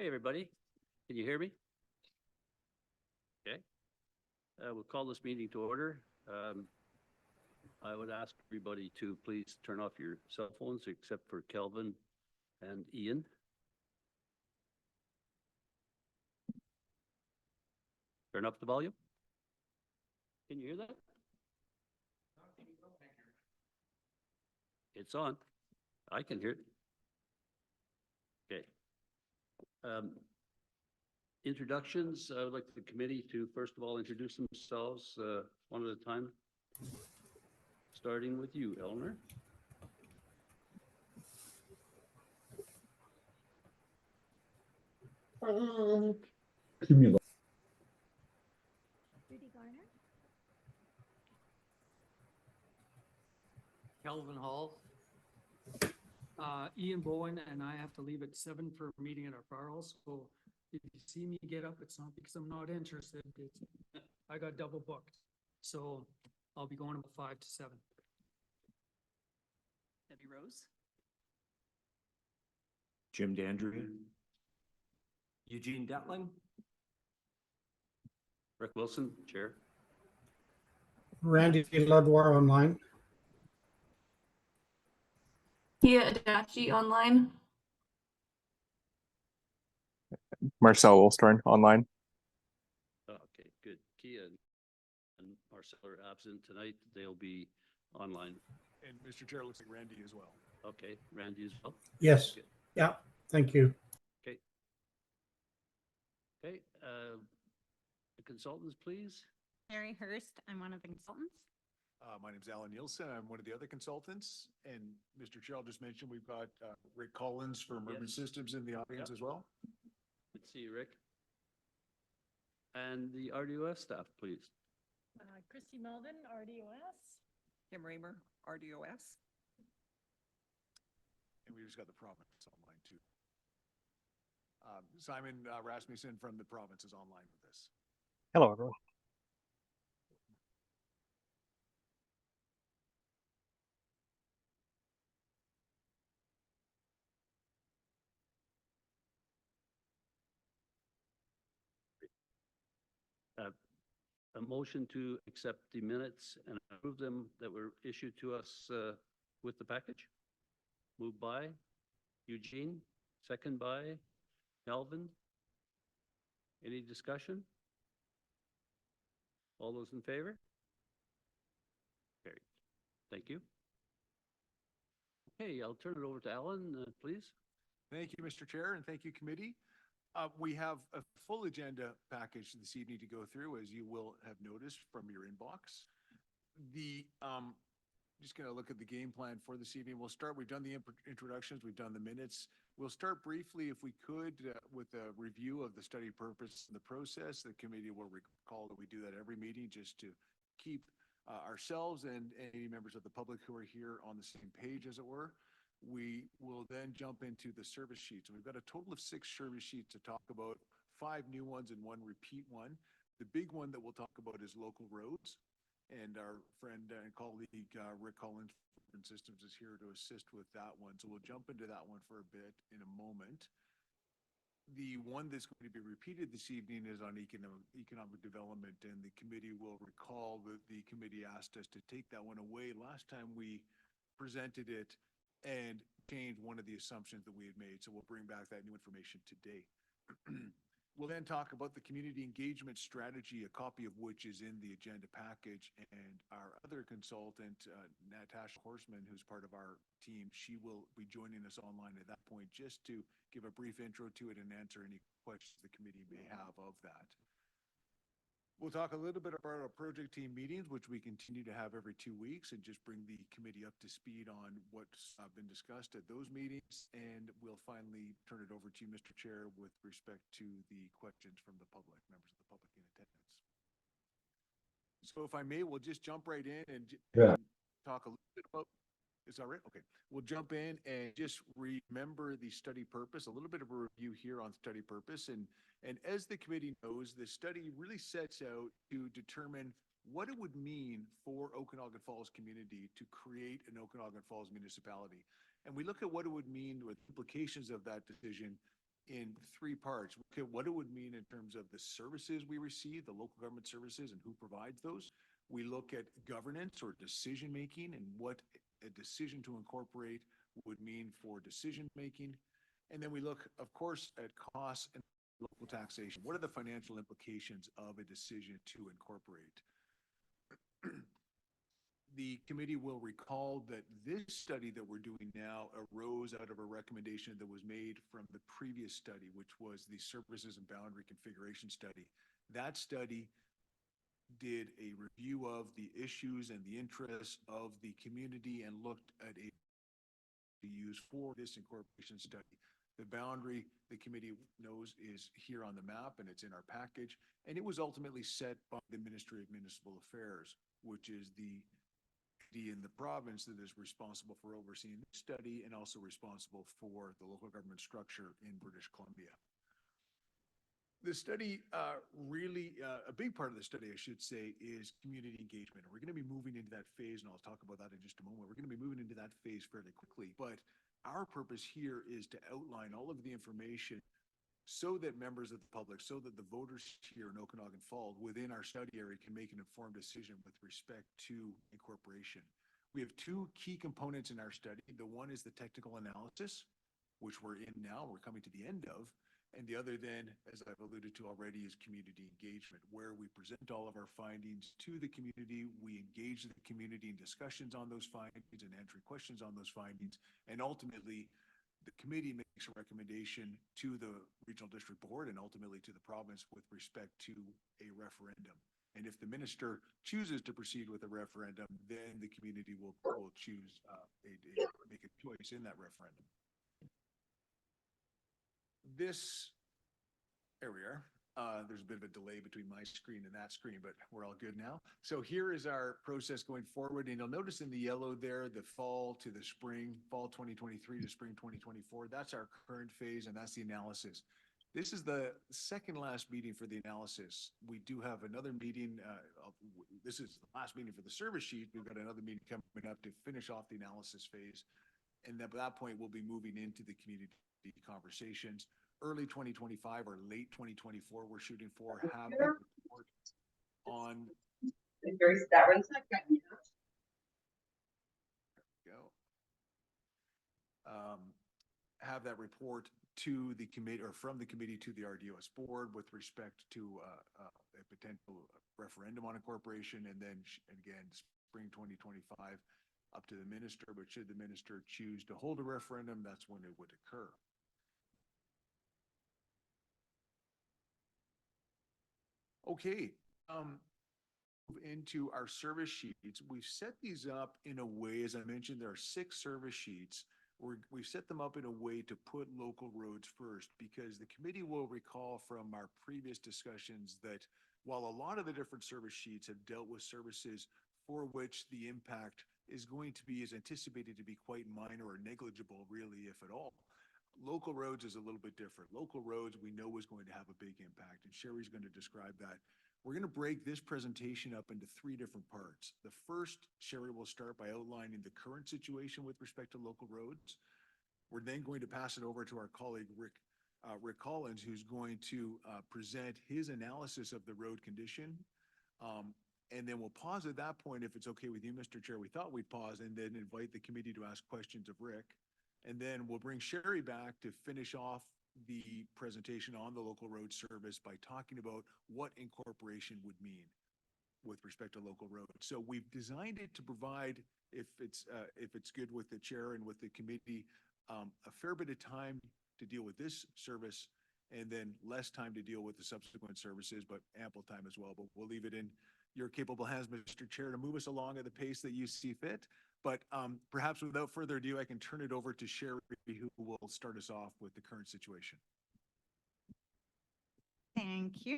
Hey, everybody. Can you hear me? Okay. We'll call this meeting to order. I would ask everybody to please turn off your cell phones except for Kelvin and Ian. Turn up the volume. Can you hear that? It's on. I can hear it. Okay. Introductions. I would like the committee to first of all introduce themselves one at a time. Starting with you, Eleanor. Judy Garner. Kelvin Hall. Ian Bowen, and I have to leave at 7 for a meeting at our firehouse. So if you see me get up, it's not because I'm not interested. I got double booked. So I'll be going about 5 to 7. Debbie Rose. Jim Dandry. Eugene Detling. Rick Wilson, Chair. Randy Ludwar online. Kia Adachi online. Marcel Wolstorn online. Okay, good. Kia and Marcel are absent tonight. They'll be online. And Mr. Chair, looks like Randy as well. Okay, Randy as well. Yes. Good. Yeah. Thank you. Okay. Okay. The consultants, please. Mary Hurst, I'm one of the consultants. My name's Alan Nielsen. I'm one of the other consultants. And Mr. Chair, I'll just mention we've got Rick Collins from Urban Yes. Systems in the audience Yep. as well. Good to see you, Rick. And the RDOS staff, please. Christy Melvin, RDOS. Kim Raymer, RDOS. And we just got the province online too. Simon Rasmussen from the province is online with us. Hello, everyone. A motion to accept the minutes and approve them that were issued to us with the package. Moved by Eugene, second by Melvin. Any discussion? All those in favor? Carried. Thank you. Okay, I'll turn it over to Alan, please. Thank you, Mr. Chair, and thank you, committee. We have a full agenda package this evening to go through, as you will have noticed from your inbox. Just going to look at the game plan for this evening. We'll start, we've done the introductions, we've done the minutes. We'll start briefly, if we could, with a review of the study purpose and the process. The committee will recall that we do that every meeting just to keep ourselves and any members of the public who are here on the same page, as it were. We will then jump into the service sheets. We've got a total of 6 service sheets to talk about, 5 new ones and 1 repeat one. The big one that we'll talk about is local roads. And our friend and colleague, Rick Collins from Systems, is here to assist with that one. So we'll jump into that one for a bit in a moment. The one that's going to be repeated this evening is on economic development, and the committee will recall that the committee asked us to take that one away last time we presented it and change one of the assumptions that we had made. So we'll bring back that new information today. We'll then talk about the community engagement strategy, a copy of which is in the agenda package. And our other consultant, Natasha Horseman, who's part of our team, she will be joining us online at that point just to give a brief intro to it and answer any questions the committee may have of that. We'll talk a little bit about our project team meetings, which we continue to have every 2 weeks, and just bring the committee up to speed on what's been discussed at those meetings. And we'll finally turn it over to you, Mr. Chair, with respect to the questions from the public, members of the public in attendance. So if I may, we'll just jump right in and talk a little bit about, is that right? Okay. We'll jump in and just remember the study purpose, a little bit of a review here on study purpose. And as the committee knows, the study really sets out to determine what it would mean for Okanagan Falls community to create an Okanagan Falls municipality. And we look at what it would mean with implications of that decision in three parts. Look at what it would mean in terms of the services we receive, the local government services, and who provides those. We look at governance or decision-making and what a decision to incorporate would mean for decision-making. And then we look, of course, at costs and local taxation. What are the financial implications of a decision to incorporate? The committee will recall that this study that we're doing now arose out of a recommendation that was made from the previous study, which was the Services and Boundary Configuration Study. That study did a review of the issues and the interests of the community and looked at a to use for this incorporation study. The boundary, the committee knows, is here on the map and it's in our package. And it was ultimately set by the Ministry of Municipal Affairs, which is the in the province that is responsible for overseeing the study and also responsible for the local government structure in British Columbia. The study really, a big part of the study, I should say, is community engagement. We're going to be moving into that phase, and I'll talk about that in just a moment. We're going to be moving into that phase fairly quickly, but our purpose here is to outline all of the information so that members of the public, so that the voters here in Okanagan Falls within our study area can make an informed decision with respect to incorporation. We have two key components in our study. The one is the technical analysis, which we're in now, we're coming to the end of. And the other then, as I've alluded to already, is community engagement, where we present all of our findings to the community. We engage the community in discussions on those findings and answering questions on those findings. And ultimately, the committee makes a recommendation to the regional district board and ultimately to the province with respect to a referendum. And if the minister chooses to proceed with a referendum, then the community will choose make a choice in that referendum. There we are. There's a bit of a delay between my screen and that screen, but we're all good now. So here is our process going forward. And you'll notice in the yellow there, the fall to the spring, fall 2023 to spring 2024. That's our current phase, and that's the analysis. This is the second last meeting for the analysis. We do have another meeting. This is the last meeting for the service sheet. We've got another meeting coming up to finish off the analysis phase. And at that point, we'll be moving into the community conversations. Early 2025 or late 2024, we're shooting for have a report on. Have that report to the committee or from the committee to the RDOS board with respect to a potential referendum on incorporation, and then again spring 2025 up to the minister. But should the minister choose to hold a referendum, that's when it would occur. Okay, into our service sheets. We've set these up in a way, as I mentioned, there are 6 service sheets. We've set them up in a way to put local roads first, because the committee will recall from our previous discussions that while a lot of the different service sheets have dealt with services for which the impact is anticipated to be quite minor or negligible, really, if at all. Local roads is a little bit different. Local roads we know is going to have a big impact, and Sherry's going to describe that. We're going to break this presentation up into 3 different parts. The first, Sherry will start by outlining the current situation with respect to local roads. We're then going to pass it over to our colleague, Rick Collins, who's going to present his analysis of the road condition. And then we'll pause at that point, if it's okay with you, Mr. Chair. We thought we'd pause and then invite the committee to ask questions of Rick. And then we'll bring Sherry back to finish off the presentation on the local road service by talking about what incorporation would mean with respect to local roads. So we've designed it to provide, if it's good with the chair and with the committee, a fair bit of time to deal with this service and then less time to deal with the subsequent services, but ample time as well. But we'll leave it in your capable hands, Mr. Chair, to move us along at the pace that you see fit. But perhaps without further ado, I can turn it over to Sherry, who will start us off with the current situation. Thank you.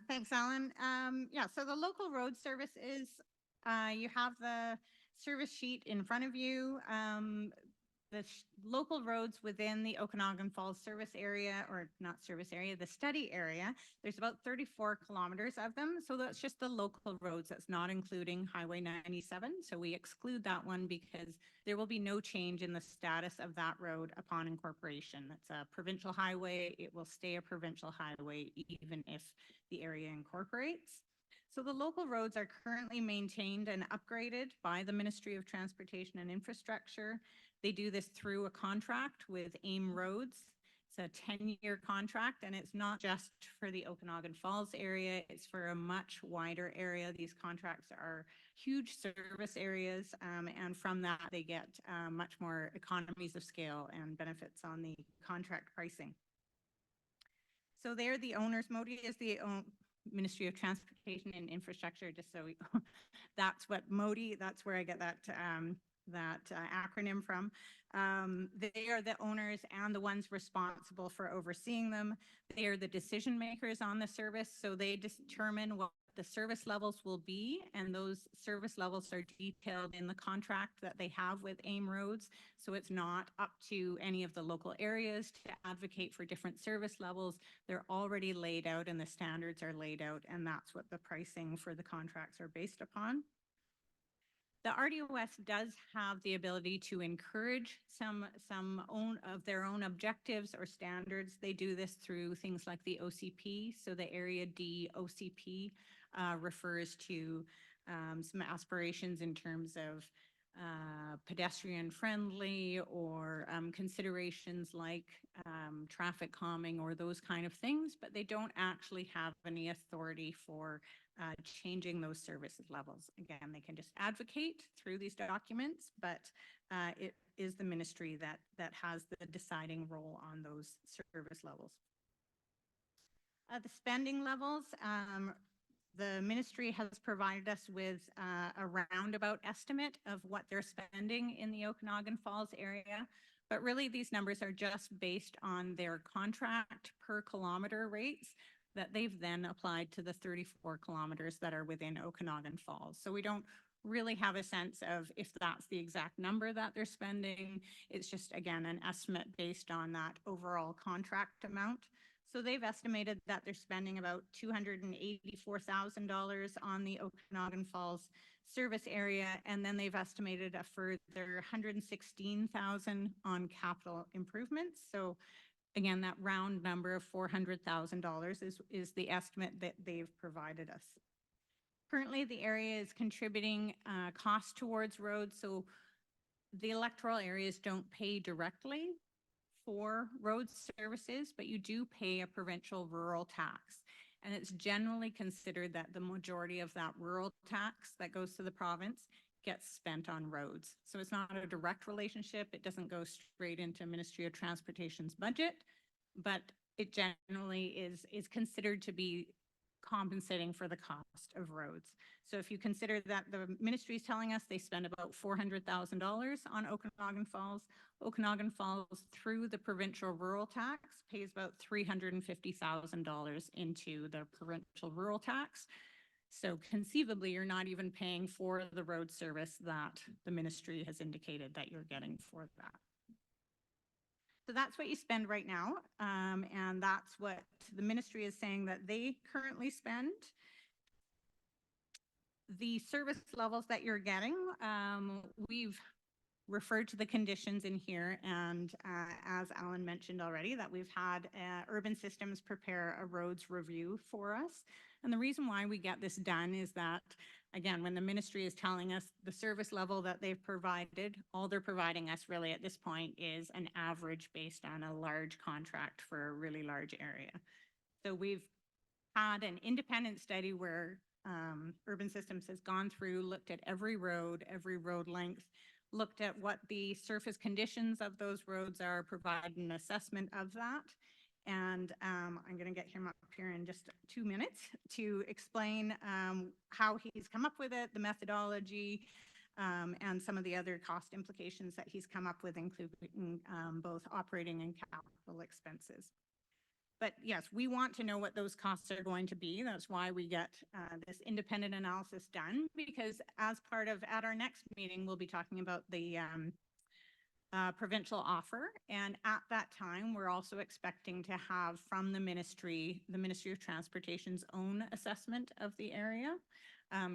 Thanks, Alan. Yeah, so the local road service is, you have the service sheet in front of you. local roads within the Okanagan Falls service area, or not service area, the study area, there's about 34 kilometers of them. So that's just the local roads. That's not including Highway 97. So we exclude that one because there will be no change in the status of that road upon incorporation. It's a provincial highway. It will stay a provincial highway even if the area incorporates. So the local roads are currently maintained and upgraded by the Ministry of Transportation and Infrastructure. They do this through a contract with AIM Roads. It's a 10-year contract, and it's not just for the Okanagan Falls area, it's for a much wider area. These contracts are huge service areas, and from that they get much more economies of scale and benefits on the contract pricing. So they're the owners. MODI is the Ministry of Transportation and Infrastructure, just so we, that's what MODI, that's where I get that acronym from. They are the owners and the ones responsible for overseeing them. They are the decision makers on the service, so they determine what the service levels will be, and those service levels are detailed in the contract that they have with AIM Roads. So it's not up to any of the local areas to advocate for different service levels. They're already laid out and the standards are laid out, and that's what the pricing for the contracts are based upon. The RDOS does have the ability to encourage some of their own objectives or standards. They do this through things like the OCP. So the Area D OCP refers to some aspirations in terms of pedestrian friendly or considerations like traffic calming or those kind of things, but they don't actually have any authority for changing those services levels. Again, they can just advocate through these documents, but it is the ministry that has the deciding role on those service levels. The spending levels, the ministry has provided us with a roundabout estimate of what they're spending in the Okanagan Falls area, but really these numbers are just based on their contract per kilometer rates that they've then applied to the 34 kilometers that are within Okanagan Falls. So we don't really have a sense of if that's the exact number that they're spending. It's just, again, an estimate based on that overall contract amount. So they've estimated that they're spending about $284,000 on the Okanagan Falls service area, and then they've estimated a further $116,000 on capital improvements. So again, that round number of $400,000 is the estimate that they've provided us. Currently, the area is contributing costs towards roads, so the electoral areas don't pay directly for road services, but you do pay a provincial rural tax. And it's generally considered that the majority of that rural tax that goes to the province gets spent on roads. So it's not a direct relationship. It doesn't go straight into Ministry of Transportation's budget, but it generally is considered to be compensating for the cost of roads. So if you consider that the ministry is telling us they spend about $400,000 on Okanagan Falls through the provincial rural tax pays about $350,000 into the provincial rural tax. So conceivably, you're not even paying for the road service that the ministry has indicated that you're getting for that. So that's what you spend right now, and that's what the ministry is saying that they currently spend. The service levels that you're getting, we've referred to the conditions in here, and as Alan mentioned already, that we've had Urban Systems prepare a roads review for us. And the reason why we get this done is that, again, when the ministry is telling us the service level that they've provided, all they're providing us really at this point is an average based on a large contract for a really large area. So we've had an independent study where Urban Systems has gone through, looked at every road length, looked at what the surface conditions of those roads are, provided an assessment of that. And I'm going to get him up here in just 2 minutes to explain how he's come up with it, the methodology, and some of the other cost implications that he's come up with, including both operating and capital expenses. But yes, we want to know what those costs are going to be. That's why we get this independent analysis done, because as part of, at our next meeting, we'll be talking about the provincial offer. And at that time, we're also expecting to have from the Ministry of Transportation's own assessment of the area.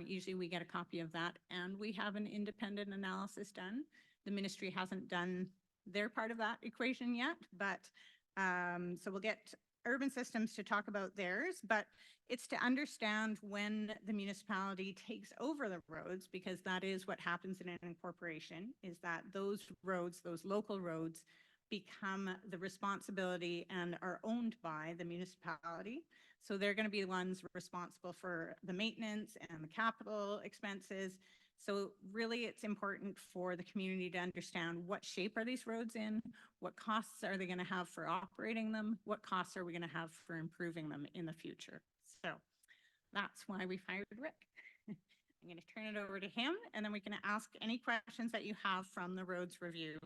Usually we get a copy of that and we have an independent analysis done. The ministry hasn't done their part of that equation yet, but so we'll get urban systems to talk about theirs, but it's to understand when the municipality takes over the roads, because that is what happens in an incorporation, is that those roads, those local roads, become the responsibility and are owned by the municipality. So they're going to be the ones responsible for the maintenance and the capital expenses. So really it's important for the community to understand what shape are these roads in, what costs are they going to have for operating them, what costs are we going to have for improving them in the future. So that's why we hired Rick. I'm going to turn it over to him and then we can ask any questions that you have from the roads review.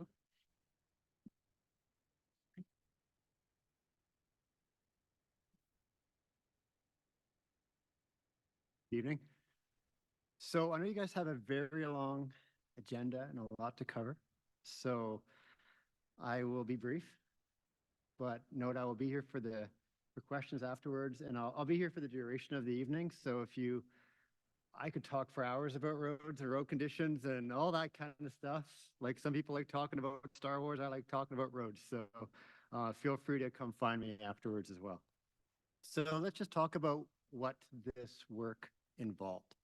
Evening. So I know you guys have a very long agenda and a lot to cover. So I will be brief, but note I will be here for questions afterwards, and I'll be here for the duration of the evening. So I could talk for hours about roads and road conditions and all that kind of stuff. Like some people like talking about Star Wars, I like talking about roads. So feel free to come find me afterwards as well. So let's just talk about what this work involved.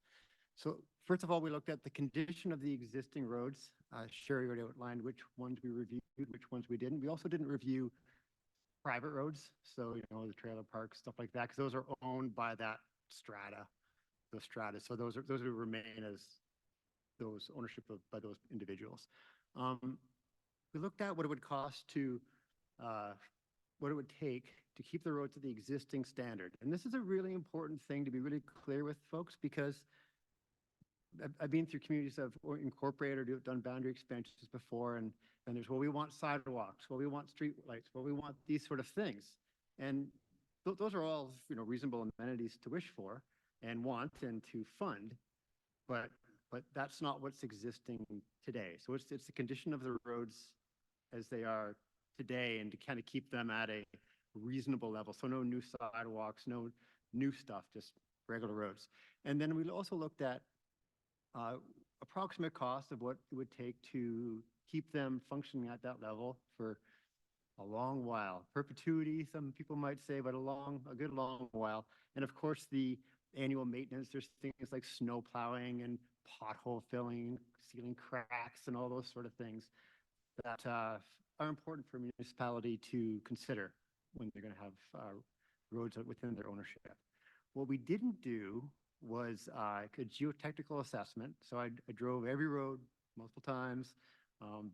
So first of all, we looked at the condition of the existing roads. Sherry already outlined which ones we reviewed, which ones we didn't. We also didn't review private roads. So, the trailer parks, stuff like that, because those are owned by that strata, those strata. So those would remain as those ownership by those individuals. We looked at what it would cost to, what it would take to keep the roads to the existing standard. And this is a really important thing to be really clear with folks, because I've been through communities that have incorporated or done boundary expansions before, and there's, well, we want sidewalks, well, we want street lights, well, we want these sort of things. And those are all, reasonable amenities to wish for and want and to fund, but that's not what's existing today. So it's the condition of the roads as they are today, and to kind of keep them at a reasonable level. So no new sidewalks, no new stuff, just regular roads. And then we also looked at approximate cost of what it would take to keep them functioning at that level for a long while. Perpetuity, some people might say, but a good long while. And of course, the annual maintenance, there's things like snow plowing and pothole filling, sealing cracks, and all those sort of things that are important for a municipality to consider when they're going to have roads within their ownership. What we didn't do was a geotechnical assessment. So I drove every road multiple times,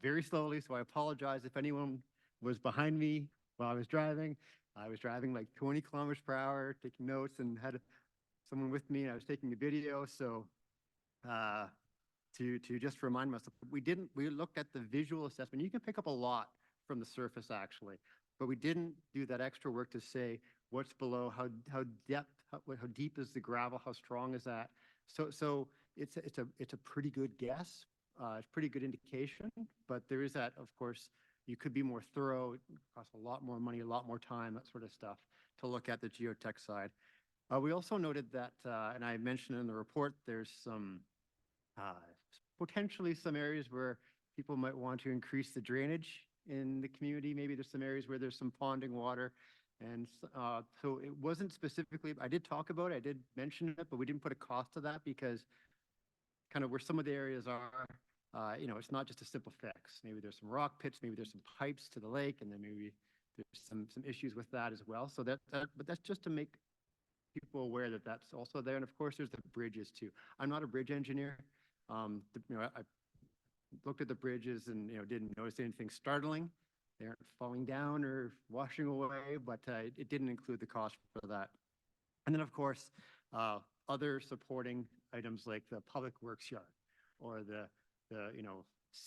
very slowly. So I apologize if anyone was behind me while I was driving. I was driving like 20 kilometers per hour, taking notes, and had someone with me, and I was taking a video. So to just remind myself, we looked at the visual assessment. You can pick up a lot from the surface actually, but we didn't do that extra work to say what's below, how deep is the gravel, how strong is that. So it's a pretty good guess, it's pretty good indication, but there is that, of course, you could be more thorough. It costs a lot more money, a lot more time, that sort of stuff, to look at the geotech side. We also noted that, and I mentioned in the report, there's some potentially some areas where people might want to increase the drainage in the community. Maybe there's some areas where there's some ponding water. And so it wasn't specifically, I did talk about it, I did mention it, but we didn't put a cost to that, because kind of where some of the areas are, it's not just a simple fix. Maybe there's some rock pits, maybe there's some pipes to the lake, and then maybe there's some issues with that as well. So but that's just to make people aware that that's also there. And of course, there's the bridges too. I'm not a bridge engineer. I looked at the bridges and didn't notice anything startling. They aren't falling down or washing away, but it didn't include the cost for that. And then, of course, other supporting items like the public works yard, or the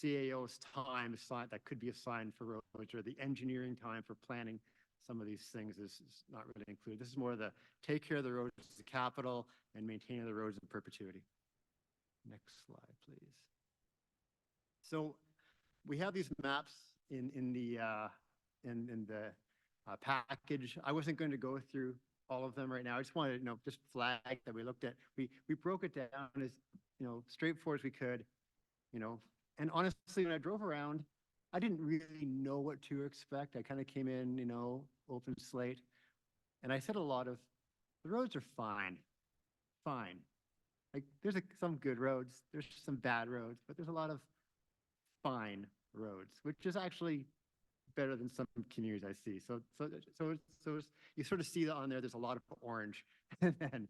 CAO's time assigned that could be assigned for roads, or the engineering time for planning some of these things is not really included. This is more the take care of the roads as a capital and maintaining the roads in perpetuity. Next slide, please. So we have these maps in the package. I wasn't going to go through all of them right now. I just wanted to, just flag that we looked at, we broke it down as, straightforward as we could, and honestly, when I drove around, I didn't really know what to expect. I kind of came in, open slate. And I said a lot of, the roads are fine. Like there's some good roads, there's some bad roads, but there's a lot of fine roads, which is actually better than some communities I see. So you sort of see that on there. There's a lot of orange, and then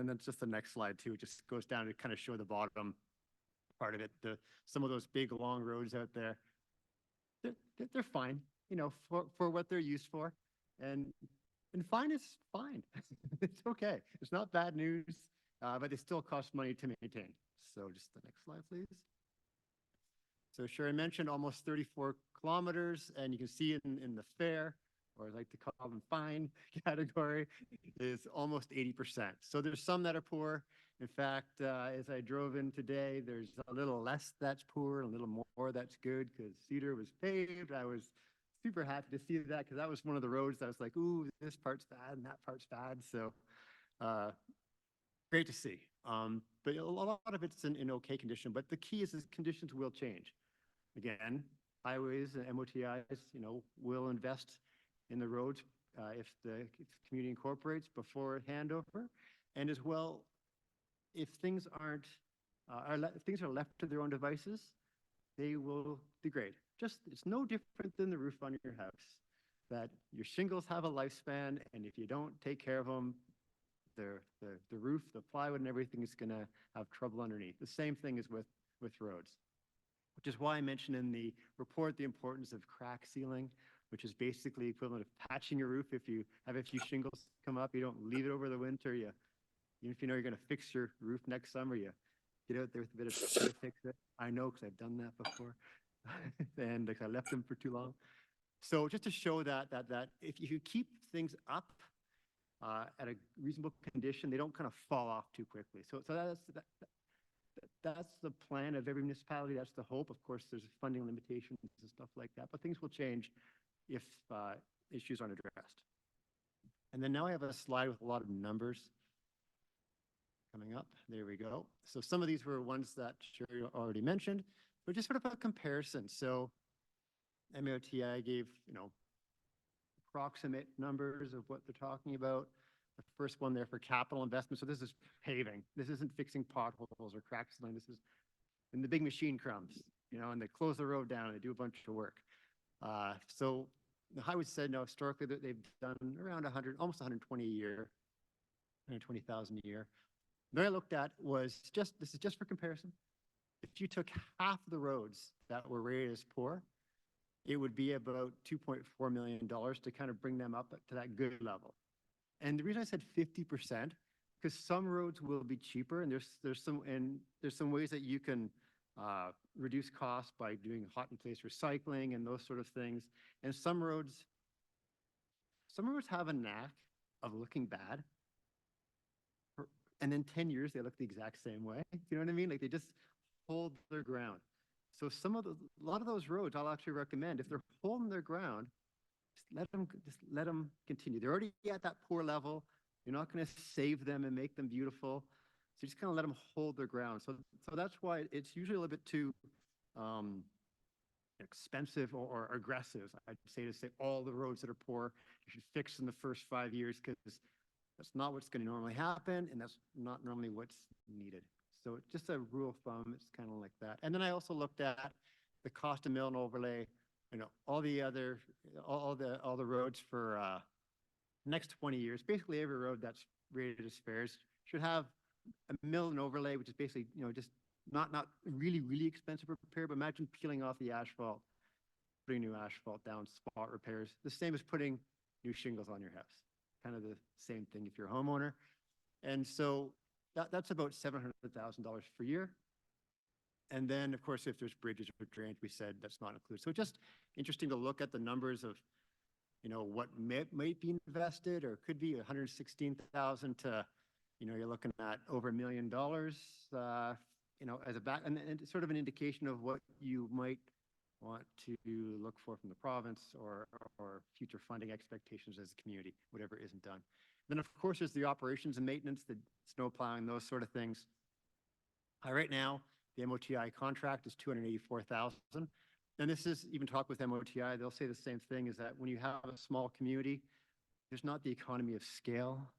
that's just the next slide too. It just goes down to kind of show the bottom part of it. Some of those big long roads out there, they're fine, for what they're used for, and fine is fine. It's okay. It's not bad news, but they still cost money to maintain. So just the next slide, please. So sure, I mentioned almost 34 kilometers, and you can see in the fair, or I like to call them fine category, is almost 80%. So there's some that are poor. In fact, as I drove in today, there's a little less that's poor, and a little more that's good, because Cedar was paved. I was super happy to see that, because that was one of the roads that I was like, ooh, this part's bad and that part's bad. So great to see. But a lot of it's in okay condition, but the key is conditions will change. Again, highways and MOTIs, will invest in the roads if the community incorporates before handover, and as well, if things aren't, if things are left to their own devices, they will degrade. It's no different than the roof on your house, that your shingles have a lifespan, and if you don't take care of them, the roof, the plywood, and everything is going to have trouble underneath. The same thing is with roads, which is why I mentioned in the report the importance of crack sealing, which is basically equivalent of patching your roof. If you have a few shingles come up, you don't leave it over the winter. Even if you know you're going to fix your roof next summer, you get out there with a bit of to fix it. I know, because I've done that before, and I left them for too long. So just to show that if you keep things up at a reasonable condition, they don't kind of fall off too quickly. So that's the plan of every municipality. That's the hope. Of course, there's funding limitations and stuff like that, but things will change if issues aren't addressed. And then now I have a slide with a lot of numbers coming up. There we go. So some of these were ones that Sherry already mentioned, but just sort of a comparison. So MOTI gave, approximate numbers of what they're talking about. The first one there for capital investment. So this is paving. This isn't fixing potholes or crack sealing. This is in the big machine crumbs, and they close the road down and they do a bunch of work. So the highway said, no, historically that they've done around 100, almost 120 a year, 120,000 a year. What I looked at was this is just for comparison. If you took half the roads that were rated as poor, it would be about $2.4 million to kind of bring them up to that good level. And the reason I said 50%, because some roads will be cheaper, and there's some ways that you can reduce costs by doing hot in place recycling and those sort of things. And some roads have a knack of looking bad, and then 10 years they look the exact same way. You know what I mean? Like they just hold their ground. So a lot of those roads I'll actually recommend, if they're holding their ground, just let them continue. They're already at that poor level. You're not going to save them and make them beautiful. So you just kind of let them hold their ground. So that's why it's usually a little bit too expensive or aggressive, I'd say all the roads that are poor, you should fix in the first 5 years, because that's not what's going to normally happen, and that's not normally what's needed. So just a rule of thumb, it's kind of like that. And then I also looked at the cost of mill and overlay, all the roads for next 20 years. Basically every road that's rated as fares should have a mill and overlay, which is basically, just not really, really expensive to repair, but imagine peeling off the asphalt, putting new asphalt down, spot repairs. The same as putting new shingles on your house. Kind of the same thing if you're a homeowner. And so that's about $700,000 per year. And then, of course, if there's bridges or drainage, we said that's not included. So just interesting to look at the numbers of, what might be invested, or could be 116,000 to, you're looking at over $1 million, as a back, and it's sort of an indication of what you might want to look for from the province or future funding expectations as a community, whatever isn't done. Then, of course, there's the operations and maintenance, the snow plowing, those sort of things. Right now, the MOTI contract is 284,000. And this is even talk with MOTI, they'll say the same thing, is that when you have a small community, there's not the economy of scale.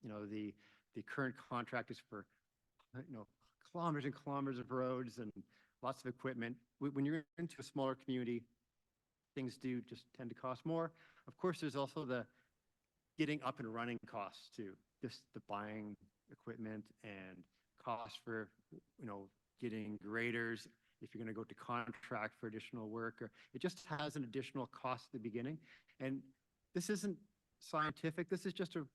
The current contract is for, kilometers and kilometers of roads and lots of equipment. When you're into a smaller community, things do just tend to cost more. Of course, there's also the getting up and running costs too, just the buying equipment and costs for, getting graders, if you're going to go to contract for additional work, or it just has an additional cost at the beginning. And this isn't scientific. This is just a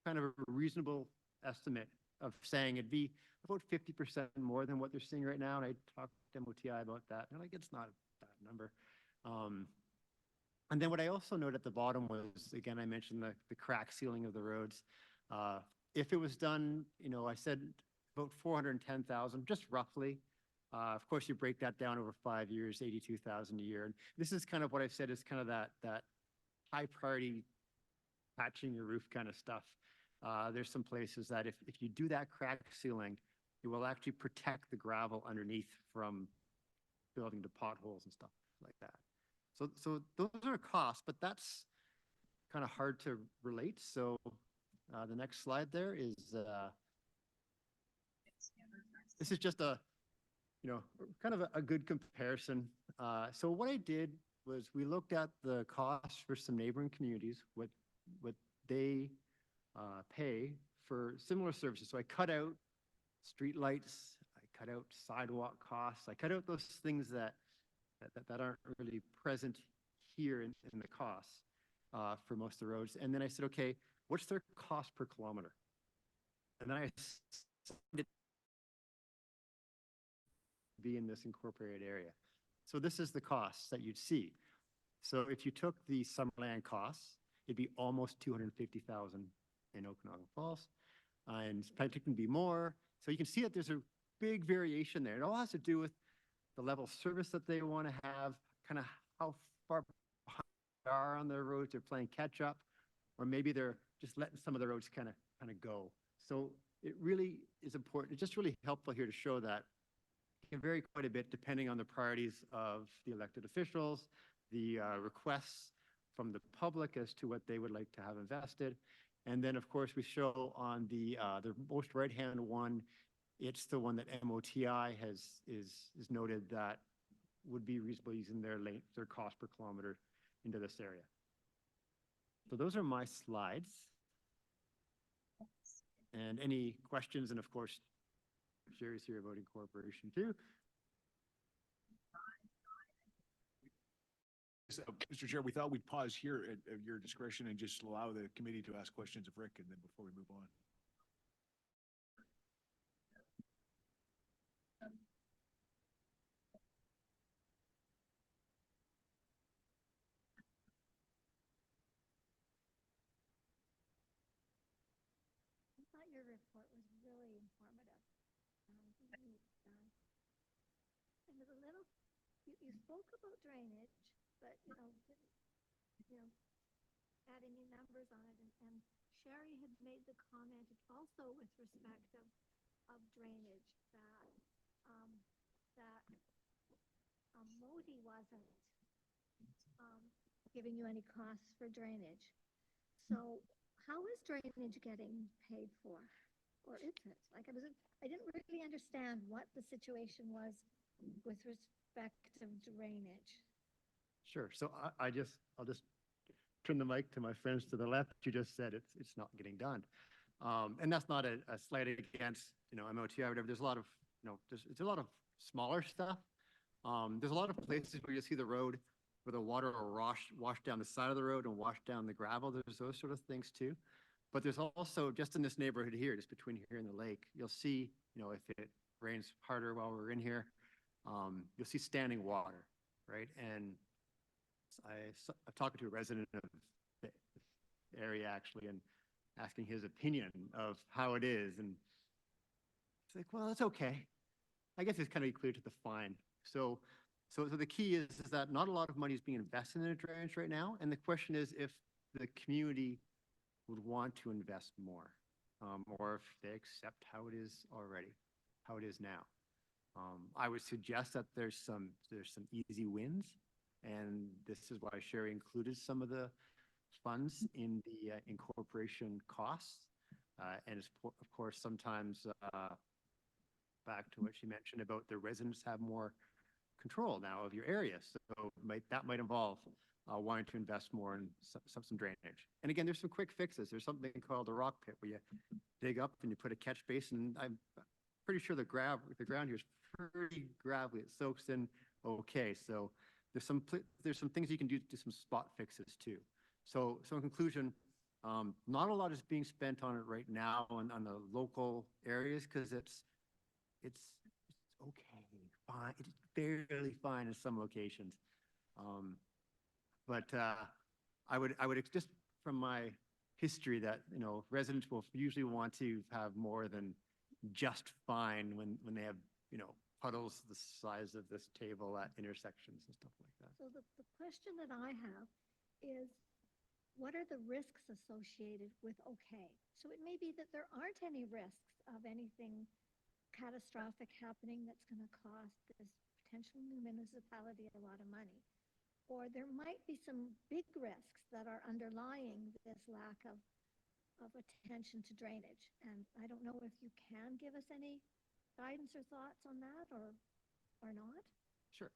kind of a reasonable estimate of saying it'd be about 50% more than what they're seeing right now. And I talked to MOTI about that. They're like, it's not a bad number. And then what I also noted at the bottom was, again, I mentioned the crack sealing of the roads. If it was done, I said about 410,000, just roughly. Of course, you break that down over 5 years, 82,000 a year. And this is kind of what I've said is kind of that high priority patching your roof kind of stuff. There's some places that if you do that crack sealing, it will actually protect the gravel underneath from building to potholes and stuff like that. So those are costs, but that's kind of hard to relate. So the next slide there is, this is just a, kind of a good comparison. So what I did was we looked at the costs for some neighboring communities, what they pay for similar services. So I cut out street lights, I cut out sidewalk costs, I cut out those things that aren't really present here in the costs for most of the roads. And then I said, okay, what's their cost per kilometer? And then I be in this incorporated area. So this is the costs that you'd see. So if you took the Summerland costs, it'd be almost 250,000 in Okanagan Falls, and Penticton can be more. So you can see that there's a big variation there. It all has to do with the level of service that they want to have, kind of how far behind they are on their roads, they're playing catch up, or maybe they're just letting some of the roads kind of go. So it really is important. It's just really helpful here to show that it can vary quite a bit depending on the priorities of the elected officials, the requests from the public as to what they would like to have invested. And then, of course, we show on the most right-hand one, it's the one that MOTI is noted that would be reasonable using their cost per kilometer into this area. So those are my slides. And any questions? And of course, Sherry's here about Incorporation too. Mr. Chair, we thought we'd pause here at your discretion and just allow the committee to ask questions of Rick, and then before we move on. I thought your report was really informative. And it was a little, you spoke about drainage, but, didn't, add any numbers on it. And Sherry had made the comment also with respect of drainage that Modi wasn't giving you any costs for drainage. So how is drainage getting paid for? Or is it? Like I didn't really understand what the situation was with respect to drainage. Sure. So I'll just turn the mic to my friends to the left. You just said it's not getting done. And that's not a slight against, MOTI or whatever. There's a lot of, it's a lot of smaller stuff. There's a lot of places where you see the road where the water will wash down the side of the road and wash down the gravel. There's those sort of things too. But there's also, just in this neighborhood here, just between here and the lake, you'll see, if it rains harder while we're in here, you'll see standing water, right? And I'm talking to a resident of the area actually and asking his opinion of how it is. And it's like, well, it's okay. I guess it's kind of clear to the fine. So So the key is that not a lot of money is being invested in drainage right now. And the question is if the community would want to invest more, or if they accept how it is already, how it is now. I would suggest that there's some easy wins, and this is why Sherry included some of the funds in the incorporation costs. And it's, of course, sometimes back to what she mentioned about the residents have more control now of your area. So that might involve wanting to invest more in some drainage. And again, there's some quick fixes. There's something called a rock pit where you dig up and you put a catch basin. I'm pretty sure the ground here is pretty gravelly. It soaks in okay. So there's some things you can do some spot fixes too. So in conclusion, not a lot is being spent on it right now on the local areas because it's okay, fine. It's barely fine in some locations. But I would just from my history that, you know, residents will usually want to have more than just fine when they have, you know, puddles the size of this table at intersections and stuff like that. So the question that I have is, what are the risks associated with okay? So it may be that there aren't any risks of anything catastrophic happening that's going to cost this potential new municipality a lot of money. Or there might be some big risks that are underlying this lack of attention to drainage. And I don't know if you can give us any guidance or thoughts on that or not. Sure.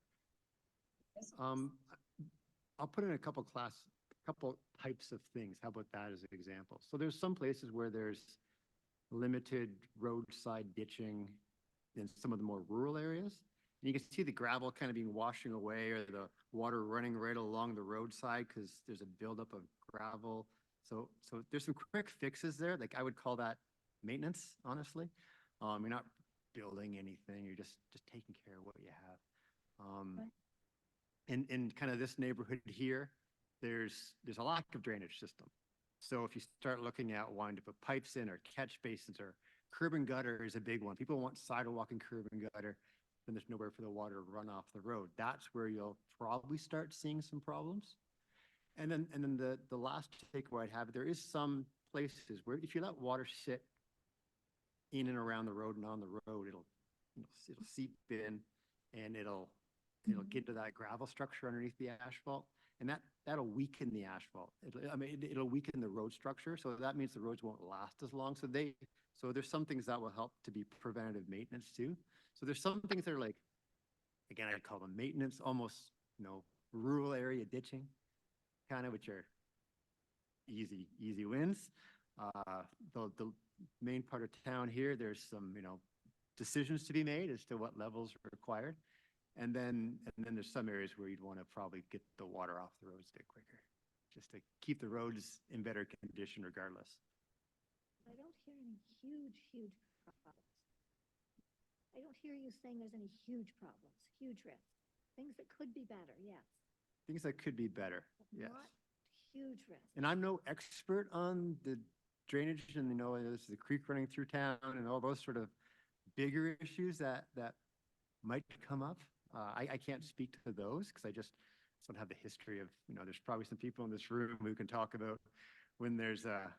I'll put in a couple types of things. How about that as an example? So there's some places where there's limited roadside ditching in some of the more rural areas. And you can see the gravel kind of being washing away or the water running right along the roadside because there's a buildup of gravel. So there's some quick fixes there. Like I would call that maintenance, honestly. You're not building anything. You're just taking care of what you have. In kind of this neighborhood here, there's a lack of drainage system. So if you start looking at wanting to put pipes in or catch basins or curb and gutter is a big one. People want sidewalk and curb and gutter. Then there's nowhere for the water to run off the road. That's where you'll probably start seeing some problems. And then the last takeaway I'd have, there is some places where if you let water sit in and around the road and on the road, it'll seep in and it'll get to that gravel structure underneath the asphalt. And that'll weaken the asphalt. It'll weaken the road structure. So that means the roads won't last as long. So there's some things that will help to be preventative maintenance too. So there's some things that are like, again, I'd call them maintenance, almost, you know, rural area ditching, kind of, which are easy wins. The main part of town here, there's some, you know, decisions to be made as to what levels are required. And then there's some areas where you'd want to probably get the water off the roads a bit quicker, just to keep the roads in better condition regardless. I don't hear any huge problems. I don't hear you saying there's any huge problems, huge risks, things that could be better, yes. Things that could be better, yes. Not huge risks. And I'm no expert on the drainage and, you know, there's the creek running through town and all those sort of bigger issues that might come up. I can't speak to those because I just don't have the history of, you know, there's probably some people in this room who can talk about when there's a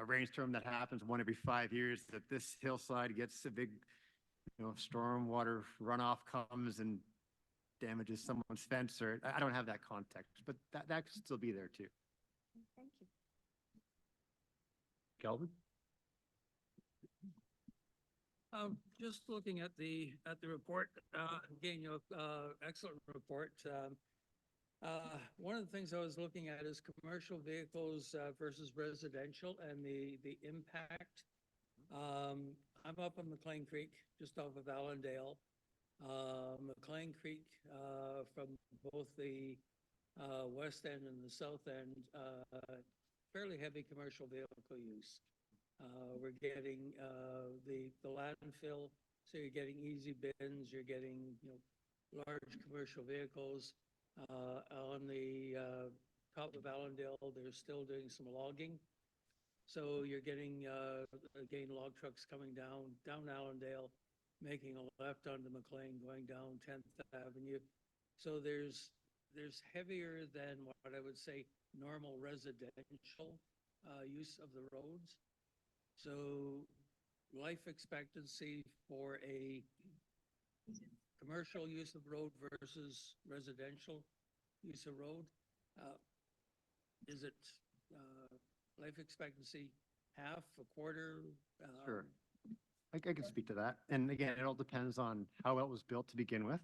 rainstorm that happens 1 every 5 years, that this hillside gets a big, you know, storm water runoff comes and damages someone's fence, or I don't have that context, but that could still be there too. Thank you. Calvin? Just looking at the report, again, you know, excellent report. One of the things I was looking at is commercial vehicles versus residential and the impact. I'm up on McLean Creek, just off of Allendale. McLean Creek, from both the west end and the south end, fairly heavy commercial vehicle use. We're getting the landfill, so you're getting easy bins, you're getting, you know, large commercial vehicles. On the top of Allendale, they're still doing some logging. So you're getting, again, log trucks coming down Allendale. making a left onto McLean, going down 10th Avenue. So there's heavier than what I would say normal residential use of the roads. So life expectancy for a commercial use of road versus residential use of road, is it life expectancy half, a quarter? Sure. I can speak to that. And again, it all depends on how well it was built to begin with.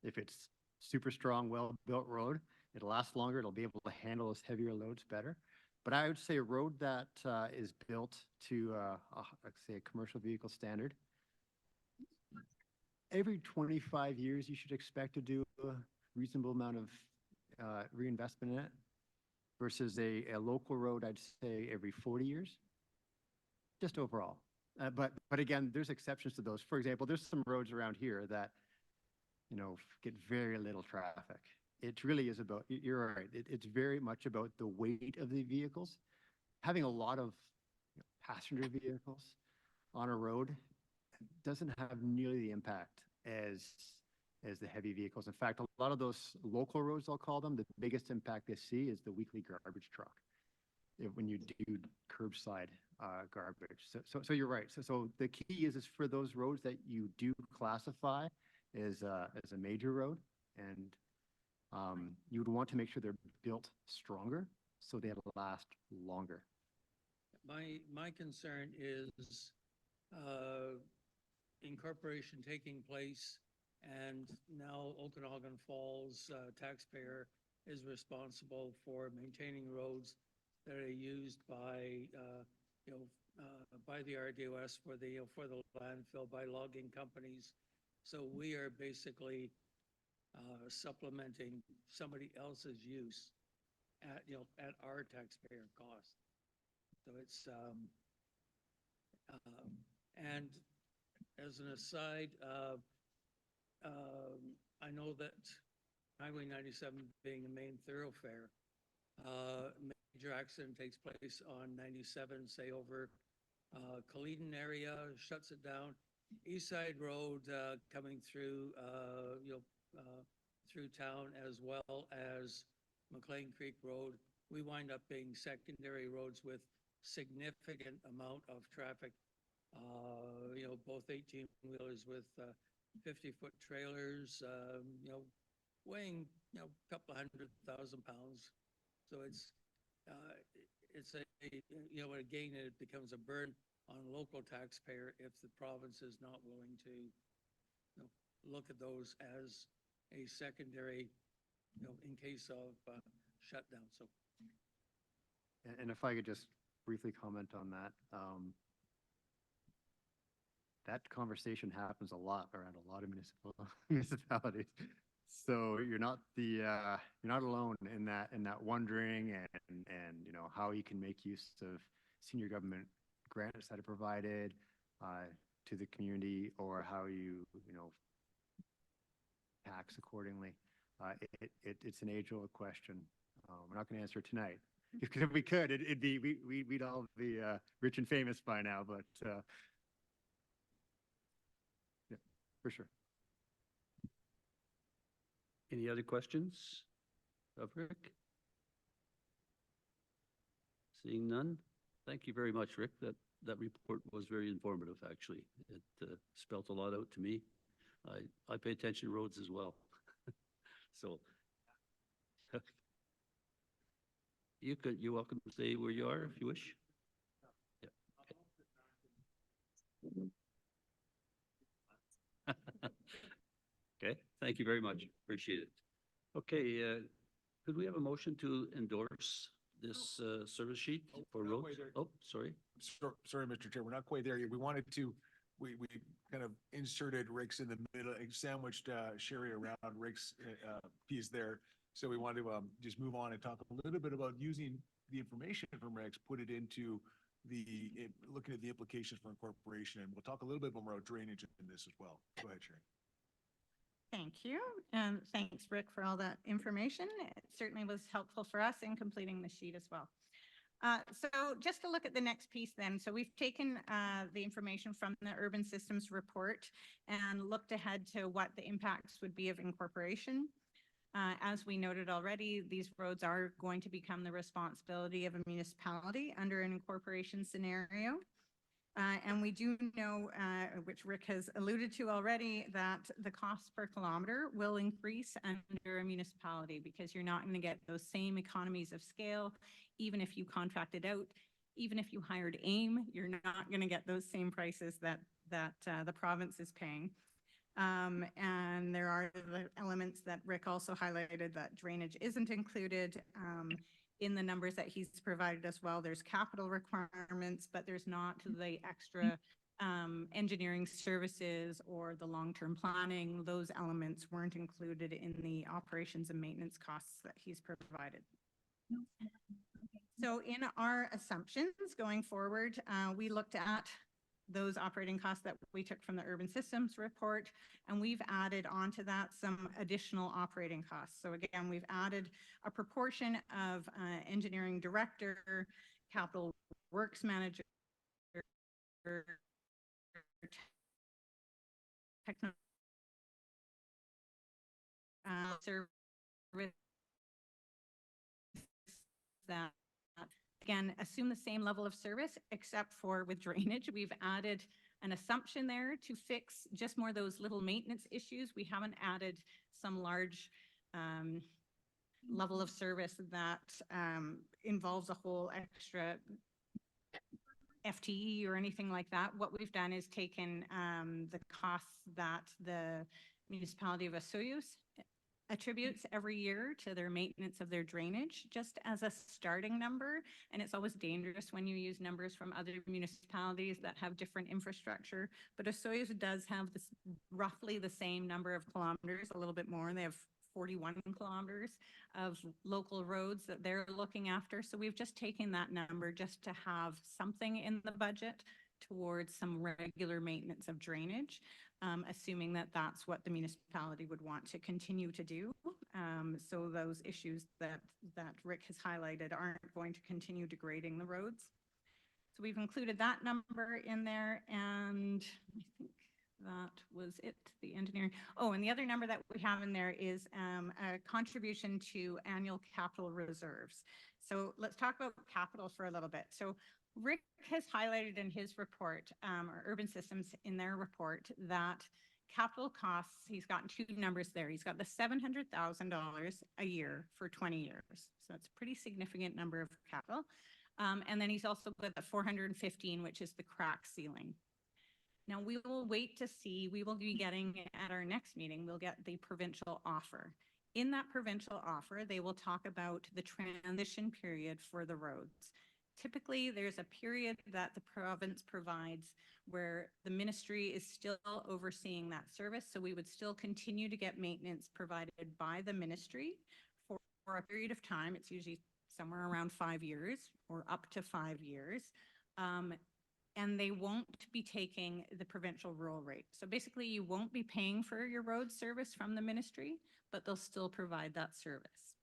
If it's super strong, well-built road, it'll last longer. It'll be able to handle those heavier loads better. But I would say a road that is built to, let's say, a commercial vehicle standard, every 25 years, you should expect to do a reasonable amount of reinvestment in it versus a local road, I'd say every 40 years, just overall. But again, there's exceptions to those. For example, there's some roads around here that, you know, get very little traffic. It really is about, you're right, it's very much about the weight of the vehicles. Having a lot of passenger vehicles on a road doesn't have nearly the impact as the heavy vehicles. In fact, a lot of those local roads, I'll call them, the biggest impact they see is the weekly garbage truck when you do curbside garbage. So you're right. So the key is for those roads that you do classify as a major road, and you would want to make sure they're built stronger so they last longer. My concern is incorporation taking place, and now Okanagan Falls taxpayer is responsible for maintaining roads that are used by by the RDOS for the landfill, by logging companies. So we are basically supplementing somebody else's use at our taxpayer cost. So it's and as an aside, I know that Highway 97 being a main thoroughfare, major accident takes place on 97, say over Kaleden area, shuts it down. East Side Road coming through, through town, as well as McLean Creek Road. We wind up being secondary roads with significant amount of traffic. Both 18-wheelers with 50-foot trailers, weighing, a couple of 100,000 pounds. So it's again, it becomes a burden on local taxpayer if the province is not willing to, look at those as a secondary, in case of shutdown. So. And if I could just briefly comment on that, that conversation happens a lot around a lot of municipalities. So you're not alone in that wondering and how you can make use of senior government grants that are provided to the community, or how you tax accordingly. It's an age-old question. We're not going to answer it tonight, because if we could, we'd all be rich and famous by now. But yeah, for sure. Any other questions of Rick? Seeing none, thank you very much, Rick. That report was very informative, actually. It spelt a lot out to me. I pay attention to roads as well. So you're welcome to stay where you are if you wish. Yeah. Okay, thank you very much. Appreciate it. Okay, could we have a motion to endorse this service sheet for roads? Oh, sorry. Sorry, Mr. Chair, we're not quite there yet. We wanted to, we kind of inserted Rick's in the middle, sandwiched Sherry around Rick's piece there. So we wanted to just move on and talk a little bit about using the information from Rick's, put it into looking at the implications for incorporation. And we'll talk a little bit more about drainage in this as well. Go ahead, Sherry. Thank you. And thanks, Rick, for all that information. It certainly was helpful for us in completing the sheet as well. So just to look at the next piece then, so we've taken the information from the urban systems report and looked ahead to what the impacts would be of incorporation. As we noted already, these roads are going to become the responsibility of a municipality under an incorporation scenario. And we do know, which Rick has alluded to already, that the cost per kilometer will increase under a municipality because you're not going to get those same economies of scale, even if you contracted out, even if you hired AIM, you're not going to get those same prices that the province is paying. And there are the elements that Rick also highlighted, that drainage isn't included in the numbers that he's provided as well. There's capital requirements, but there's not the extra engineering services or the long-term planning. Those elements weren't included in the operations and maintenance costs that he's provided. So in our assumptions going forward, we looked at those operating costs that we took from the urban systems report, and we've added onto that some additional operating costs. So again, we've added a proportion of engineering director, capital works manager, technical service that again, assume the same level of service, except for with drainage, we've added an assumption there to fix just more those little maintenance issues. We haven't added some large level of service that involves a whole extra FTE or anything like that. What we've done is taken the costs that the municipality of Osoyoos attributes every year to their maintenance of their drainage, just as a starting number. And it's always dangerous when you use numbers from other municipalities that have different infrastructure. But Osoyoos does have this roughly the same number of kilometers, a little bit more. They have 41 kilometers of local roads that they're looking after. So we've just taken that number just to have something in the budget towards some regular maintenance of drainage, assuming that that's what the municipality would want to continue to do. So those issues that Rick has highlighted aren't going to continue degrading the roads. So we've included that number in there, and I think that was it, the engineering. Oh, and the other number that we have in there is a contribution to annual capital reserves. So let's talk about capital for a little bit. So Rick has highlighted in his report, or Urban Systems in their report, that capital costs, he's gotten two numbers there. He's got the $700,000 a year for 20 years. So that's a pretty significant number of capital. And then he's also got the 415, which is the crack ceiling. Now we will wait to see, we will be getting at our next meeting, we'll get the provincial offer. In that provincial offer, they will talk about the transition period for the roads. Typically, there's a period that the province provides where the ministry is still overseeing that service. So we would still continue to get maintenance provided by the ministry for a period of time. It's usually somewhere around 5 years or up to 5 years. And they won't be taking the provincial rural rate. So basically, you won't be paying for your road service from the ministry, but they'll still provide that service.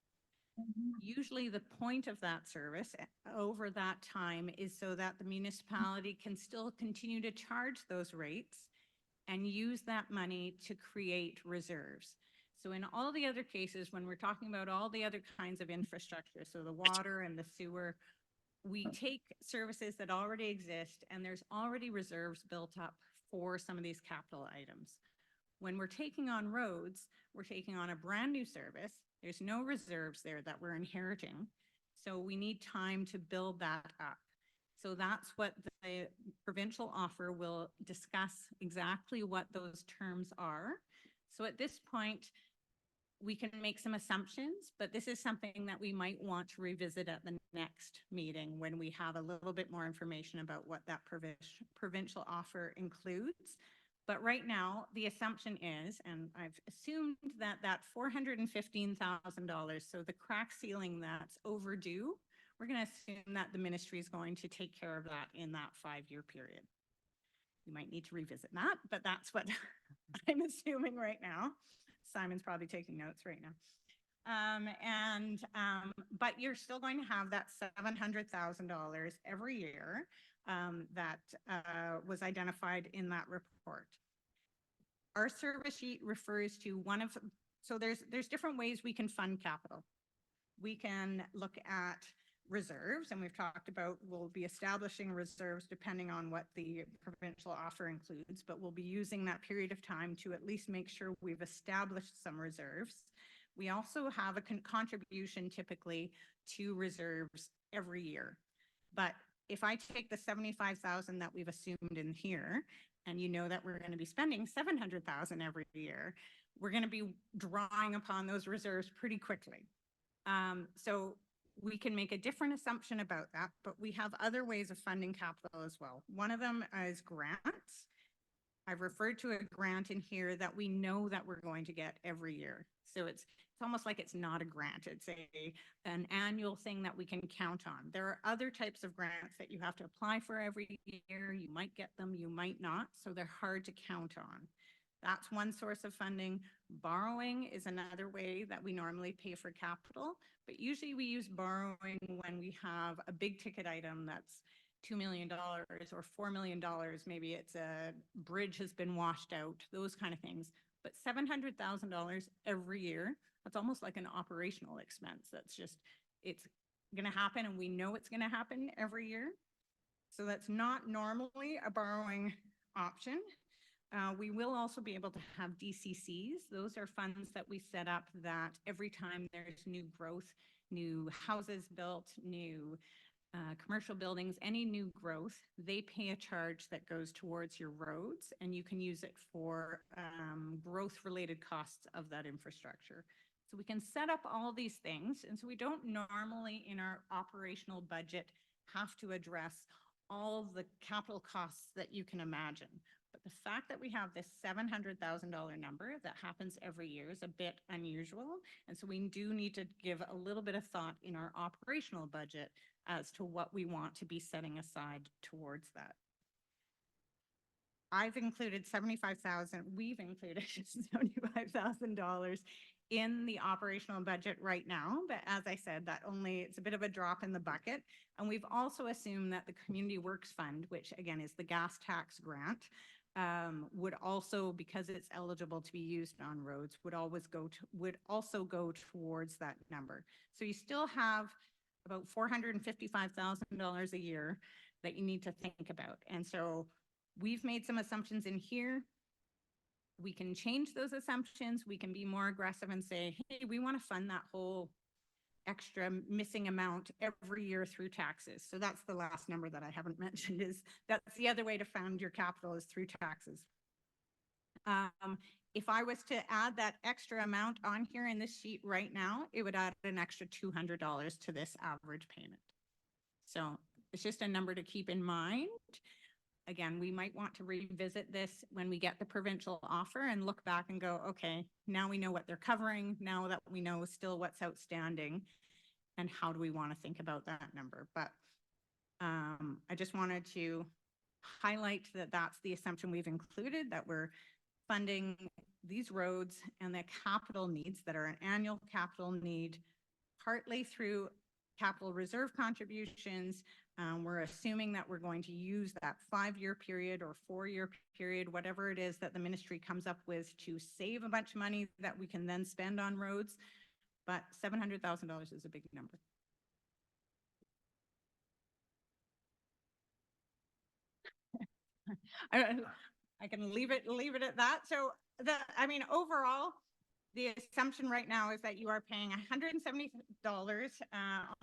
Usually the point of that service over that time is so that the municipality can still continue to charge those rates and use that money to create reserves. So in all the other cases, when we're talking about all the other kinds of infrastructure, so the water and the sewer, we take services that already exist and there's already reserves built up for some of these capital items. When we're taking on roads, we're taking on a brand new service. There's no reserves there that we're inheriting. So we need time to build that up. So that's what the provincial offer will discuss, exactly what those terms are. So at this point, we can make some assumptions, but this is something that we might want to revisit at the next meeting when we have a little bit more information about what that provincial offer includes. But right now, the assumption is, and I've assumed that that $415,000, so the crack ceiling that's overdue, we're going to assume that the ministry is going to take care of that in that 5-year period. We might need to revisit that, but that's what I'm assuming right now. Simon's probably taking notes right now. But you're still going to have that $700,000 every year, that, was identified in that report. Our service sheet refers to so there's different ways we can fund capital. We can look at reserves, and we've talked about, we'll be establishing reserves depending on what the provincial offer includes, but we'll be using that period of time to at least make sure we've established some reserves. We also have a contribution typically to reserves every year. But if I take the 75,000 that we've assumed in here, and you know that we're going to be spending 700,000 every year, we're going to be drawing upon those reserves pretty quickly. So we can make a different assumption about that, but we have other ways of funding capital as well. One of them is grants. I've referred to a grant in here that we know that we're going to get every year. So it's almost like it's not a grant. It's an annual thing that we can count on. There are other types of grants that you have to apply for every year. You might get them, you might not. So they're hard to count on. That's one source of funding. Borrowing is another way that we normally pay for capital, but usually we use borrowing when we have a big ticket item that's $2 million or $4 million. Maybe it's a bridge has been washed out, those kind of things. But $700,000 every year, that's almost like an operational expense. That's just, it's going to happen, and we know it's going to happen every year. So that's not normally a borrowing option. We will also be able to have DCCs. Those are funds that we set up that every time there's new growth, new houses built, new commercial buildings, any new growth, they pay a charge that goes towards your roads, and you can use it for growth-related costs of that infrastructure. So we can set up all these things, and so we don't normally in our operational budget have to address all of the capital costs that you can imagine. But the fact that we have this $700,000 number that happens every year is a bit unusual. And so we do need to give a little bit of thought in our operational budget as to what we want to be setting aside towards that. I've included we've included $75,000 in the operational budget right now. But as I said, it's a bit of a drop in the bucket. And we've also assumed that the Community Works Fund, which again is the gas tax grant, would also, because it's eligible to be used on roads, would also go towards that number. So you still have about $455,000 a year that you need to think about. And so we've made some assumptions in here. We can change those assumptions. We can be more aggressive and say, hey, we want to fund that whole extra missing amount every year through taxes. So that's the last number that I haven't mentioned, is that's the other way to fund your capital, is through taxes. If I was to add that extra amount on here in this sheet right now, it would add an extra $200 to this average payment. So it's just a number to keep in mind. Again, we might want to revisit this when we get the provincial offer and look back and go, okay, now we know what they're covering, now that we know still what's outstanding, and how do we want to think about that number. But I just wanted to highlight that that's the assumption we've included, that we're funding these roads and the capital needs that are an annual capital need, partly through capital reserve contributions. We're assuming that we're going to use that 5-year period or 4-year period, whatever it is that the ministry comes up with, to save a bunch of money that we can then spend on roads. But $700,000 is a big number. I can leave it at that. So overall, the assumption right now is that you are paying $170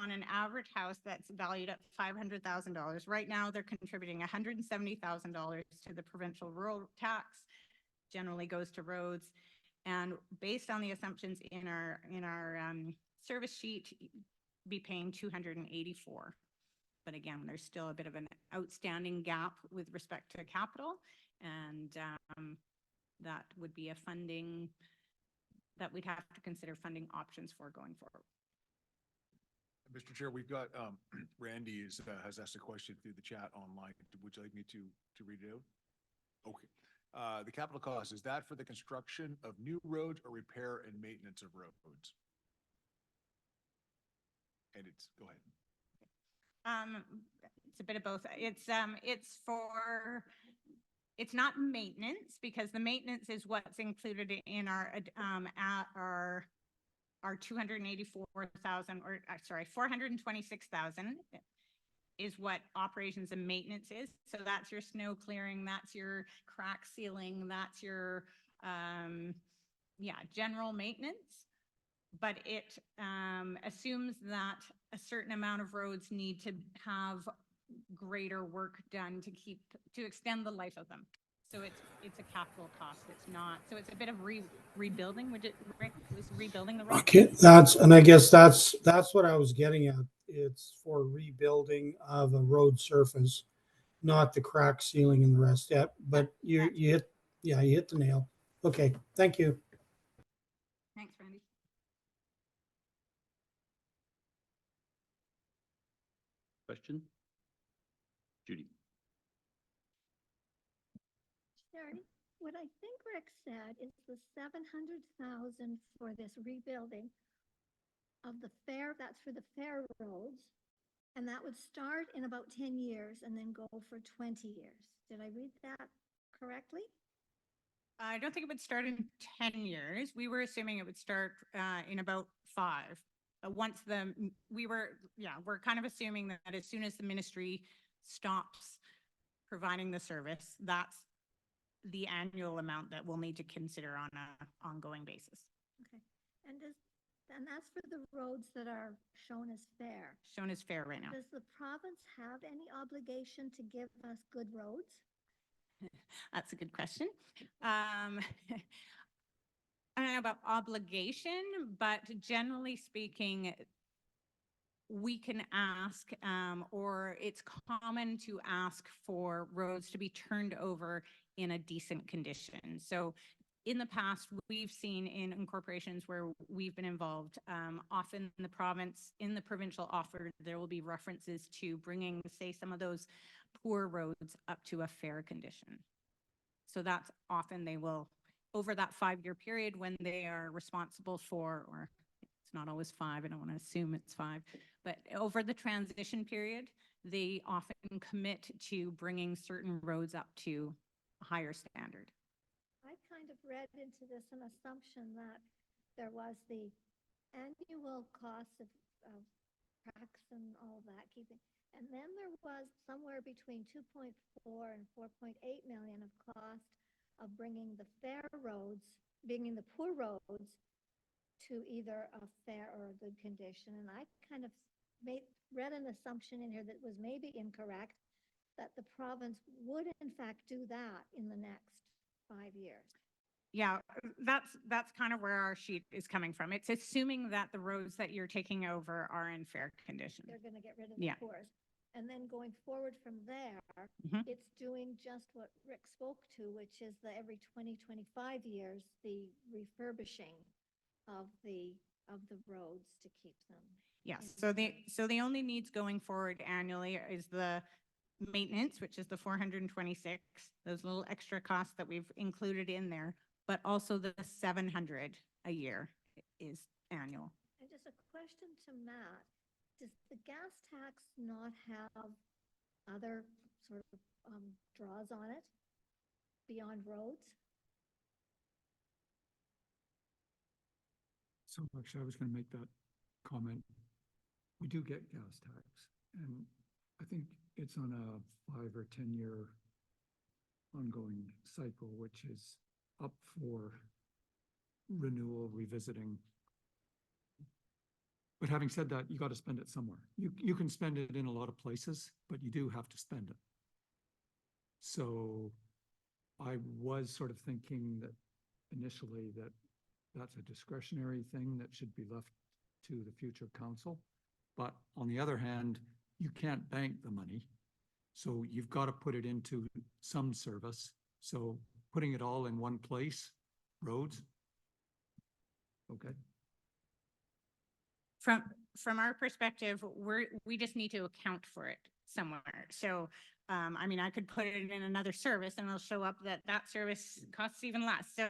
on an average house that's valued at $500,000. Right now, they're contributing $170,000 to the provincial rural tax, generally goes to roads. And based on the assumptions in our service sheet, be paying $284. But again, there's still a bit of an outstanding gap with respect to capital, and that would be a funding that we'd have to consider funding options for going forward. Mr. Chair, we've got Randy has asked a question through the chat online. Would you like me to read it out? Okay. The capital cost, is that for the construction of new roads or repair and maintenance of roads? And it's, go ahead. It's a bit of both. It's not maintenance, because the maintenance is what's included in our, at our 284,000, or, sorry, 426,000 is what operations and maintenance is. So that's your snow clearing, that's your crack sealing, that's your, general maintenance. But it assumes that a certain amount of roads need to have greater work done to extend the life of them. So it's a capital cost. It's not, so it's a bit of rebuilding. Would it, Rick, was rebuilding the road? Okay, and I guess that's what I was getting at. It's for rebuilding of a road surface, not the crack sealing and the rest. Yeah, but you hit the nail. Okay, thank you. Thanks, Randy. Question? Judy? Sherry, what I think Rick said is the 700,000 for this rebuilding of the fair, that's for the fair roads. And that would start in about 10 years and then go for 20 years. Did I read that correctly? I don't think it would start in 10 years. We were assuming it would start in about 5. We're kind of assuming that as soon as the ministry stops providing the service, that's the annual amount that we'll need to consider on an ongoing basis. Okay. And that's for the roads that are shown as fair. Shown as fair right now. Does the province have any obligation to give us good roads? That's a good question. I don't know about obligation, but generally speaking, we can ask, or it's common to ask for roads to be turned over in a decent condition. So in the past, we've seen in incorporations where we've been involved, often in the province, in the provincial offer, there will be references to bringing, say, some of those poor roads up to a fair condition. So that's often they will, over that 5-year period when they are responsible for, or it's not always 5, I don't want to assume it's 5, but over the transition period, they often commit to bringing certain roads up to a higher standard. I kind of read into this an assumption that there was the annual cost of cracks and all that keeping, and then there was somewhere between 2.4 and 4.8 million of cost of bringing the fair roads, bringing the poor roads to either a fair or a good condition. And I kind of read an assumption in here that was maybe incorrect, that the province would in fact do that in the next 5 years. Yeah, that's kind of where our sheet is coming from. It's assuming that the roads that you're taking over are in fair condition. They're going to get rid of the poorest. And then going forward from there, it's doing just what Rick spoke to, which is the every 20-25 years, the refurbishing of the roads to keep them. Yes. So the only needs going forward annually is the maintenance, which is the 426, those little extra costs that we've included in there, but also the 700 a year is annual. And just a question to Matt, does the gas tax not have other sort of draws on it beyond roads? So actually, I was going to make that comment. We do get gas tax, and I think it's on a 5 or 10 year ongoing cycle, which is up for renewal, revisiting. But having said that, you got to spend it somewhere. You can spend it in a lot of places, but you do have to spend it. So I was sort of thinking that initially that that's a discretionary thing that should be left to the future council. But on the other hand, you can't bank the money. So you've got to put it into some service. So putting it all in one place, roads. Okay. From our perspective, we just need to account for it somewhere. So, I mean, I could put it in another service and it'll show up that service costs even less. So,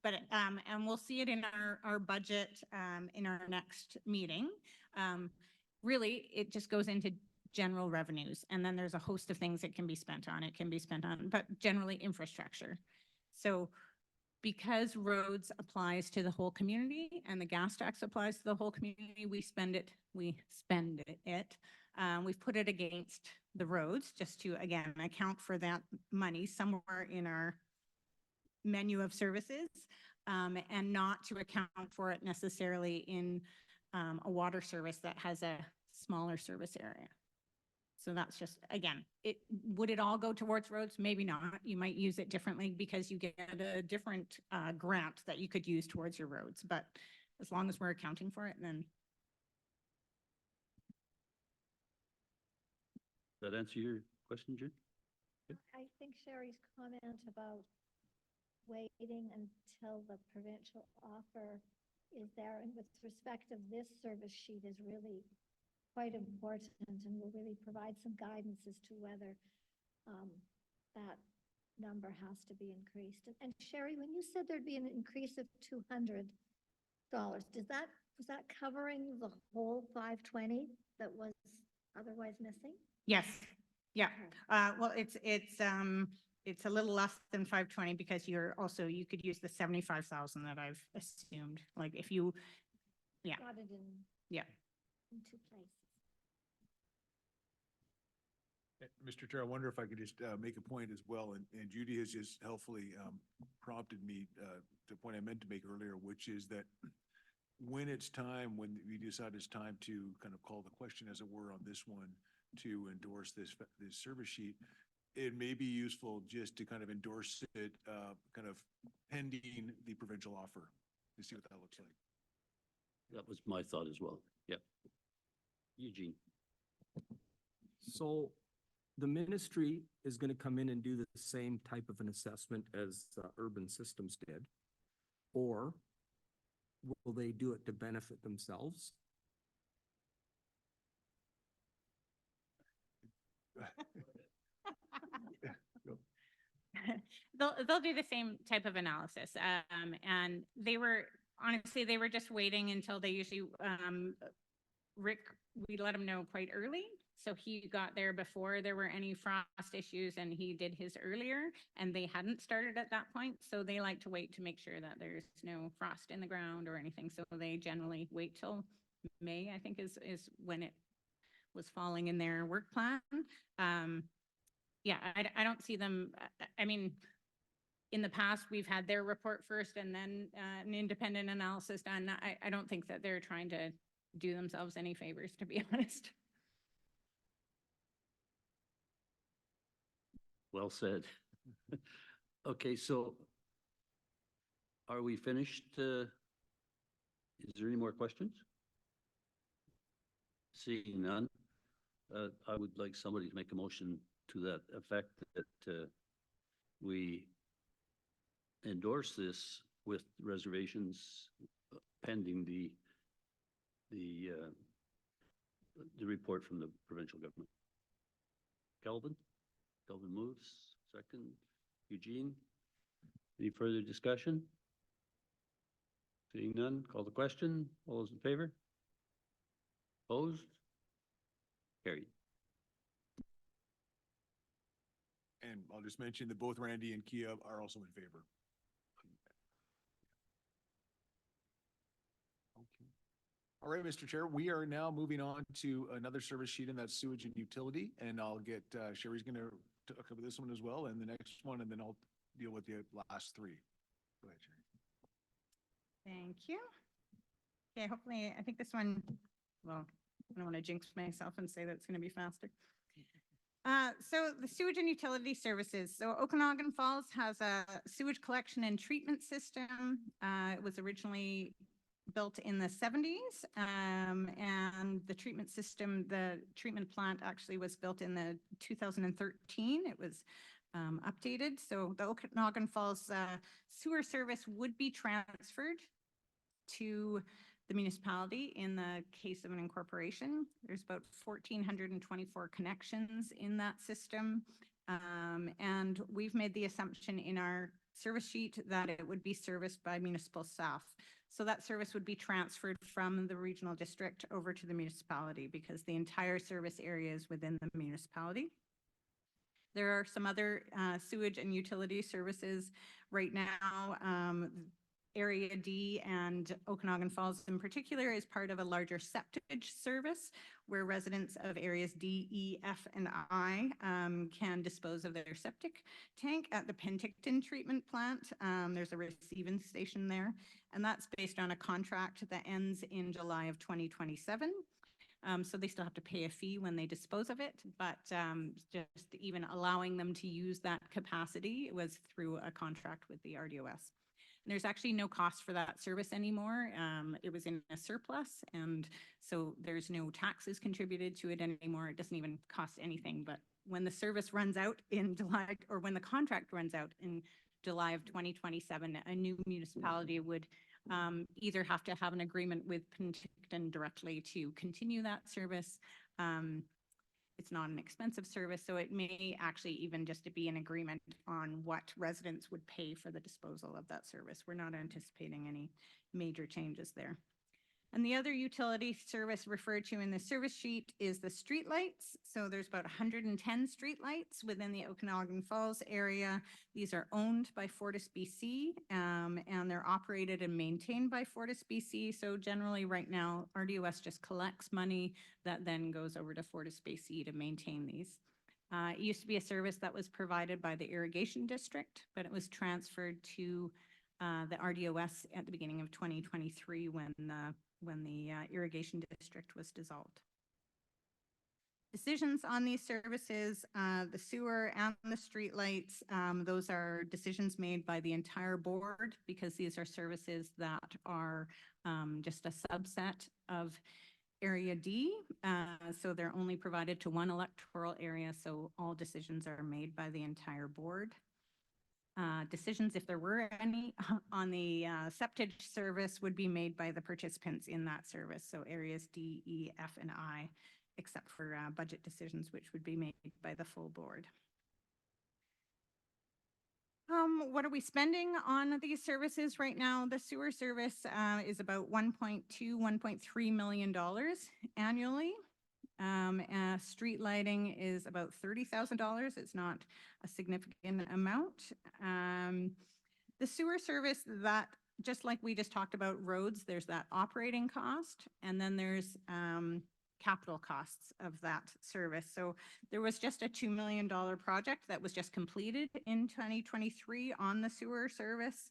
but, and we'll see it in our budget, in our next meeting. really, it just goes into general revenues. And then there's a host of things it can be spent on. It can be spent on, but generally infrastructure. So because roads applies to the whole community and the gas tax applies to the whole community, we spend it. We've put it against the roads just to, again, account for that money somewhere in our menu of services, and not to account for it necessarily in a water service that has a smaller service area. So that's just, again, would it all go towards roads? Maybe not. You might use it differently because you get a different grant that you could use towards your roads. But as long as we're accounting for it, then. That answer your question, June? I think Sherry's comment about waiting until the provincial offer is there, and with respect of this service sheet, is really quite important and will really provide some guidance as to whether that number has to be increased. And Sherry, when you said there'd be an increase of $200, was that covering the whole 520 that was otherwise missing? Yes. Yeah. Okay. Well, it's a little less than 520 because you could use the 75,000 that I've assumed. Like if you, yeah. Got it Yeah. in two places. Mr. Chair, I wonder if I could just make a point as well, and Judy has just helpfully prompted me to a point I meant to make earlier, which is that when we decide it's time to kind of call the question, as it were, on this one, to endorse this service sheet, it may be useful just to kind of endorse it, kind of pending the provincial offer, to see what that looks like. That was my thought as well. Yeah. Eugene. So the ministry is going to come in and do the same type of an assessment as Urban Systems did, or will they do it to benefit themselves? They'll do the same type of analysis. And they were just waiting until they usually, Rick, we let him know quite early. So he got there before there were any frost issues and he did his earlier and they hadn't started at that point. So they like to wait to make sure that there's no frost in the ground or anything. So they generally wait till May, I think is when it was falling in their work plan. Yeah, I don't see them, I mean, in the past, we've had their report first and then an independent analysis done. I don't think that they're trying to do themselves any favors, to be honest. Well said. Okay, so are we finished? Is there any more questions? Seeing none, I would like somebody to make a motion to that effect that we endorse this with reservations pending the report from the provincial government. Kelvin moves. Second, Eugene. Any further discussion? Seeing none, call the question. All those in favor? Opposed? Carried. And I'll just mention that both Randy and Kia are also in favor. Okay. All right, Mr. Chair, we are now moving on to another service sheet, and that's sewage and utility. And I'll get, Sherry's going to cover this one as well, and the next one, and then I'll deal with the last three. Go ahead, Sherry. Thank you. Okay, hopefully, I think this one, well, I don't want to jinx myself and say that it's going to be faster. So the sewage and utility services. So Okanagan Falls has a sewage collection and treatment system. It was originally built in the 70s, and the treatment system, the treatment plant actually was built in the 2013. It was updated. So the Okanagan Falls sewer service would be transferred to the municipality in the case of an incorporation. There's about 1,424 connections in that system. And we've made the assumption in our service sheet that it would be serviced by municipal staff. So that service would be transferred from the regional district over to the municipality because the entire service area is within the municipality. There are some other sewage and utility services right now. Area D and Okanagan Falls in particular is part of a larger septage service where residents of areas D, E, F, and I can dispose of their septic tank at the Penticton treatment plant. There's a receiving station there, and that's based on a contract that ends in July of 2027. So they still have to pay a fee when they dispose of it, but just even allowing them to use that capacity was through a contract with the RDOS. There's actually no cost for that service anymore. It was in a surplus, and so there's no taxes contributed to it anymore. It doesn't even cost anything, but when the service runs out in July, or when the contract runs out in July of 2027, a new municipality would either have to have an agreement with Penticton directly to continue that service. It's not an expensive service, so it may actually even just to be an agreement on what residents would pay for the disposal of that service. We're not anticipating any major changes there. And the other utility service referred to in the service sheet is the streetlights. So there's about 110 streetlights within the Okanagan Falls area. These are owned by FortisBC, and they're operated and maintained by FortisBC. So generally right now, RDOS just collects money that then goes over to FortisBC to maintain these. It used to be a service that was provided by the irrigation district, but it was transferred to the RDOS at the beginning of 2023 when the irrigation district was dissolved. Decisions on these services, the sewer and the streetlights, those are decisions made by the entire board because these are services that are just a subset of Area D. So they're only provided to one electoral area, so all decisions are made by the entire board. Decisions, if there were any, on the septage service would be made by the participants in that service. So areas D, E, F, and I, except for budget decisions, which would be made by the full board. What are we spending on these services right now? The sewer service is about $1.2, $1.3 million annually. Street lighting is about $30,000. It's not a significant amount. The sewer service, that just like we just talked about roads, there's that operating cost, and then there's capital costs of that service. So there was just a $2 million project that was just completed in 2023 on the sewer service.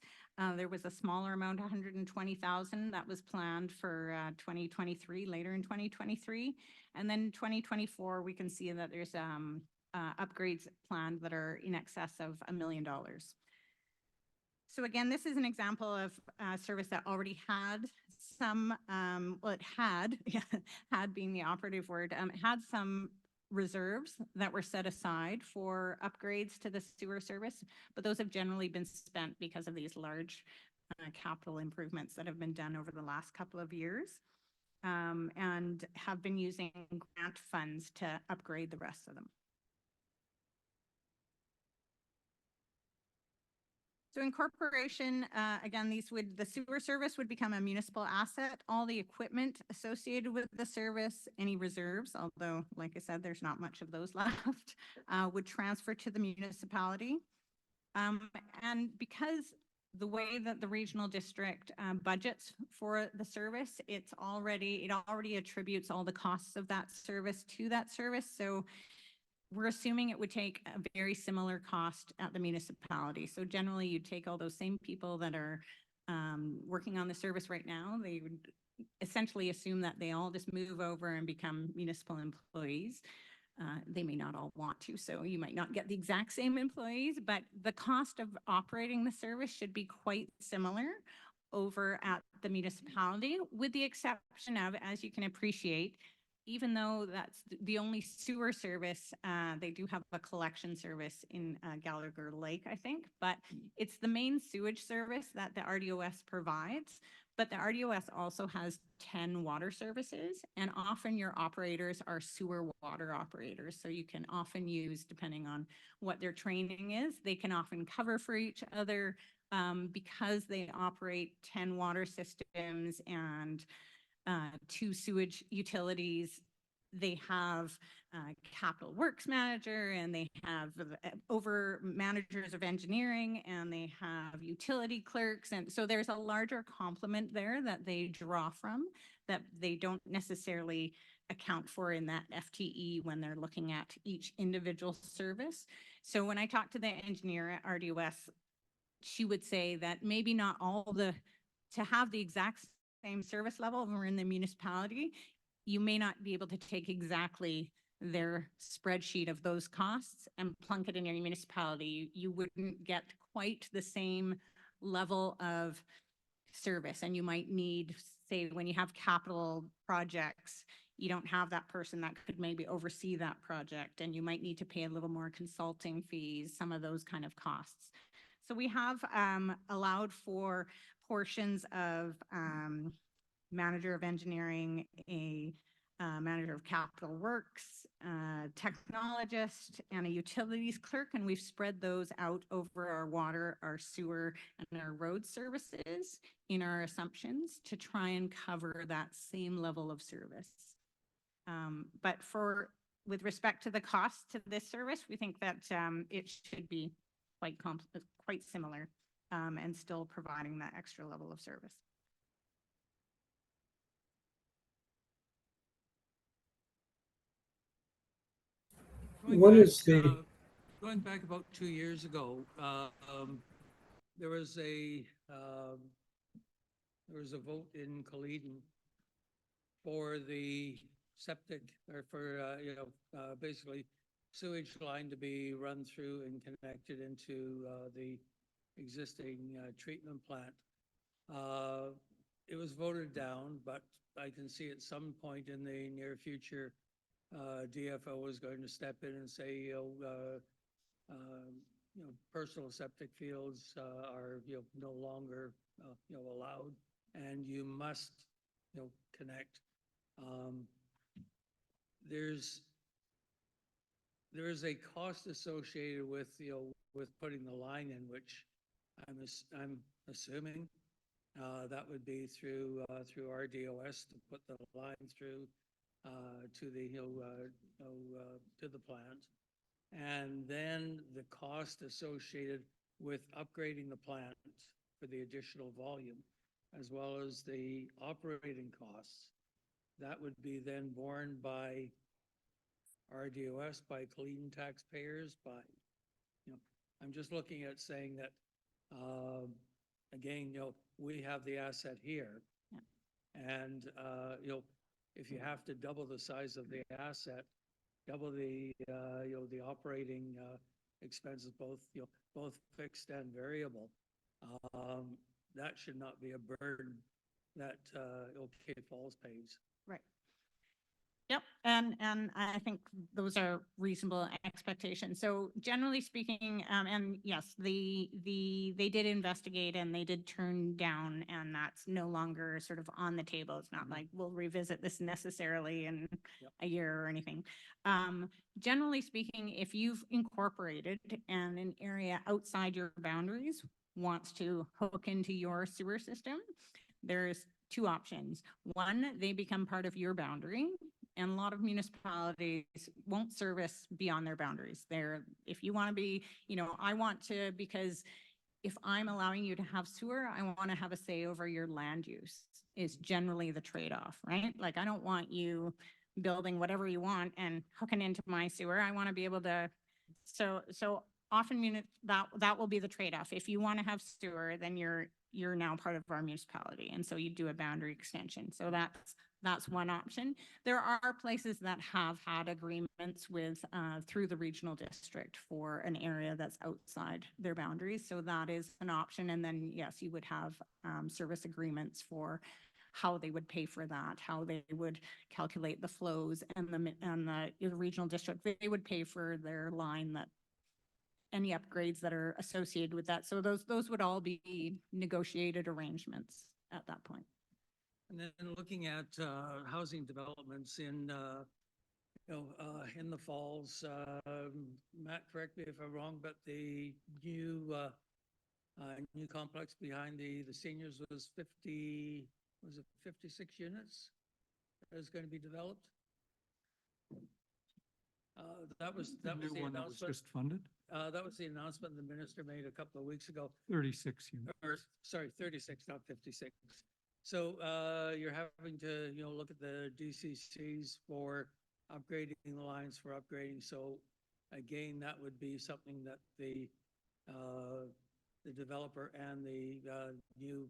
There was a smaller amount, 120,000, that was planned for 2023, later in 2023. And then 2024, we can see that there's upgrades planned that are in excess of $1 million. So again, this is an example of a service that already had some, well, it had, had being the operative word, had some reserves that were set aside for upgrades to the sewer service, but those have generally been spent because of these large capital improvements that have been done over the last couple of years, and have been using grant funds to upgrade the rest of them. So incorporation, again, the sewer service would become a municipal asset. All the equipment associated with the service, any reserves, although, like I said, there's not much of those left, would transfer to the municipality. And because the way that the regional district budgets for the service, it already attributes all the costs of that service to that service. So we're assuming it would take a very similar cost at the municipality. So generally you'd take all those same people that are working on the service right now, they would essentially assume that they all just move over and become municipal employees. They may not all want to, so you might not get the exact same employees, but the cost of operating the service should be quite similar over at the municipality, with the exception of, as you can appreciate, even though that's the only sewer service, they do have a collection service in Gallagher Lake, I think, but it's the main sewage service that the RDOS provides. But the RDOS also has 10 water services, and often your operators are sewer water operators. So you can often use, depending on what their training is, they can often cover for each other because they operate 10 water systems and 2 sewage utilities. They have capital works manager, and they have over managers of engineering, and they have utility clerks. And so there's a larger complement there that they draw from that they don't necessarily account for in that FTE when they're looking at each individual service. So when I talked to the engineer at RDOS, she would say that maybe not all to have the exact same service level when we're in the municipality, you may not be able to take exactly their spreadsheet of those costs and plunk it in your municipality. You wouldn't get quite the same level of service, and you might need, say, when you have capital projects, you don't have that person that could maybe oversee that project, and you might need to pay a little more consulting fees, some of those kind of costs. So we have allowed for portions of manager of engineering, a manager of capital works, technologist, and a utilities clerk, and we've spread those out over our water, our sewer, and our road services in our assumptions to try and cover that same level of service. But with respect to the cost to this service, we think that it should be quite similar and still providing that extra level of service. Going back about 2 years ago, there was a vote in Coleden for the septic, or for basically sewage line to be run through and connected into the existing treatment plant. It was voted down, but I can see at some point in the near future, DFO is going to step in and say, personal septic fields are no longer allowed, and you must connect. There is a cost associated with with putting the line in, which I'm assuming that would be through RDOS to put the line through to the plant, and then the cost associated with upgrading the plant for the additional volume, as well as the operating costs. That would be then borne by RDOS, by Coleden taxpayers, by, I'm just looking at saying that, again, we have the asset here. Yeah. And, if you have to double the size of the asset, double the, the operating expenses, both fixed and variable, that should not be a burden that Okanagan Falls pays. Right. Yep, and I think those are reasonable expectations. So generally speaking, and yes, they did investigate and they did turn down, and that's no longer sort of on the table. It's not like we'll revisit this necessarily in a year or anything. Generally speaking, if you've incorporated and an area outside your boundaries wants to hook into your sewer system, there's 2 options. One, they become part of your boundary, and a lot of municipalities won't service beyond their boundaries. If you want to be, I want to, because if I'm allowing you to have sewer, I want to have a say over your land use, is generally the trade-off, right? Like, I don't want you building whatever you want and hooking into my sewer. I want to be able to, so often that will be the trade-off. If you want to have sewer, then you're now part of our municipality, and so you do a boundary extension. So that's one option. There are places that have had agreements with through the regional district for an area that's outside their boundaries. So that is an option. And then yes, you would have service agreements for how they would pay for that, how they would calculate the flows, and the regional district, they would pay for their line, that any upgrades that are associated with that. So those would all be negotiated arrangements. at that point. And then looking at housing developments in, in the falls, Matt, correct me if I'm wrong, but the new complex behind the seniors was 56 units that is going to be developed? That was The the new one that was announcement. just funded, That was the announcement the minister made a couple of weeks ago. 36 units. Or, sorry, 36, not 56. So you're having to, look at the DCCs for upgrading the lines for upgrading. So again, that would be something that the developer and the new,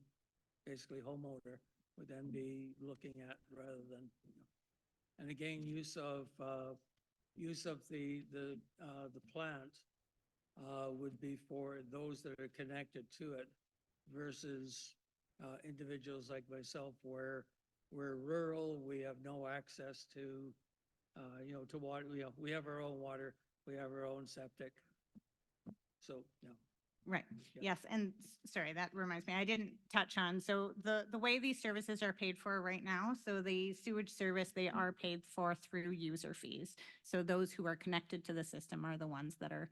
basically homeowner would then be looking at rather than, and again, use of the plant would be for those that are connected to it versus individuals like myself where we're rural, we have no access to, to water. We have our own water, we have our own septic. So, Right. Yeah. Yes. And sorry, that reminds me, I didn't touch on, so the way these services are paid for right now, so the sewage service, they are paid for through user fees. So those who are connected to the system are the ones that are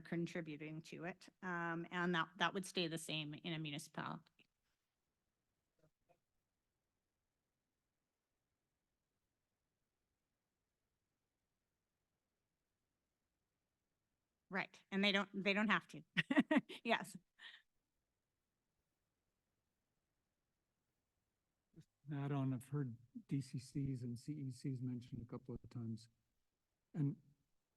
contributing to it. And that would stay the same in a municipality. Right. And they don't have to. Yes. Add on, I've heard DCCs and CECs mentioned a couple of times. And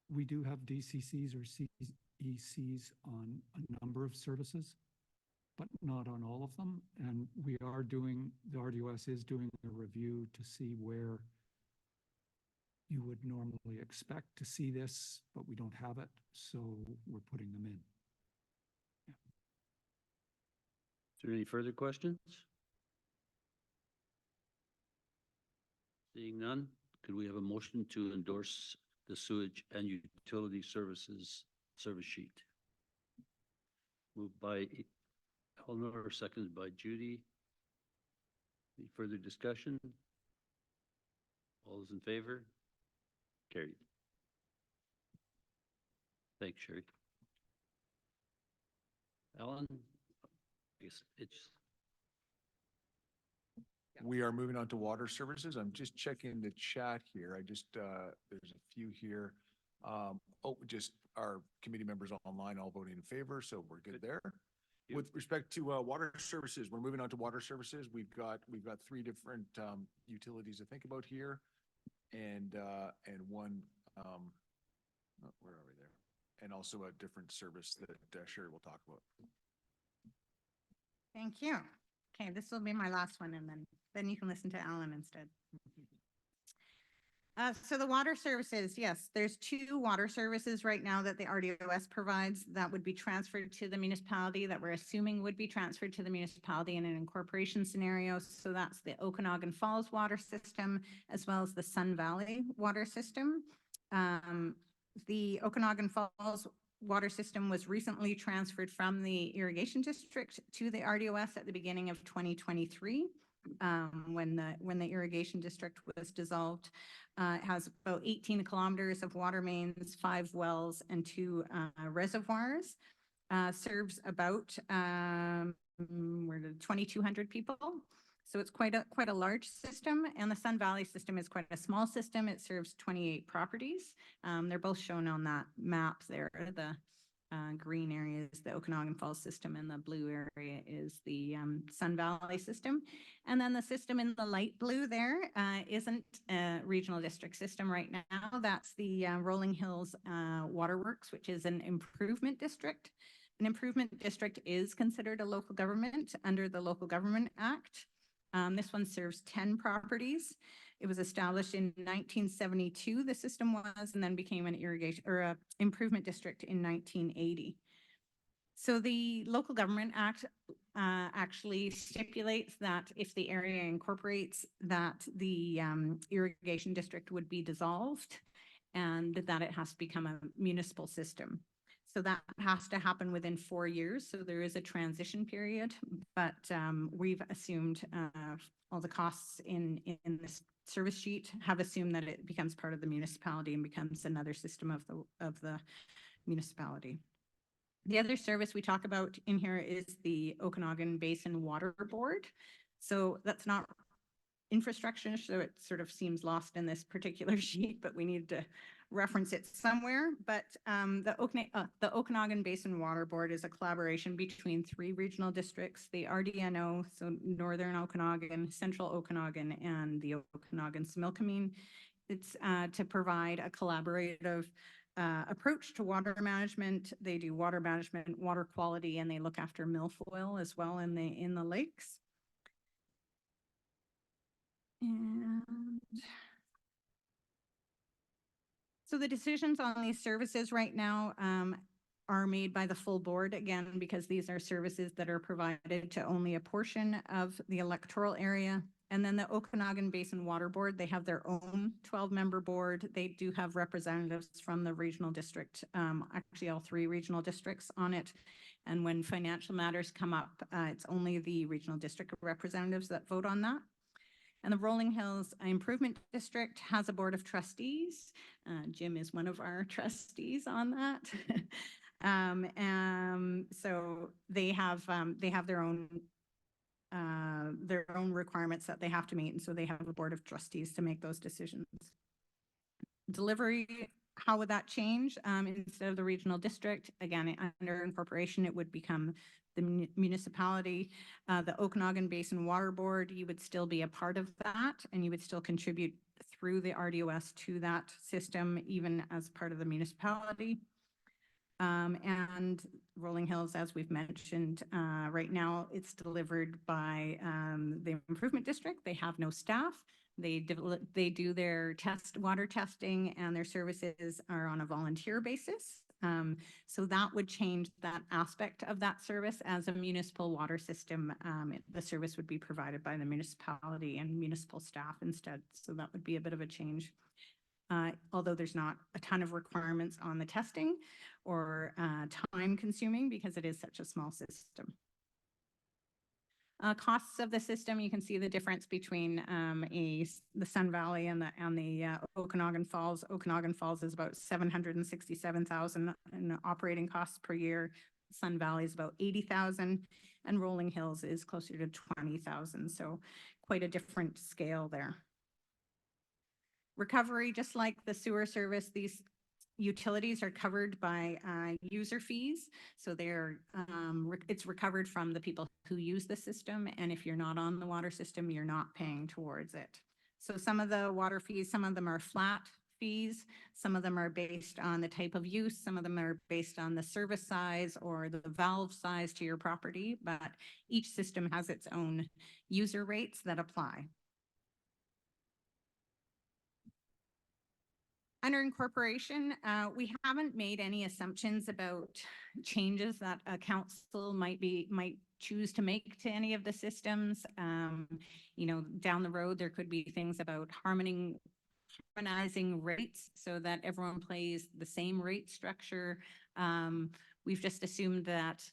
we do have DCCs or CECs on a number of services, but not on all of them. And the RDOS is doing a review to see where you would normally expect to see this, but we don't have it, so we're putting them in. Is there any further questions? Seeing none, could we have a motion to endorse the sewage and utility services service sheet? Moved by Eleanor, seconded by Judy. Any further discussion? All those in favor? Carried. Thanks, Sherry. Alan, I guess it's. We are moving on to water services. I'm just checking the chat here. There's a few here. Just our committee members online all voting in favor, so we're good there. With respect to water services, we're moving on to water services. We've got three different utilities to think about here, and one. Where are we there? And also a different service that Sherry will talk about. Thank you. Okay, this will be my last one, and then you can listen to Alan instead. So the water services, yes, there's 2 water services right now that the RDOS provides that would be transferred to the municipality, that we're assuming would be transferred to the municipality in an incorporation scenario. So that's the Okanagan Falls water system, as well as the Sun Valley water system. The Okanagan Falls water system was recently transferred from the irrigation district to the RDOS at the beginning of 2023. When the irrigation district was dissolved. It has about 18 kilometers of water mains, 5 wells, and 2 reservoirs. Serves about 2,200 people. So it's quite a large system, and the Sun Valley system is quite a small system. It serves 28 properties. They're both shown on that map there. The green area is the Okanagan Falls system, and the blue area is the Sun Valley system. And then the system in the light blue there isn't a regional district system right now. That's the Rolling Hills Waterworks, which is an improvement district. An improvement district is considered a local government under the Local Government Act. This one serves 10 properties. It was established in 1972, the system was, and then became an irrigation or a improvement district in 1980. So the Local Government Act actually stipulates that if the area incorporates, that the irrigation district would be dissolved and that it has to become a municipal system. So that has to happen within 4 years. So there is a transition period, but we've assumed all the costs in this service sheet have assumed that it becomes part of the municipality and becomes another system of the municipality. The other service we talk about in here is the Okanagan Basin Water Board. So that's not infrastructure, so it sort of seems lost in this particular sheet, but we need to reference it somewhere. But the Okanagan Basin Water Board is a collaboration between 3 regional districts, the RDNO, so Northern Okanagan, Central Okanagan, and the Okanagan-Similkameen. It's to provide a collaborative approach to water management. They do water management, water quality, and they look after milfoil as well in the lakes. And so the decisions on these services right now are made by the full board, again, because these are services that are provided to only a portion of the electoral area. And then the Okanagan Basin Water Board, they have their own 12-member board. They do have representatives from the regional district, actually all 3 regional districts on it. And when financial matters come up, it's only the regional district representatives that vote on that. And the Rolling Hills Improvement District has a board of trustees. Jim is one of our trustees on that. So they have their own requirements that they have to meet, and so they have a board of trustees to make those decisions. Delivery, how would that change? Instead of the regional district, again, under incorporation, it would become the municipality. The Okanagan Basin Water Board, you would still be a part of that, and you would still contribute through the RDOS to that system, even as part of the municipality. And Rolling Hills, as we've mentioned, right now it's delivered by the Improvement District. They have no staff. They do their water testing, and their services are on a volunteer basis. So that would change that aspect of that service as a municipal water system. The service would be provided by the municipality and municipal staff instead. So that would be a bit of a change. Although there's not a ton of requirements on the testing or time consuming because it is such a small system. Costs of the system, you can see the difference between the Sun Valley and the Okanagan Falls. Okanagan Falls is about $767,000 in operating costs per year. Sun Valley is about $80,000, and Rolling Hills is closer to $20,000. So quite a different scale there. Recovery, just like the sewer service, these utilities are covered by user fees. So it's recovered from the people who use the system. And if you're not on the water system, you're not paying towards it. So some of the water fees, some of them are flat fees. Some of them are based on the type of use. Some of them are based on the service size or the valve size to your property. But each system has its own user rates that apply. Under incorporation, we haven't made any assumptions about changes that a council might choose to make to any of the systems. You know, down the road, there could be things about harmonizing rates so that everyone plays the same rate structure. We've just assumed that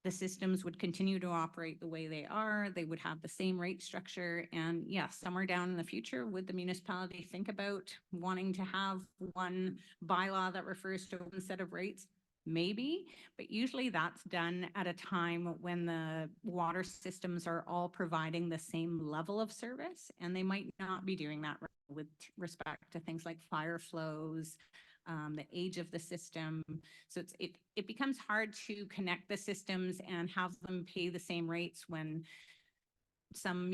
the systems would continue to operate the way they are. They would have the same rate structure. And yes, somewhere down in the future, would the municipality think about wanting to have one bylaw that refers to one set of rates? Maybe, but usually that's done at a time when the water systems are all providing the same level of service, and they might not be doing that with respect to things like fire flows, the age of the system. So it becomes hard to connect the systems and have them pay the same rates when some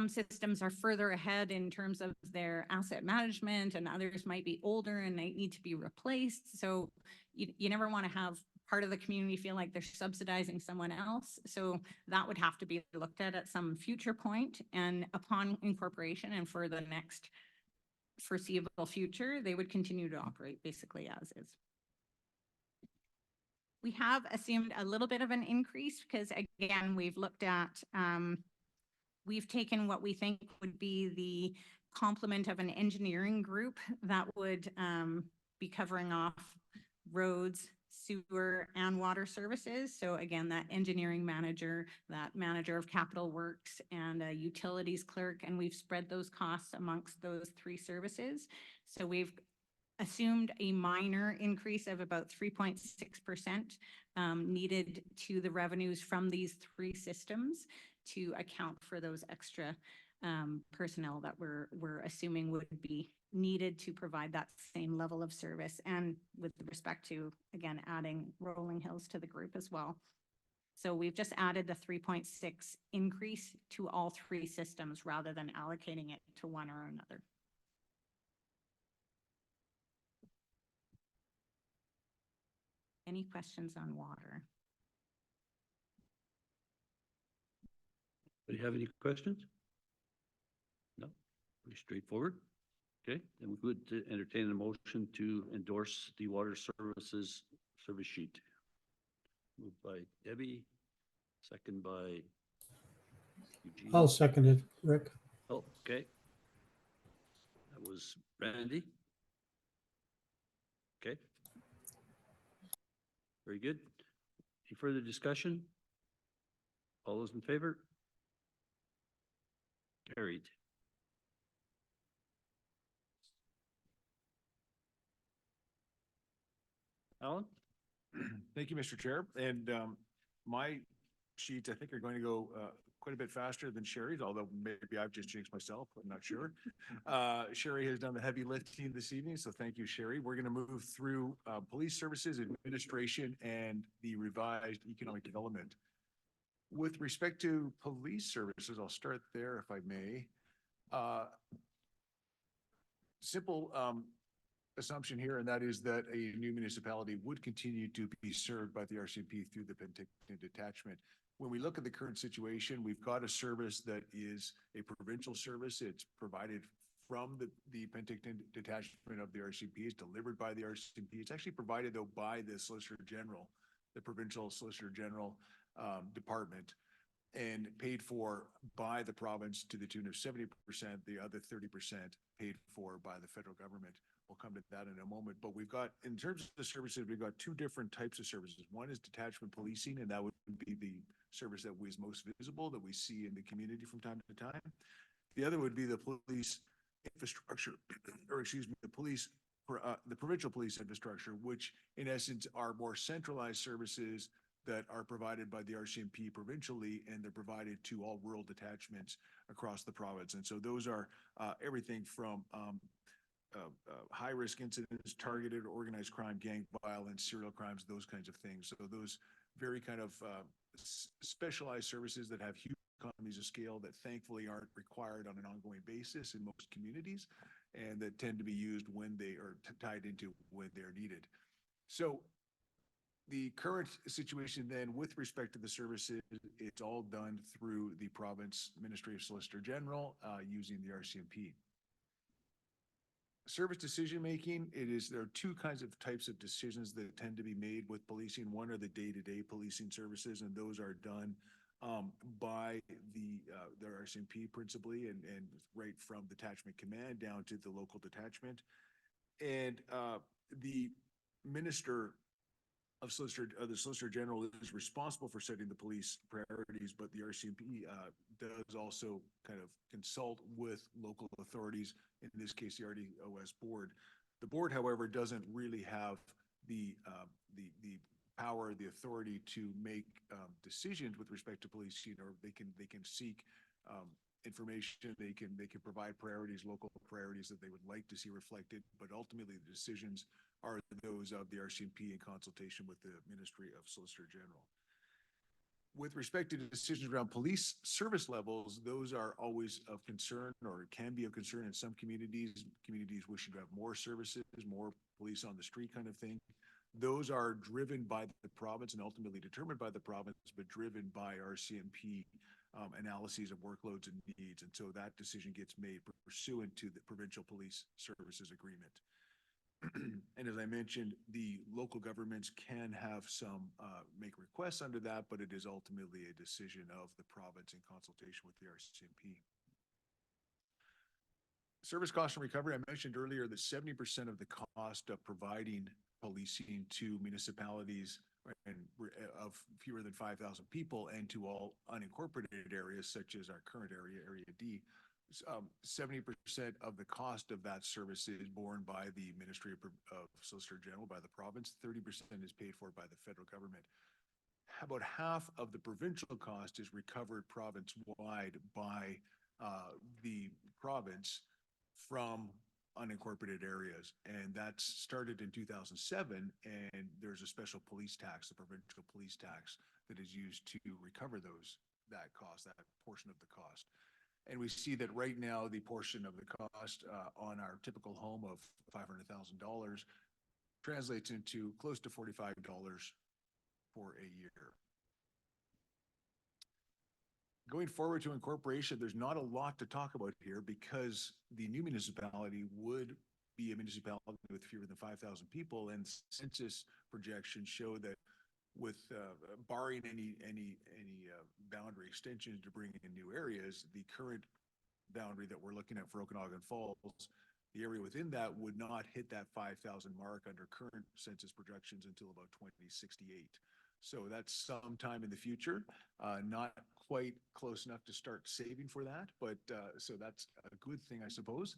systems are further ahead in terms of their asset management, and others might be older and they need to be replaced. So you never want to have part of the community feel like they're subsidizing someone else. So that would have to be looked at some future point. And upon incorporation and for the next foreseeable future, they would continue to operate basically as is. We have assumed a little bit of an increase because, again, we've looked at, we've taken what we think would be the complement of an engineering group that would be covering off roads, sewer and water services. So again, that engineering manager, that manager of capital works, and a utilities clerk, and we've spread those costs amongst those three services. So we've assumed a minor increase of about 3.6% needed to the revenues from these three systems to account for those extra personnel that we're assuming would be needed to provide that same level of service, and with respect to, again, adding Rolling Hills to the group as well. So we've just added the 3.6 increase to all three systems rather than allocating it to one or another. Any questions on water? Do you have any questions? No, pretty straightforward. Okay, then we would entertain a motion to endorse the water services service sheet. Moved by Debbie, second by Eugene. I'll second it, Rick. Oh, okay. That was Randy. Okay. Very good. Any further discussion? All those in favor? Carried. Alan? Thank you, Mr. Chair. And my sheets, I think, are going to go quite a bit faster than Sherry's, although maybe I've just jinxed myself. I'm not sure. Sherry has done the heavy lifting this evening, so thank you, Sherry. We're going to move through police services, administration, and the revised economic development. With respect to police services, I'll start there if I may. Simple assumption here, and that is that a new municipality would continue to be served by the RCMP through the Penticton detachment. When we look at the current situation, we've got a service that is a provincial service. It's provided from the Penticton detachment of the RCMP. It's delivered by the RCMP. It's actually provided, though, by the Solicitor General, the provincial Solicitor General department, and paid for by the province to the tune of 70%, the other 30% paid for by the federal government. We'll come to that in a moment, but we've got, in terms of the services, we've got two different types of services. One is detachment policing, and that would be the service that was most visible, that we see in the community from time to time. The other would be the police infrastructure, or excuse me, the provincial police infrastructure, which in essence are more centralized services that are provided by the RCMP provincially, and they're provided to all rural detachments across the province. And so those are everything from high-risk incidents, targeted organized crime, gang violence, serial crimes, those kinds of things. So those very kind of specialized services that have huge economies of scale that thankfully aren't required on an ongoing basis in most communities, and that tend to be used when they are tied into when they're needed. So the current situation then with respect to the services, it's all done through the province Ministry of Solicitor General using the RCMP. Service decision-making, there are two types of decisions that tend to be made with policing. One are the day-to-day policing services, and those are done by the RCMP principally, and right from detachment command down to the local detachment. And the Minister of the Solicitor General is responsible for setting the police priorities, but the RCMP does also kind of consult with local authorities, in this case, the RDOS Board. The board, however, doesn't really have the power, the authority to make decisions with respect to policing, or they can seek information, they can provide priorities, local priorities that they would like to see reflected, but ultimately the decisions are those of the RCMP in consultation with the Ministry of Solicitor General. With respect to decisions around police service levels, those are always of concern, or can be of concern in some communities wishing to have more services, more police on the street kind of thing. Those are driven by the province and ultimately determined by the province, but driven by RCMP analyses of workloads and needs. And so that decision gets made pursuant to the Provincial Police Services Agreement. And as I mentioned, the local governments can have make requests under that, but it is ultimately a decision of the province in consultation with the RCMP. Service cost and recovery, I mentioned earlier that 70% of the cost of providing policing to municipalities and of fewer than 5,000 people and to all unincorporated areas such as our current area, Area D. 70% of the cost of that service is borne by the Ministry of Solicitor General, by the province. 30% is paid for by the federal government. About half of the provincial cost is recovered province-wide by the province from unincorporated areas. And that started in 2007. And there's a special police tax, the provincial police tax, that is used to recover that cost, that portion of the cost. And we see that right now, the portion of the cost on our typical home of $500,000 translates into close to $45 for a year. Going forward to incorporation, there's not a lot to talk about here because the new municipality would be a municipality with fewer than 5,000 people, and census projections show that with barring any boundary extensions to bring in new areas, the current boundary that we're looking at for Okanagan Falls, the area within that would not hit that 5,000 mark under current census projections until about 2068. So that's sometime in the future, not quite close enough to start saving for that, but so that's a good thing, I suppose.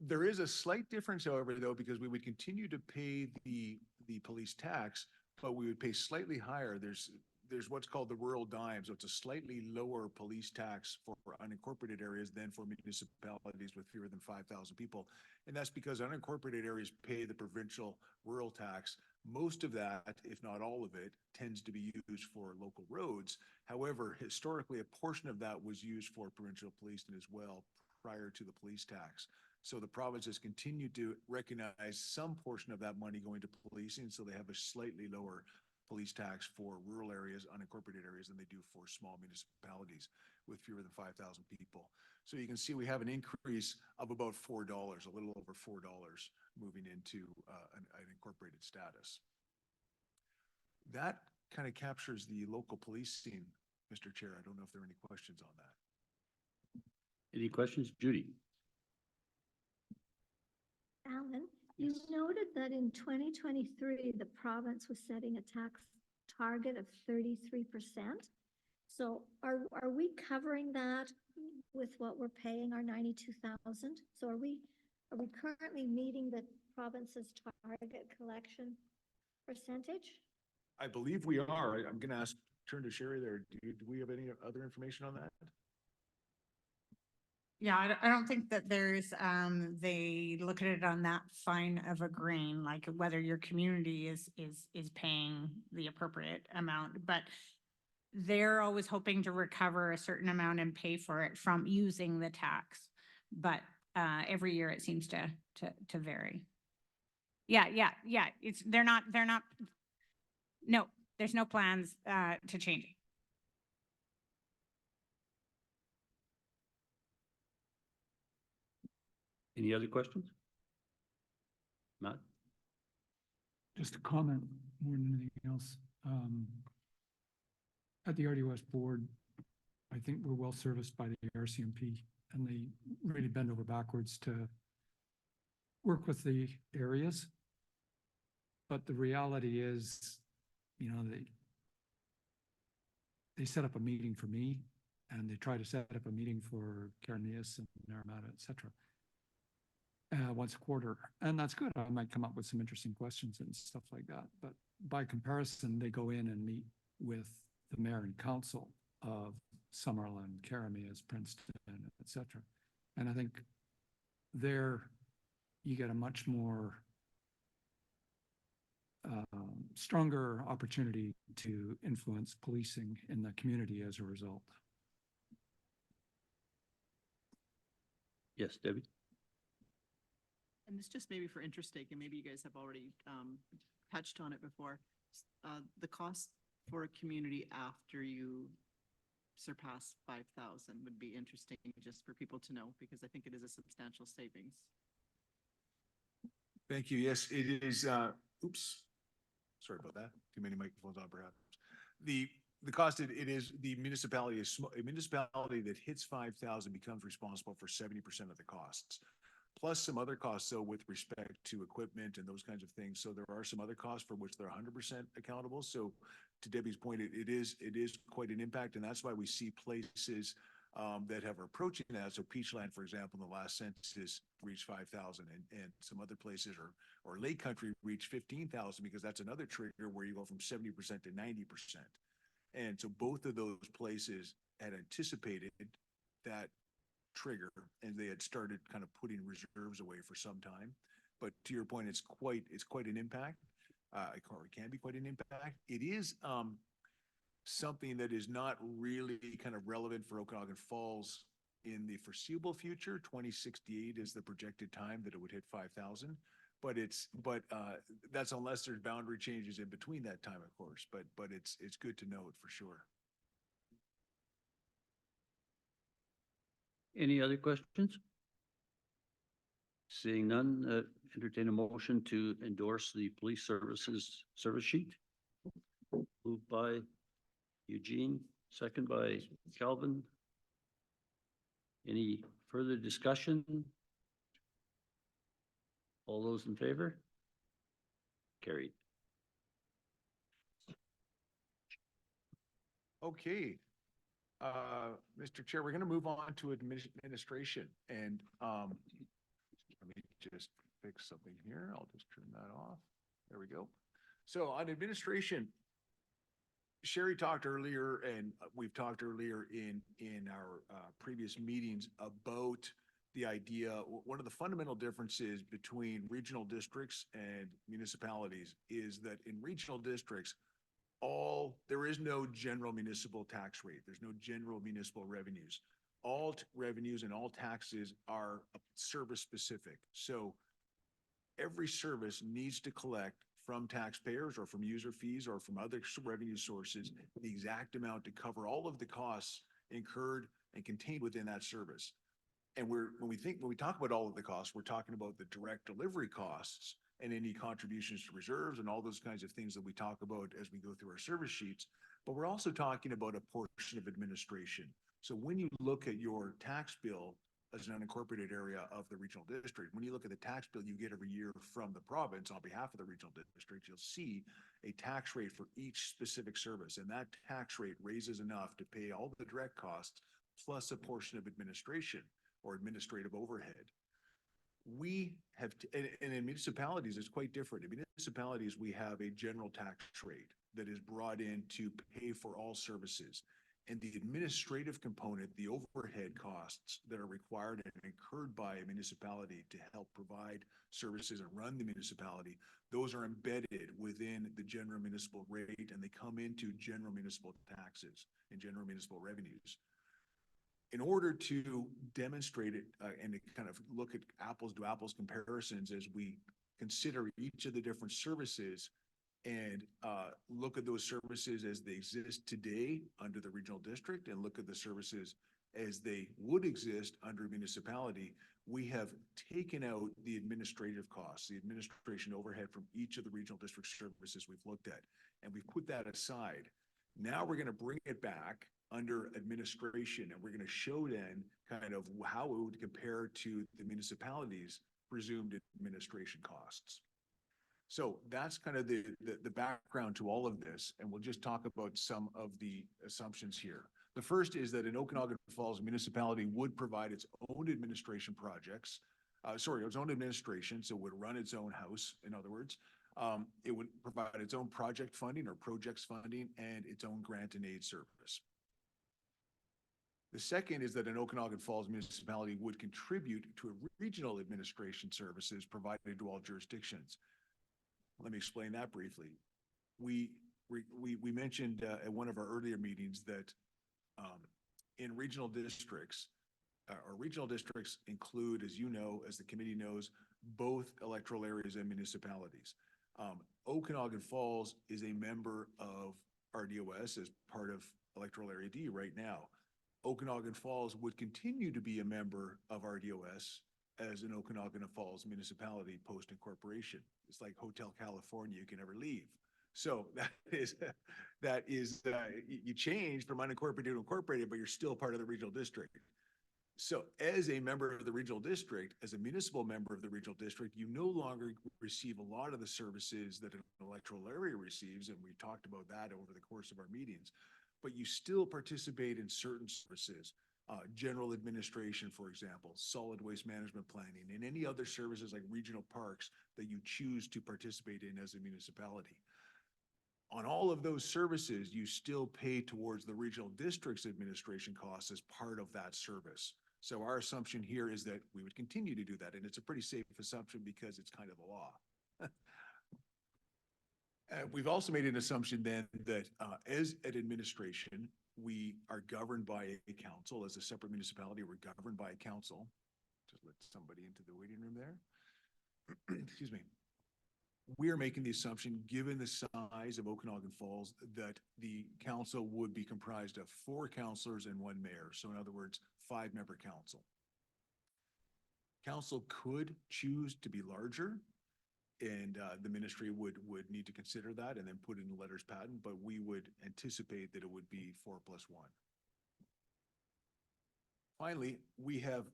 There is a slight difference, however, though, because we would continue to pay the police tax, but we would pay slightly higher. There's what's called the rural dime, so it's a slightly lower police tax for unincorporated areas than for municipalities with fewer than 5,000 people. And that's because unincorporated areas pay the provincial rural tax. Most of that, if not all of it, tends to be used for local roads. However, historically, a portion of that was used for provincial policing as well prior to the police tax. So the province has continued to recognize some portion of that money going to policing, so they have a slightly lower police tax for rural areas, unincorporated areas, than they do for small municipalities with fewer than 5,000 people. So you can see we have an increase of about $4, a little over $4 moving into an incorporated status. That kind of captures the local policing, Mr. Chair. I don't know if there are any questions on that. Any questions? Judy? Alan, you noted that in 2023, the province was setting a tax target of 33%. So are we covering that with what we're paying, our 92,000? So are we currently meeting the province's target collection percentage? I believe we are. I'm going to turn to Sherry there. Do we have any other information on that? Yeah, I don't think that there's, they look at it on that fine of a grain, like whether your community is paying the appropriate amount, but they're always hoping to recover a certain amount and pay for it from using the tax. But, every year it seems to vary. Yeah. No, there's no plans, to change it. Any other questions? Matt? Just a comment more than anything else. At the RDOS board, I think we're well serviced by the RCMP, and they really bend over backwards to work with the areas. But the reality is, you know, they set up a meeting for me, and they try to set up a meeting for Carneas and Naramata, et cetera, once a quarter. And that's good. I might come up with some interesting questions and stuff like that. But by comparison, they go in and meet with the mayor and council of Summerlin, Carneas, Princeton, et cetera. And I think there you get a much more stronger opportunity to influence policing in the community as a result. Yes, Debbie? And this just maybe for interest sake, and maybe you guys have already touched on it before, the cost for a community after you surpass 5,000 would be interesting just for people to know, because I think it is a substantial savings. Thank you. Yes, it is. Oops. Sorry about that. Too many microphones on, perhaps. The cost, it is, the municipality is a municipality that hits 5,000 becomes responsible for 70% of the costs. plus some other costs, so with respect to equipment and those kinds of things. So there are some other costs for which they're 100% accountable. So to Debbie's point, it is quite an impact, and that's why we see places that have approaching that. So Peachland, for example, in the last census reached 5,000, and some other places, or Lake Country reached 15,000, because that's another trigger where you go from 70% to 90%. And so both of those places had anticipated that trigger, and they had started kind of putting reserves away for some time. But to your point, it's quite an impact. It can be quite an impact. It is something that is not really kind of relevant for Okanagan Falls in the foreseeable future. 2068 is the projected time that it would hit 5,000. But that's unless there's boundary changes in between that time, of course. But it's good to note for sure. Any other questions? Seeing none, entertain a motion to endorse the police services service sheet. Moved by Eugene, second by Calvin. Any further discussion? All those in favor? Carried. Okay. Mr. Chair, we're going to move on to administration, and let me just fix something here. I'll just turn that off. There we go. So on administration, Sherry talked earlier, and we've talked earlier in our previous meetings about the idea. One of the fundamental differences between regional districts and municipalities is that in regional districts, there is no general municipal tax rate. There's no general municipal revenues. All revenues and all taxes are service specific. So every service needs to collect from taxpayers or from user fees or from other revenue sources the exact amount to cover all of the costs incurred and contained within that service. And when we talk about all of the costs, we're talking about the direct delivery costs and any contributions to reserves and all those kinds of things that we talk about as we go through our service sheets. But we're also talking about a portion of administration. So when you look at your tax bill as an unincorporated area of the regional district, when you look at the tax bill you get every year from the province on behalf of the regional district, you'll see a tax rate for each specific service. And that tax rate raises enough to pay all the direct costs plus a portion of administration or administrative overhead. We have, and in municipalities, it's quite different. In municipalities, we have a general tax rate that is brought in to pay for all services. And the administrative component, the overhead costs that are required and incurred by a municipality to help provide services and run the municipality, those are embedded within the general municipal rate, and they come into general municipal taxes and general municipal revenues. In order to demonstrate it and to kind of look at apples to apples comparisons as we consider each of the different services and look at those services as they exist today under the regional district and look at the services as they would exist under municipality, we have taken out the administrative costs, the administration overhead from each of the regional district services we've looked at, and we've put that aside. Now we're going to bring it back under administration, and we're going to show then kind of how it would compare to the municipalities' presumed administration costs. So that's kind of the background to all of this, and we'll just talk about some of the assumptions here. The first is that an Okanagan Falls municipality would provide its own administration projects, its own administration, so it would run its own house, in other words. It would provide its own project funding or projects funding and its own grant and aid service. The second is that an Okanagan Falls municipality would contribute to a regional administration services provided to all jurisdictions. Let me explain that briefly. We mentioned at one of our earlier meetings that in regional districts, our regional districts include, as you know, as the committee knows, both electoral areas and municipalities. Okanagan Falls is a member of RDOS as part of Electoral Area D right now. Okanagan Falls would continue to be a member of RDOS as an Okanagan Falls municipality post-incorporation. It's like Hotel California, you can never leave. So you change from unincorporated to incorporated, but you're still part of the regional district. So as a member of the regional district, as a municipal member of the regional district, you no longer receive a lot of the services that an electoral area receives, and we talked about that over the course of our meetings. But you still participate in certain services, general administration, for example, solid waste management planning, and any other services like regional parks that you choose to participate in as a municipality. On all of those services, you still pay towards the regional district's administration costs as part of that service. So our assumption here is that we would continue to do that, and it's a pretty safe assumption because it's kind of the law. We've also made an assumption then that as an administration, we are governed by a council. As a separate municipality, we're governed by a council. Just let somebody into the waiting room there. Excuse me. We are making the assumption, given the size of Okanagan Falls, that the council would be comprised of 4 councilors and 1 mayor. So in other words, 5-member council. Council could choose to be larger, and the ministry would need to consider that and then put in the letters patent, but we would anticipate that it would be 4 + 1. Finally, we have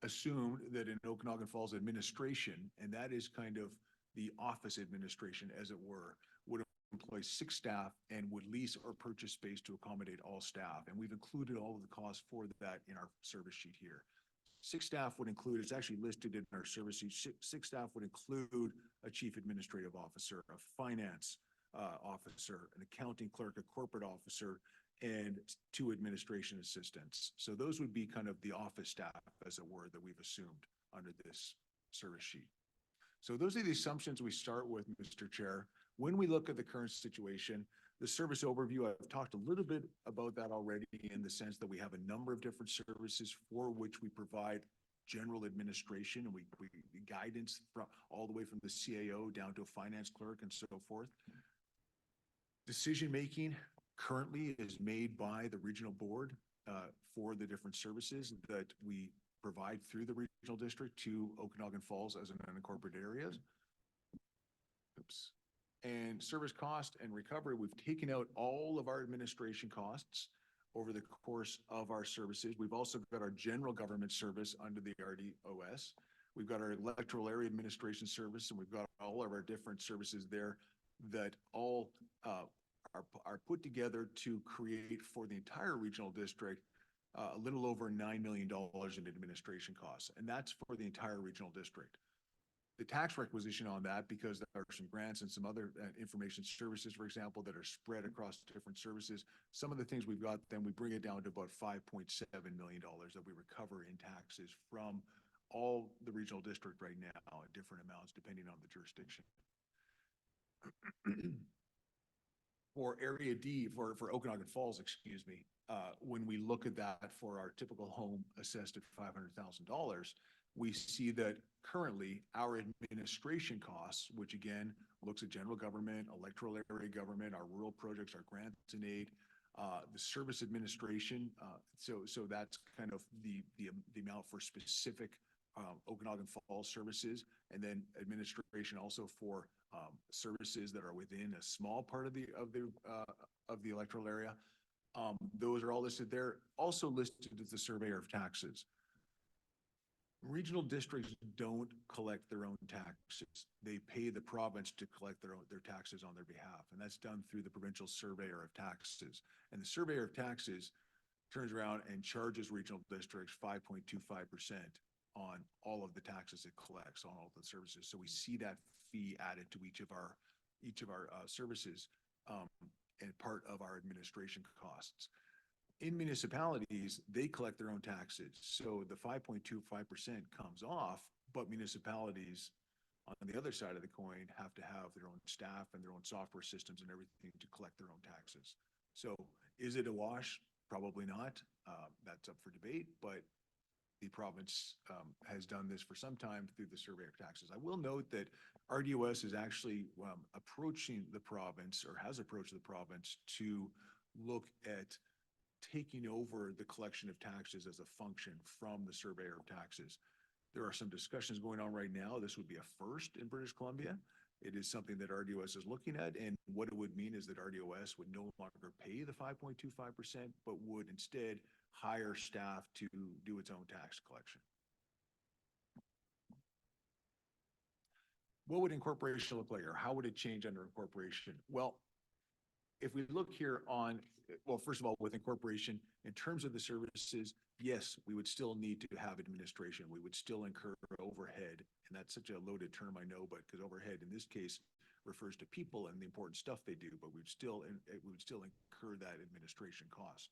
assumed that in Okanagan Falls administration, and that is kind of the office administration, as it were, would employ 6 staff and would lease or purchase space to accommodate all staff. And we've included all of the costs for that in our service sheet here. 6 staff would include, it's actually listed in our service sheet, 6 staff would include a chief administrative officer, a finance officer, an accounting clerk, a corporate officer, and 2 administration assistants. So those would be kind of the office staff, as it were, that we've assumed under this service sheet. So those are the assumptions we start with, Mr. Chair. When we look at the current situation, the service overview, I've talked a little bit about that already in the sense that we have a number of different services for which we provide general administration, and we guidance from all the way from the CAO down to a finance clerk and so forth. Decision-making currently is made by the regional board for the different services that we provide through the regional district to Okanagan Falls as an unincorporated areas. Oops. And service cost and recovery, we've taken out all of our administration costs over the course of our services. We've also got our general government service under the RDOS. We've got our electoral area administration service, and we've got all of our different services there that all are put together to create for the entire regional district a little over $9 million in administration costs, and that's for the entire regional district. The tax requisition on that, because there are some grants and some other information services, for example, that are spread across different services, some of the things we've got, then we bring it down to about $5.7 million that we recover in taxes from all the regional district right now at different amounts, depending on the jurisdiction. For Area D, for Okanagan Falls, excuse me, when we look at that for our typical home assessed at $500,000, we see that currently our administration costs, which again looks at general government, electoral area government, our rural projects, our grants and aid, the service administration. So that's kind of the amount for specific Okanagan Falls services, and then administration also for services that are within a small part of the electoral area. Those are all listed there. Also listed as the surveyor of taxes. Regional districts don't collect their own taxes. They pay the province to collect their taxes on their behalf, and that's done through the provincial surveyor of taxes. And the surveyor of taxes turns around and charges regional districts 5.25% on all of the taxes it collects on all of the services. So we see that fee added to each of our services and part of our administration costs. In municipalities, they collect their own taxes. So the 5.25% comes off, but municipalities on the other side of the coin have to have their own staff and their own software systems and everything to collect their own taxes. So is it a wash? Probably not. That's up for debate, but the province has done this for some time through the survey of taxes. I will note that RDOS is actually approaching the province, or has approached the province, to look at taking over the collection of taxes as a function from the surveyor of taxes. There are some discussions going on right now. This would be a first in British Columbia. It is something that RDOS is looking at, and what it would mean is that RDOS would no longer pay the 5.25%, but would instead hire staff to do its own tax collection. What would incorporation look like, or how would it change under incorporation? Well, if we look here on, well, first of all, with incorporation, in terms of the services, yes, we would still need to have administration. We would still incur overhead, and that's such a loaded term, I know, but because overhead in this case refers to people and the important stuff they do, but we would still incur that administration cost.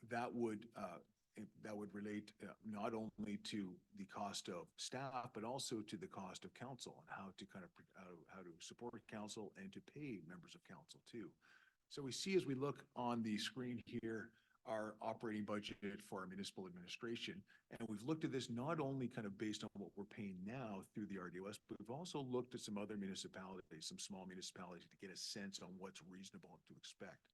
That would relate not only to the cost of staff, but also to the cost of council and how to kind of how to support council and to pay members of council too. So we see as we look on the screen here, our operating budget for our municipal administration. And we've looked at this not only kind of based on what we're paying now through the RDOS, but we've also looked at some other municipalities, some small municipalities, to get a sense on what's reasonable to expect.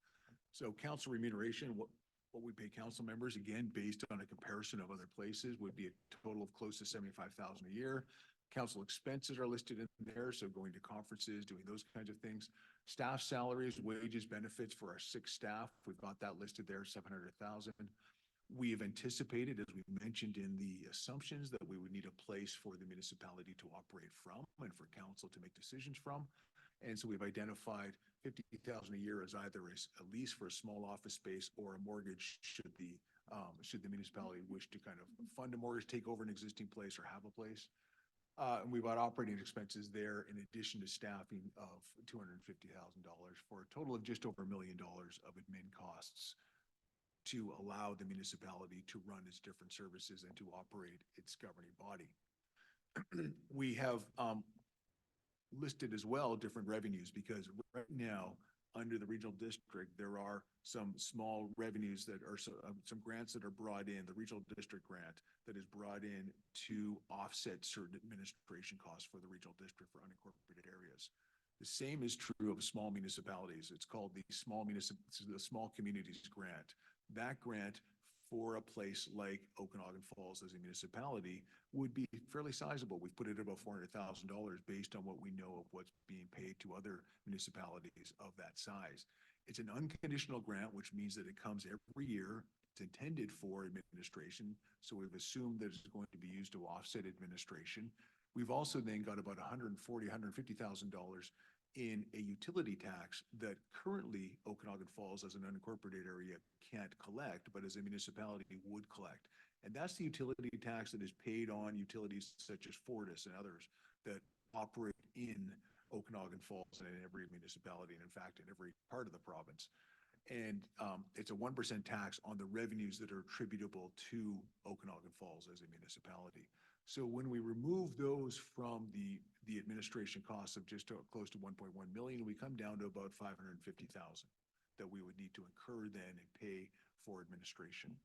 So council remuneration, what we pay council members, again, based on a comparison of other places, would be a total of close to $75,000 a year. Council expenses are listed in there, so going to conferences, doing those kinds of things. Staff salaries, wages, benefits for our 6 staff, we've got that listed there, $700,000. We have anticipated, as we mentioned in the assumptions, that we would need a place for the municipality to operate from and for council to make decisions from. And so we've identified $50,000 a year as either a lease for a small office space or a mortgage should the municipality wish to kind of fund a mortgage, take over an existing place or have a place. And we've got operating expenses there in addition to staffing of $250,000 for a total of just over $1 million of admin costs to allow the municipality to run its different services and to operate its governing body. We have listed as well different revenues, because right now under the regional district there are some small revenues that are some grants that are brought in, the regional district grant that is brought in to offset certain administration costs for the regional district for unincorporated areas. The same is true of small municipalities. It's called the Small Communities Grant. That grant for a place like Okanagan Falls as a municipality would be fairly sizable. We've put it at about $400,000 based on what we know of what's being paid to other municipalities of that size. It's an unconditional grant, which means that it comes every year. It's intended for administration, so we've assumed that it's going to be used to offset administration. We've also then got about $150,000 in a utility tax that currently Okanagan Falls as an unincorporated area can't collect, but as a municipality would collect. And that's the utility tax that is paid on utilities such as Fortis and others that operate in Okanagan Falls and in every municipality, and in fact, in every part of the province. And it's a 1% tax on the revenues that are attributable to Okanagan Falls as a municipality. So when we remove those from the administration costs of just close to 1.1 million, we come down to about 550,000 that we would need to incur then and pay for administration.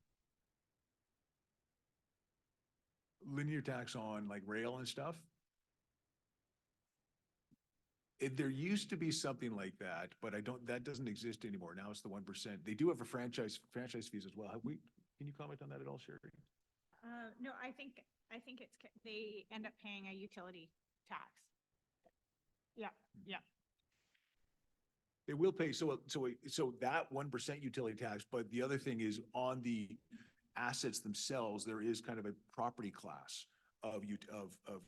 Linear tax on like rail and stuff. There used to be something like that, but that doesn't exist anymore. Now it's the 1%. They do have a franchise fees as well. Can you comment on that at all, Sherry? No, I think they end up paying a utility tax. Yeah. They will pay, so that 1% utility tax, but the other thing is on the assets themselves, there is kind of a property class of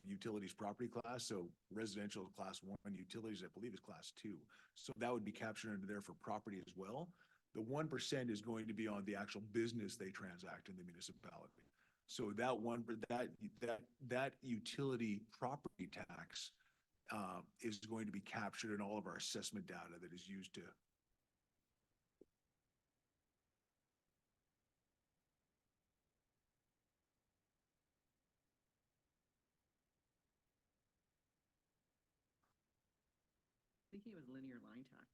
utilities property class. So residential class 1, utilities, I believe, is class 2. So that would be captured under there for property as well. The 1% is going to be on the actual business they transact in the municipality. So that utility property tax is going to be captured in all of our assessment data that is used to. Thinking it was linear line tax.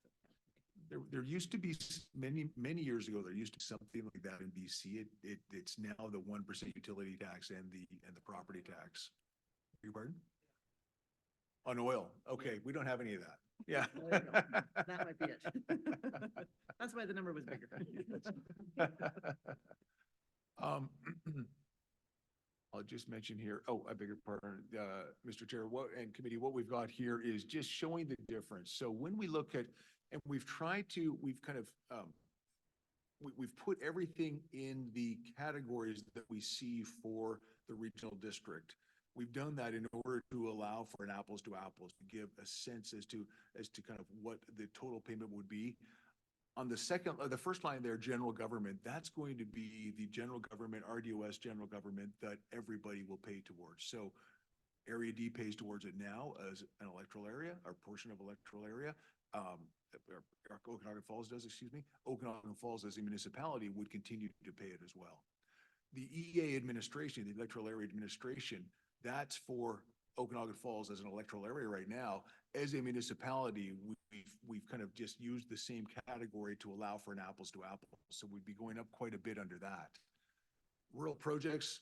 There used to be many years ago, there used to be something like that in BC. It's now the 1% utility tax and the property tax. Beg your pardon? On oil. Okay, we don't have any of that. Yeah. There you go. That might be it. That's why the number was bigger. I'll just mention here, oh, I beg your pardon, Mr. Chair, and committee, what we've got here is just showing the difference. So when we look at, and we've kind of, we've put everything in the categories that we see for the regional district. We've done that in order to allow for an apples to apples, to give a sense as to kind of what the total payment would be. On the first line there, general government, that's going to be the general government, RDOS general government that everybody will pay towards. So Area D pays towards it now as an electoral area, or portion of electoral area. Okanagan Falls does, excuse me. Okanagan Falls as a municipality would continue to pay it as well. The EA administration, the electoral area administration, that's for Okanagan Falls as an electoral area right now. As a municipality, we've kind of just used the same category to allow for an apples to apples. So we'd be going up quite a bit under that. Rural projects,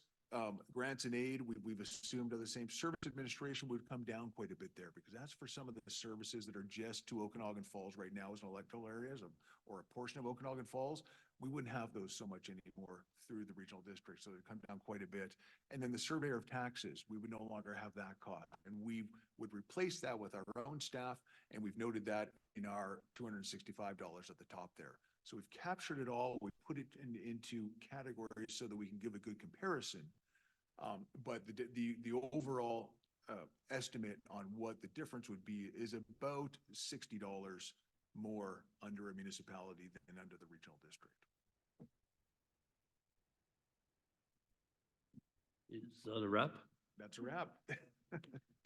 grants and aid, we've assumed are the same. Service administration would come down quite a bit there because that's for some of the services that are just to Okanagan Falls right now as an electoral areas or a portion of Okanagan Falls. We wouldn't have those so much anymore through the regional district, so it'd come down quite a bit. And then the surveyor of taxes, we would no longer have that cost, and we would replace that with our own staff, and we've noted that in our $265 at the top there. So we've captured it all, we've put it into categories so that we can give a good comparison. But the overall estimate on what the difference would be is about $60 more under a municipality than under the regional district. Is that a wrap? That's a wrap.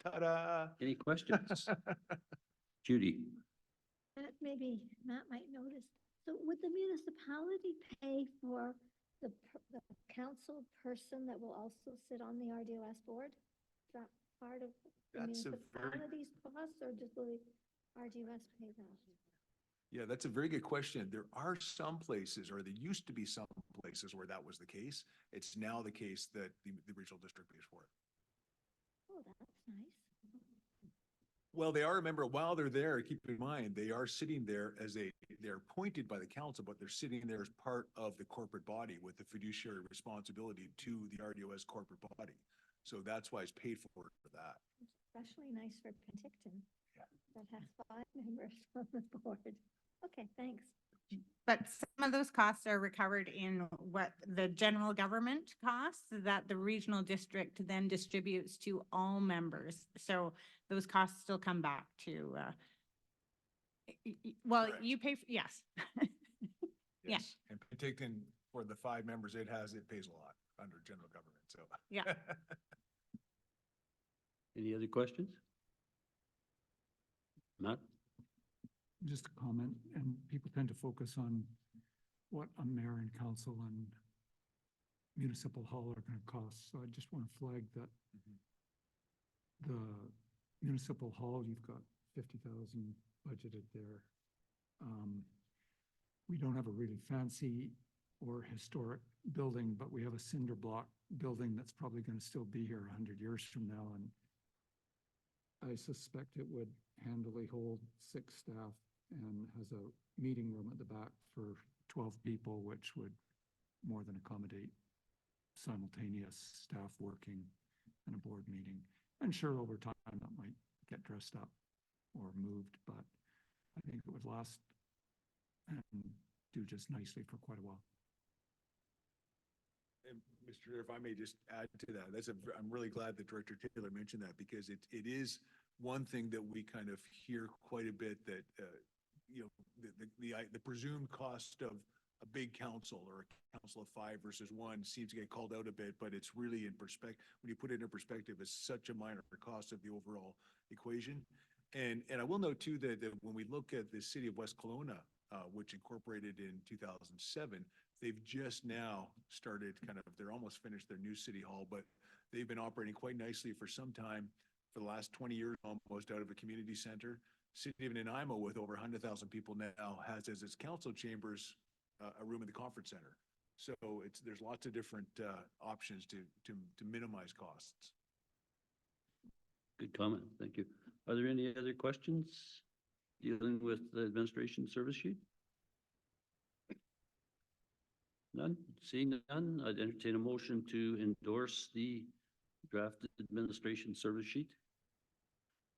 Ta-da! Any questions? Judy? That maybe Matt might notice. So would the municipality pay for the council person that will also sit on the RDOS board? Is that part of the That's a very- municipality's cost, or just will the RDOS pay that? Yeah, that's a very good question. There are some places, or there used to be some places where that was the case. It's now the case that the regional district pays for it. Oh, that's nice. Well, they are, remember, while they're there, keep in mind, they are sitting there they're appointed by the council, but they're sitting there as part of the corporate body with the fiduciary responsibility to the RDOS corporate body. So that's why it's paid for that. Especially nice for Penticton. Yeah. That has 5 members on the board. Okay, thanks. But some of those costs are recovered in what the general government costs that the regional district then distributes to all members. So those costs still come back to, well, Correct. you pay, yes. Yeah. Yes. And Penticton, for the 5 members it pays a lot under general government, so. Yeah. Any other questions? Matt? Just a comment, and people tend to focus on what a mayor and council and municipal hall are going to cost. So I just want to flag that the municipal hall, you've got 50,000 budgeted there. We don't have a really fancy or historic building, but we have a cinder block building that's probably going to still be here 100 years from now. And I suspect it would handily hold 6 staff and has a meeting room at the back for 12 people, which would more than accommodate simultaneous staff working and a board meeting. And sure, over time that might get dressed up or moved, but I think it would last and do just nicely for quite a while. And Mr. Chair, if I may just add to that, I'm really glad that Director Taylor mentioned that, because it is one thing that we kind of hear quite a bit, that the presumed cost of a big council or a council of 5 versus 1 seems to get called out a bit, but it's really in perspective. When you put it in perspective, it's such a minor cost of the overall equation. And I will note too that when we look at the city of West Kelowna, which incorporated in 2007, they've just now started they're almost finished their new city hall, but they've been operating quite nicely for some time, for the last 20 years almost, out of a community center. City of Nanaimo, with over 100,000 people now, has as its council chambers a room in the conference center. So there's lots of different options to minimize costs. Good comment. Thank you. Are there any other questions dealing with the administration service sheet? None? Seeing none, I'd entertain a motion to endorse the draft administration service sheet.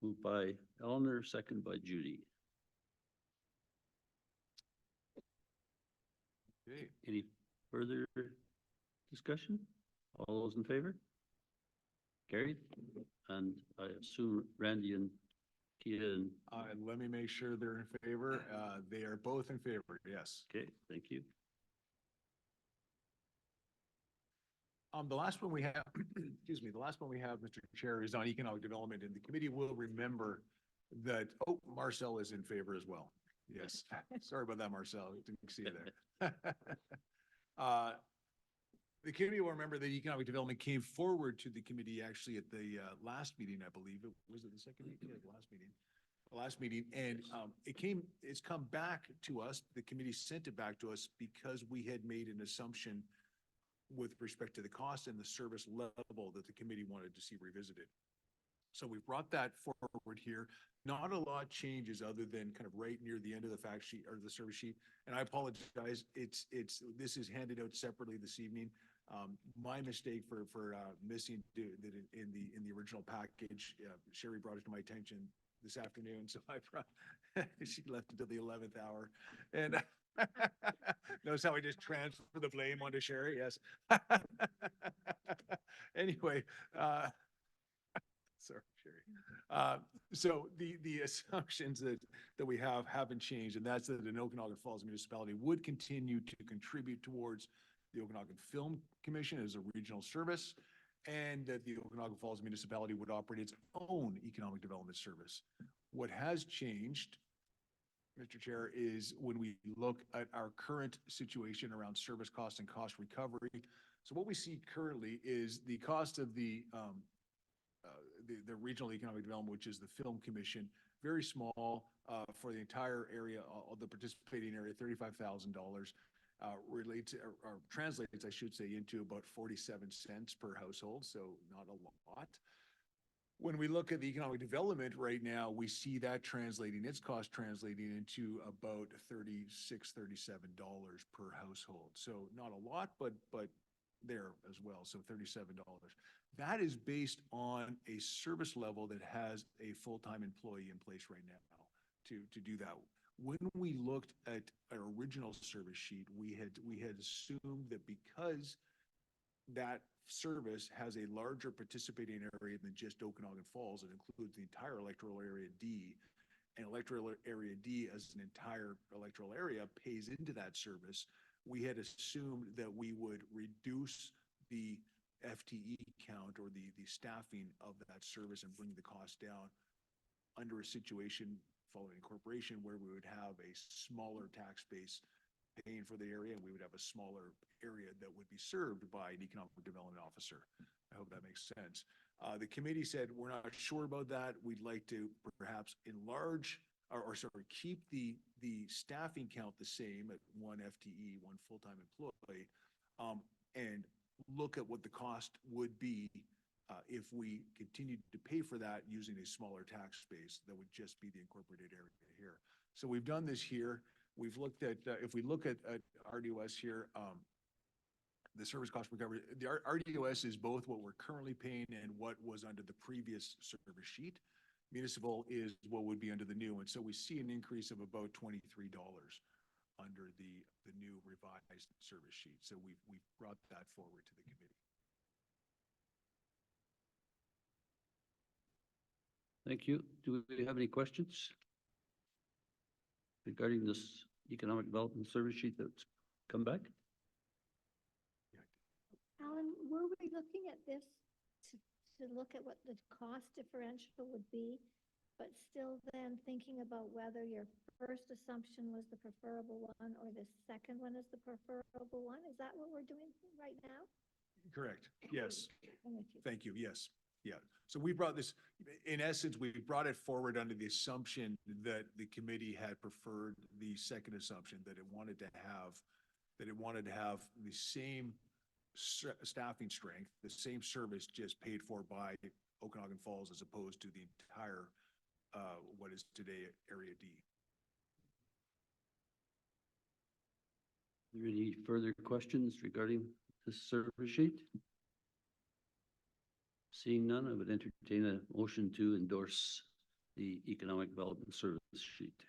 Moved by Eleanor, second by Judy. Okay. Any further discussion? All those in favor? Carried. And I assume Randy and Kia and, Let me make sure they're in favor. They are both in favor, yes. okay, thank you. The last one we have, excuse me, the last one we have, Mr. Chair, is on economic development, and the committee will remember that, oh, Marcel is in favor as well. Yes, sorry about that, Marcel, didn't see you there. The committee will remember that economic development came forward to the committee actually at the last meeting, I believe. Was it the second meeting? Yeah, the last meeting. The last meeting, and it's come back to us. The committee sent it back to us because we had made an assumption with respect to the cost and the service level that the committee wanted to see revisited. So we brought that forward here. Not a lot changes other than kind of right near the end of the fact sheet or the service sheet. And I apologize. This is handed out separately this evening. My mistake for missing that in the original package. Sherry brought it to my attention this afternoon, so I brought. She left until the 11th hour, and notice how I just transfer the blame onto Sherry. Yes. Anyway, sorry, Sherry. So the assumptions that we haven't changed, and that's that an Okanagan Falls municipality would continue to contribute towards the Okanagan Film Commission as a regional service, and that the Okanagan Falls municipality would operate its own economic development service. What has changed, Mr. Chair, is when we look at our current situation around service cost and cost recovery. So what we see currently is the cost of the regional economic development, which is the Film Commission, very small for the entire area, the participating area, $35,000. Relates or translates, I should say, into about 47 cents per household, so not a lot. When we look at the economic development right now, we see that translating, its cost translating into about $36, $37 per household. So not a lot, but there as well, so $37. That is based on a service level that has a full-time employee in place right now to do that. When we looked at our original service sheet, we had assumed that because that service has a larger participating area than just Okanagan Falls, it includes the entire electoral area D, and electoral area D as an entire electoral area pays into that service. We had assumed that we would reduce the FTE count or the staffing of that service and bring the cost down under a situation following incorporation where we would have a smaller tax base paying for the area, and we would have a smaller area that would be served by an economic development officer. I hope that makes sense. The committee said, we're not sure about that. We'd like to perhaps enlarge or keep the staffing count the same at one FTE, one full-time employee, and look at what the cost would be if we continued to pay for that using a smaller tax base that would just be the incorporated area here. So we've done this here. We've looked at, if we look at RDOS here, the service cost recovery, the RDOS is both what we're currently paying and what was under the previous service sheet. Municipal is what would be under the new. And so we see an increase of about $23 under the new revised service sheet. So we've brought that forward to the committee. Thank you. Do we have any questions regarding this economic development service sheet that's come back? Alan, were we looking at this to look at what the cost differential would be, but still then thinking about whether your first assumption was the preferable one or the second one is the preferable one? Is that what we're doing right now? Correct. Yes. I'm with you. Thank you. Yes. Yeah. So we brought this, in essence, we brought it forward under the assumption that the committee had preferred the second assumption, that it wanted to have the same staffing strength, the same service just paid for by Okanagan Falls as opposed to the entire, what is today Area D. there any further questions regarding this service sheet? Seeing none, I would entertain a motion to endorse the economic development service sheet.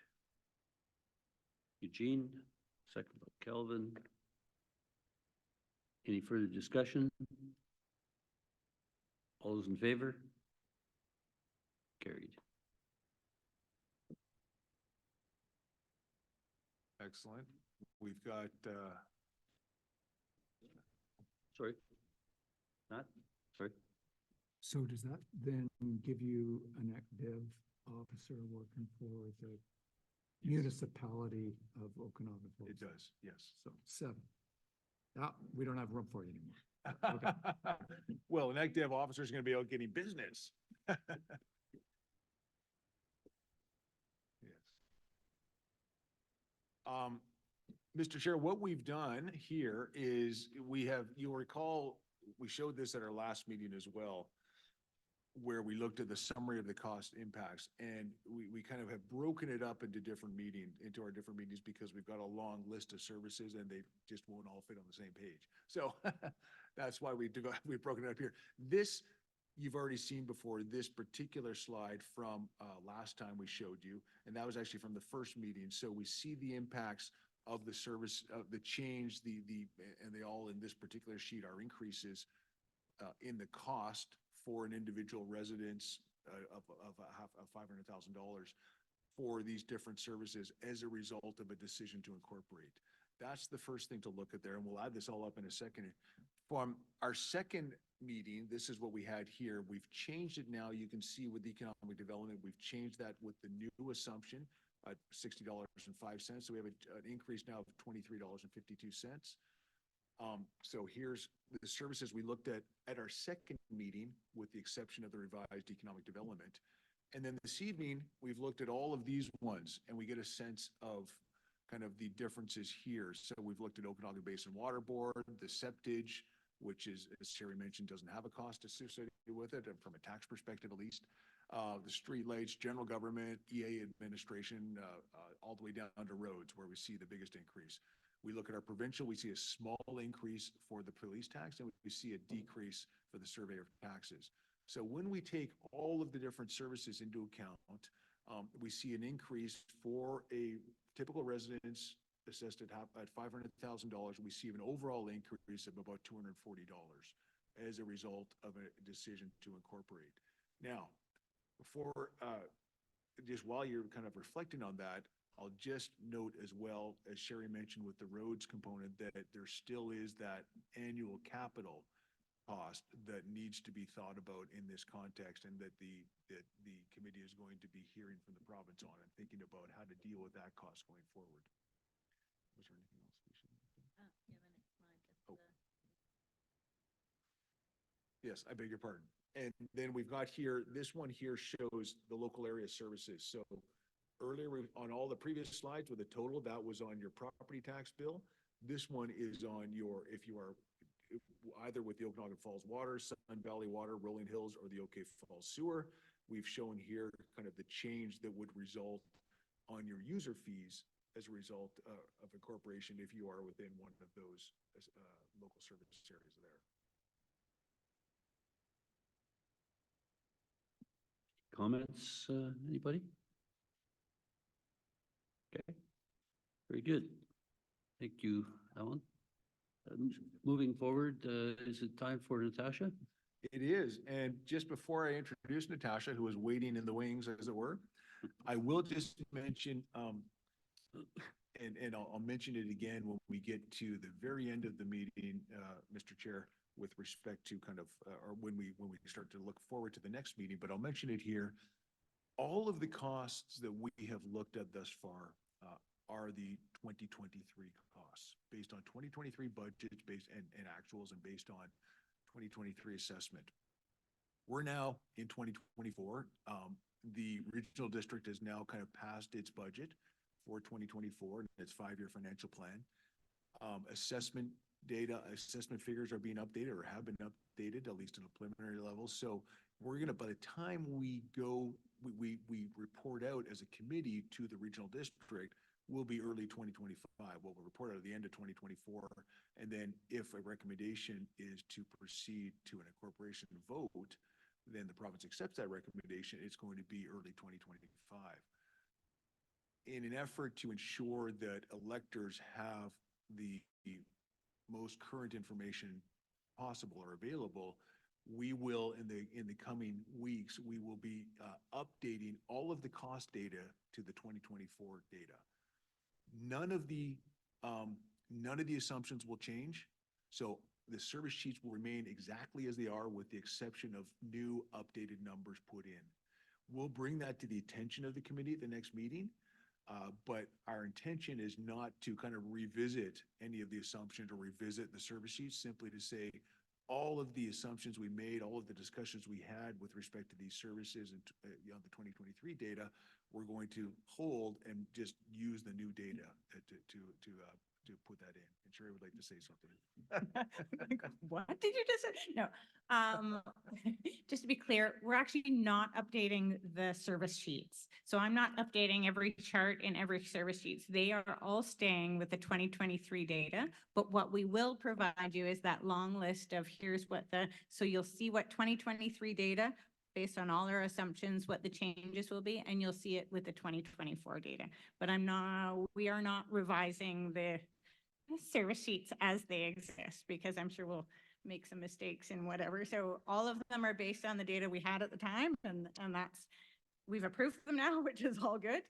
Eugene, second by Kelvin. Any further discussion? All those in favor? Carried. Excellent. We've got, Sorry? Not? Sorry? So does that then give you an dev officer working for the municipality of Okanagan Falls? it does, yes. So 7. We don't have room for you anymore. Okay. Well, an dev officer is going to be out getting business. Yes. Mr. Chair, what we've done here is you'll recall, we showed this at our last meeting as well, where we looked at the summary of the cost impacts, and we kind of have broken it up into our different meetings, because we've got a long list of services and they just won't all fit on the same page. So that's why we've broken it up here. This, you've already seen before, this particular slide from last time we showed you, and that was actually from the first meeting. So we see the impacts of the service, of the change, and they all in this particular sheet are increases in the cost for an individual residence of $500,000 for these different services as a result of a decision to incorporate. That's the first thing to look at there, and we'll add this all up in a second. From our second meeting, this is what we had here. We've changed it now. You can see with economic development, we've changed that with the new assumption at $60.05. So we have an increase now of $23.52. So here's the services we looked at our second meeting, with the exception of the revised economic development. And then this evening, we've looked at all of these ones, and we get a sense of kind of the differences here. So we've looked at Okanagan Basin Water Board, the septage, which is, as Sherry mentioned, doesn't have a cost associated with it, and from a tax perspective at least. The streetlights, general government, EA administration, all the way down to roads, where we see the biggest increase. We look at our provincial, we see a small increase for the police tax, and we see a decrease for the surveyor taxes. So when we take all of the different services into account, we see an increase for a typical residence assessed at $500,000. We see an overall increase of about $240 as a result of a decision to incorporate. Now, before, just while you're kind of reflecting on that, I'll just note as well, as Sherry mentioned with the roads component, that there still is that annual capital cost that needs to be thought about in this context, and that the committee is going to be hearing from the province on, and thinking about how to deal with that cost going forward. Was there anything else we should? Yes, I beg your pardon. And then we've got here, this one here shows the local area services. So earlier on all the previous slides with the total, that was on your property tax bill. This one is on your, if you are either with the Okanagan Falls Water, Sun Valley Water, Rolling Hills, or the OK Falls Sewer, we've shown here kind of the change that would result on your user fees as a result of incorporation if you are within one of those local service areas there. Comments, anybody? Okay, very good. Thank you, Alan. Moving forward, is it time for Natasha? It is, and just before I introduce Natasha, who is waiting in the wings, as it were, I will just mention, and I'll mention it again when we get to the very end of the meeting, Mr. Chair, with respect to kind of, or when we start to look forward to the next meeting, but I'll mention it here. All of the costs that we have looked at thus far are the 2023 costs, based on 2023 budgets, based and actuals, and based on 2023 assessment. We're now in 2024. The regional district has now kind of passed its budget for 2024 and its 5-year financial plan. Assessment data, assessment figures are being updated, or have been updated, at least at a preliminary level. So we're gonna, by the time we go, we report out as a committee to the regional district, will be early 2025. What we'll report out at the end of 2024. And then if a recommendation is to proceed to an incorporation vote, then the province accepts that recommendation, it's going to be early 2025. In an effort to ensure that electors have the most current information possible or available, we will, in the coming weeks, we will be updating all of the cost data to the 2024 data. None of the assumptions will change. So the service sheets will remain exactly as they are, with the exception of new updated numbers put in. We'll bring that to the attention of the committee at the next meeting. But our intention is not to kind of revisit any of the assumptions or revisit the service sheets, simply to say all of the assumptions we made, all of the discussions we had with respect to these services and the 2023 data, we're going to hold and just use the new data to put that in. And Sherry would like to say something. What did you just say? No. Just to be clear, we're actually not updating the service sheets. So I'm not updating every chart in every service sheets. They are all staying with the 2023 data. But what we will provide you is that long list of here's what so you'll see what 2023 data, based on all our assumptions, what the changes will be, and you'll see it with the 2024 data. But we are not revising the service sheets as they exist, because I'm sure we'll make some mistakes and whatever. So all of them are based on the data we had at the time, and we've approved them now, which is all good.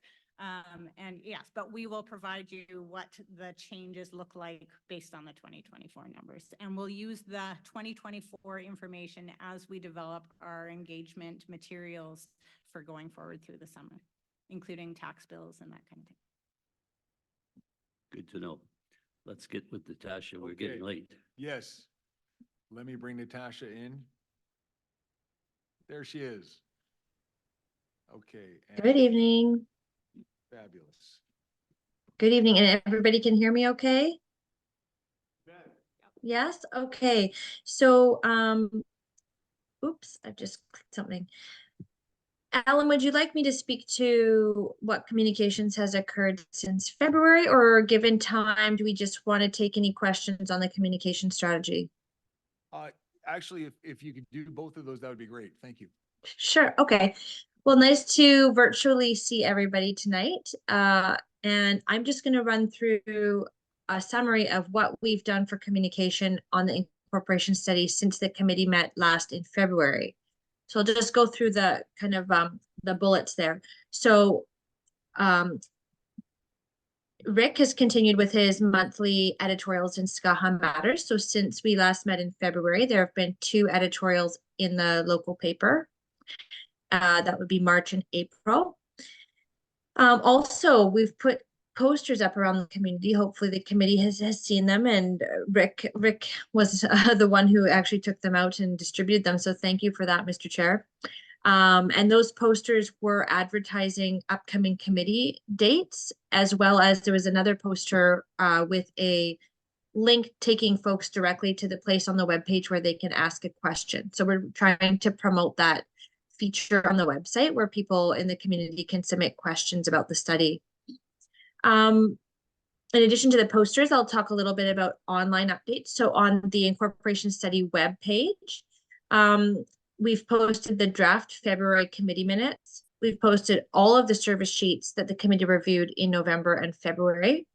And yes, but we will provide you what the changes look like based on the 2024 numbers. And we'll use the 2024 information as we develop our engagement materials for going forward through the summer, including tax bills and that kind of thing. Good to know. Let's get with Natasha. We're getting late. Yes. Let me bring Natasha in. There she is. Okay. Good evening. Fabulous. Good evening. And everybody can hear me okay? Yes? Okay. So, oops, I just clicked something. Alan, would you like me to speak to what communications has occurred since February, or given time, do we just want to take any questions on the communication strategy? Actually, if you could do both of those, that would be great. Thank you. Sure. Okay. Well, nice to virtually see everybody tonight. And I'm just going to run through a summary of what we've done for communication on the Incorporation Study since the committee met last in February. So I'll just go through the kind of the bullets there. So Rick has continued with his monthly editorials in Skaha Matters. So since we last met in February, there have been 2 editorials in the local paper. That would be March and April. Also, we've put posters up around the community. Hopefully the committee has seen them, and Rick was the one who actually took them out and distributed them. So thank you for that, Mr. Chair. And those posters were advertising upcoming committee dates, as well as there was another poster with a link taking folks directly to the place on the webpage where they can ask a question. So we're trying to promote that feature on the website where people in the community can submit questions about the study. In addition to the posters, I'll talk a little bit about online updates. So on the Incorporation Study webpage, we've posted the draft February committee minutes. We've posted all of the service sheets that the committee reviewed in November and February.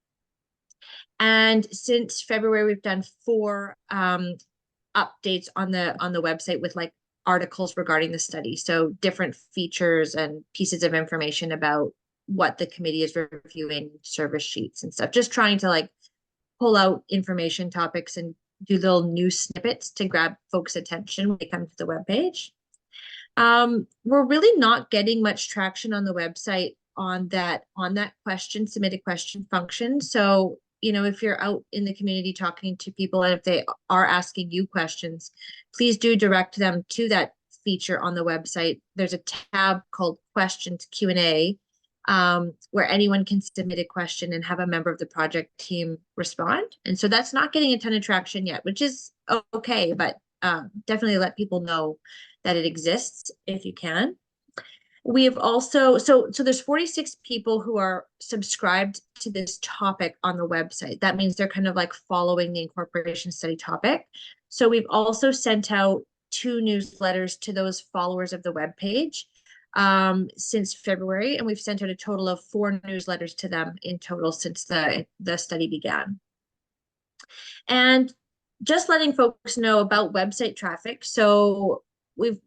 And since February, we've done 4 updates on the website with like articles regarding the study. So different features and pieces of information about what the committee is reviewing, service sheets and stuff, just trying to like pull out information topics and do little news snippets to grab folks' attention when they come to the webpage. We're really not getting much traction on the website on that submit a question function. So, you know, if you're out in the community talking to people and if they are asking you questions, please do direct them to that feature on the website. There's a tab called Questions Q&A, where anyone can submit a question and have a member of the project team respond. And so that's not getting a ton of traction yet, which is okay, but definitely let people know that it exists if you can. We have also, so there's 46 people who are subscribed to this topic on the website. That means they're kind of like following the incorporation study topic. So we've also sent out 2 newsletters to those followers of the webpage since February, and we've sent out a total of 4 newsletters to them in total since the study began. And just letting folks know about website traffic. So we've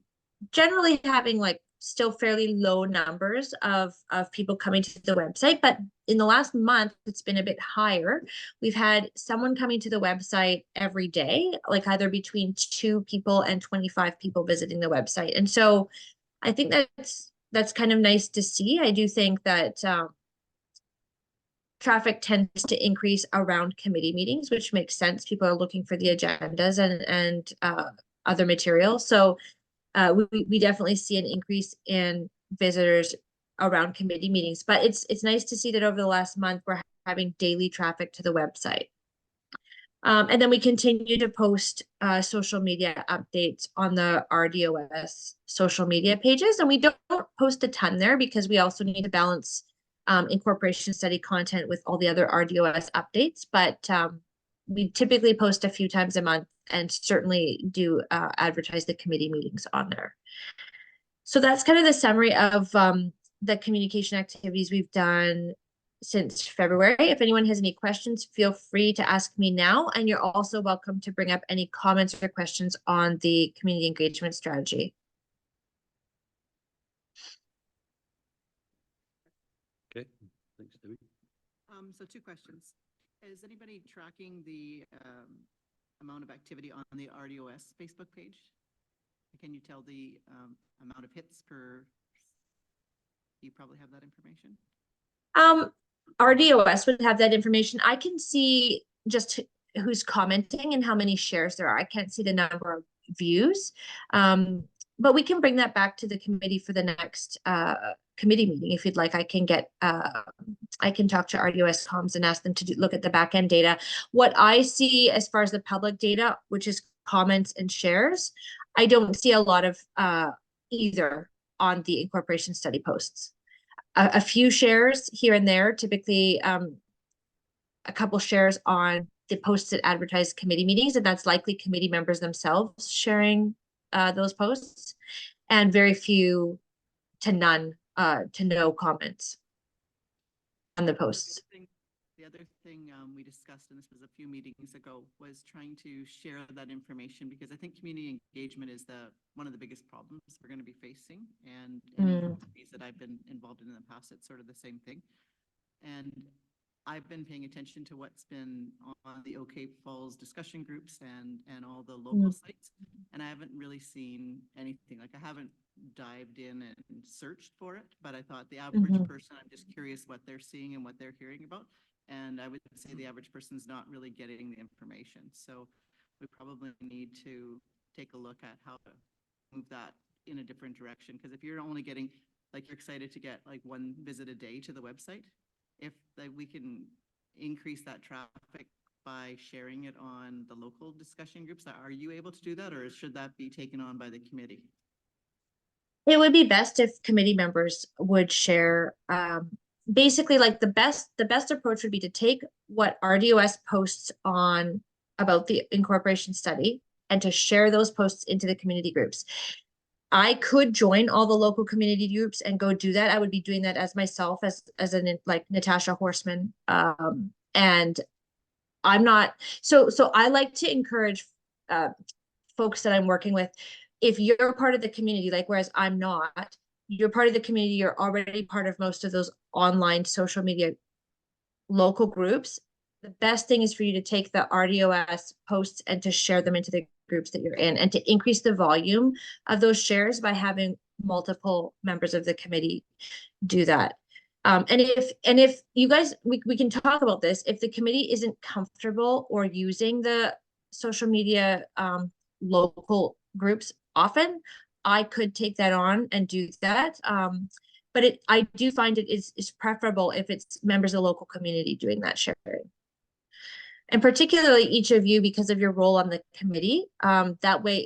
generally having like still fairly low numbers of people coming to the website, but in the last month, it's been a bit higher. We've had someone coming to the website every day, like either between 2 people and 25 people visiting the website. And so I think that's kind of nice to see. I do think that traffic tends to increase around committee meetings, which makes sense. People are looking for the agendas and other material. So we definitely see an increase in visitors around committee meetings, but it's nice to see that over the last month, we're having daily traffic to the website. And then we continue to post social media updates on the RDOS social media pages. And we don't post a ton there because we also need to balance incorporation study content with all the other RDOS updates. But we typically post a few times a month and certainly do advertise the committee meetings on there. So that's kind of the summary of the communication activities we've done since February. If anyone has any questions, feel free to ask me now. And you're also welcome to bring up any comments or questions on the community engagement strategy. Okay, thanks, Debbie. So 2 questions. Is anybody tracking the amount of activity on the RDOS Facebook page? Can you tell the amount of hits per? You probably have that information. RDOS would have that information. I can see just who's commenting and how many shares there are. I can't see the number of views, but we can bring that back to the committee for the next committee meeting if you'd like. I can talk to RDOS comms and ask them to look at the back end data. What I see as far as the public data, which is comments and shares, I don't see a lot of either on the incorporation study posts. A few shares here and there, typically a couple shares on the posts that advertise committee meetings, and that's likely committee members themselves sharing those posts, and very few to none to no comments on the posts. The other thing we discussed, and this was a few meetings ago, was trying to share that information, because I think community engagement is one of the biggest problems we're going to be facing. And any communities that I've been involved in the past, it's sort of the same thing. And I've been paying attention to what's been on the Okanagan Falls discussion groups and all the local sites, and I haven't really seen anything. Like, I haven't dived in and searched for it, but I thought the average person, I'm just curious what they're seeing and what they're hearing about. And I would say the average person's not really getting the information. So we probably need to take a look at how to move that in a different direction. Because if you're only getting, like, you're excited to get like 1 visit a day to the website, if we can increase that traffic by sharing it on the local discussion groups, are you able to do that, or should that be taken on by the committee? It would be best if committee members would share. Basically, like the best approach would be to take what RDOS posts on about the incorporation study and to share those posts into the community groups. I could join all the local community groups and go do that. I would be doing that as myself, as an like Natasha Horseman. And I'm not, so I like to encourage folks that I'm working with. If you're part of the community, like, whereas I'm not, you're part of the community, you're already part of most of those online social media local groups, the best thing is for you to take the RDOS posts and to share them into the groups that you're in, and to increase the volume of those shares by having multiple members of the committee do that. And if you guys, we can talk about this, if the committee isn't comfortable or using the social media local groups often, I could take that on and do that. But I do find it is preferable if it's members of the local community doing that sharing. And particularly each of you, because of your role on the committee, that way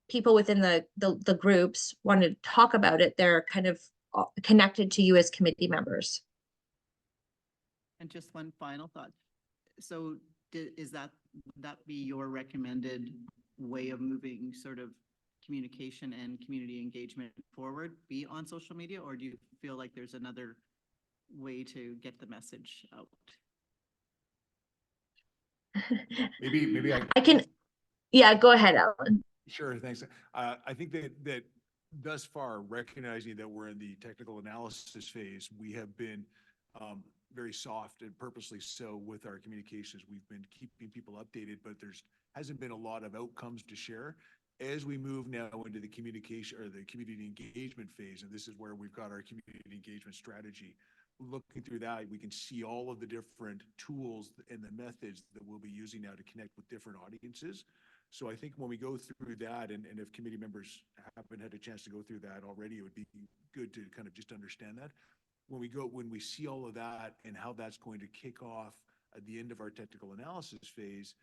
people within the groups want to talk about it, they're kind of connected to you as committee members. And just one final thought. So would that be your recommended way of moving sort of communication and community engagement forward, be on social media, or do you feel like there's another way to get the message out? Maybe I can, yeah, go ahead, Alan. Sure, thanks. I think that thus far, recognizing that we're in the technical analysis phase, we have been very soft and purposely so with our communications. We've been keeping people updated, but there's hasn't been a lot of outcomes to share. As we move now into the communication or the community engagement phase, and this is where we've got our community engagement strategy, looking through that, we can see all of the different tools and the methods that we'll be using now to connect with different audiences. So I think when we go through that, and if committee members haven't had a chance to go through that already, it would be good to kind of just understand that. When we see all of that and how that's going to kick off at the end of our technical analysis phase,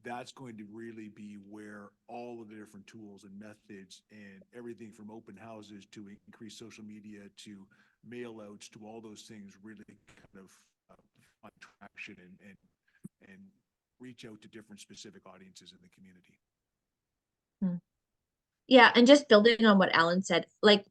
that's going to really be where all of the different tools and methods and everything from open houses to increased social media to mail outs to all those things really kind of find traction and reach out to different specific audiences in the community. Yeah, and just building on what Alan said, like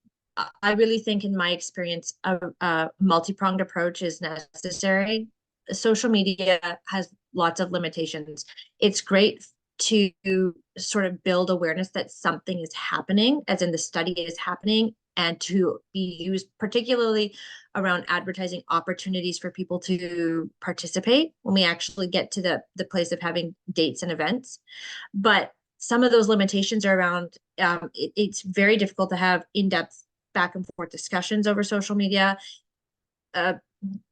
I really think in my experience, a multi-pronged approach is necessary. Social media has lots of limitations. It's great to sort of build awareness that something is happening, as in the study is happening, and to be used particularly around advertising opportunities for people to participate when we actually get to the place of having dates and events. But some of those limitations are around, it's very difficult to have in-depth back and forth discussions over social media.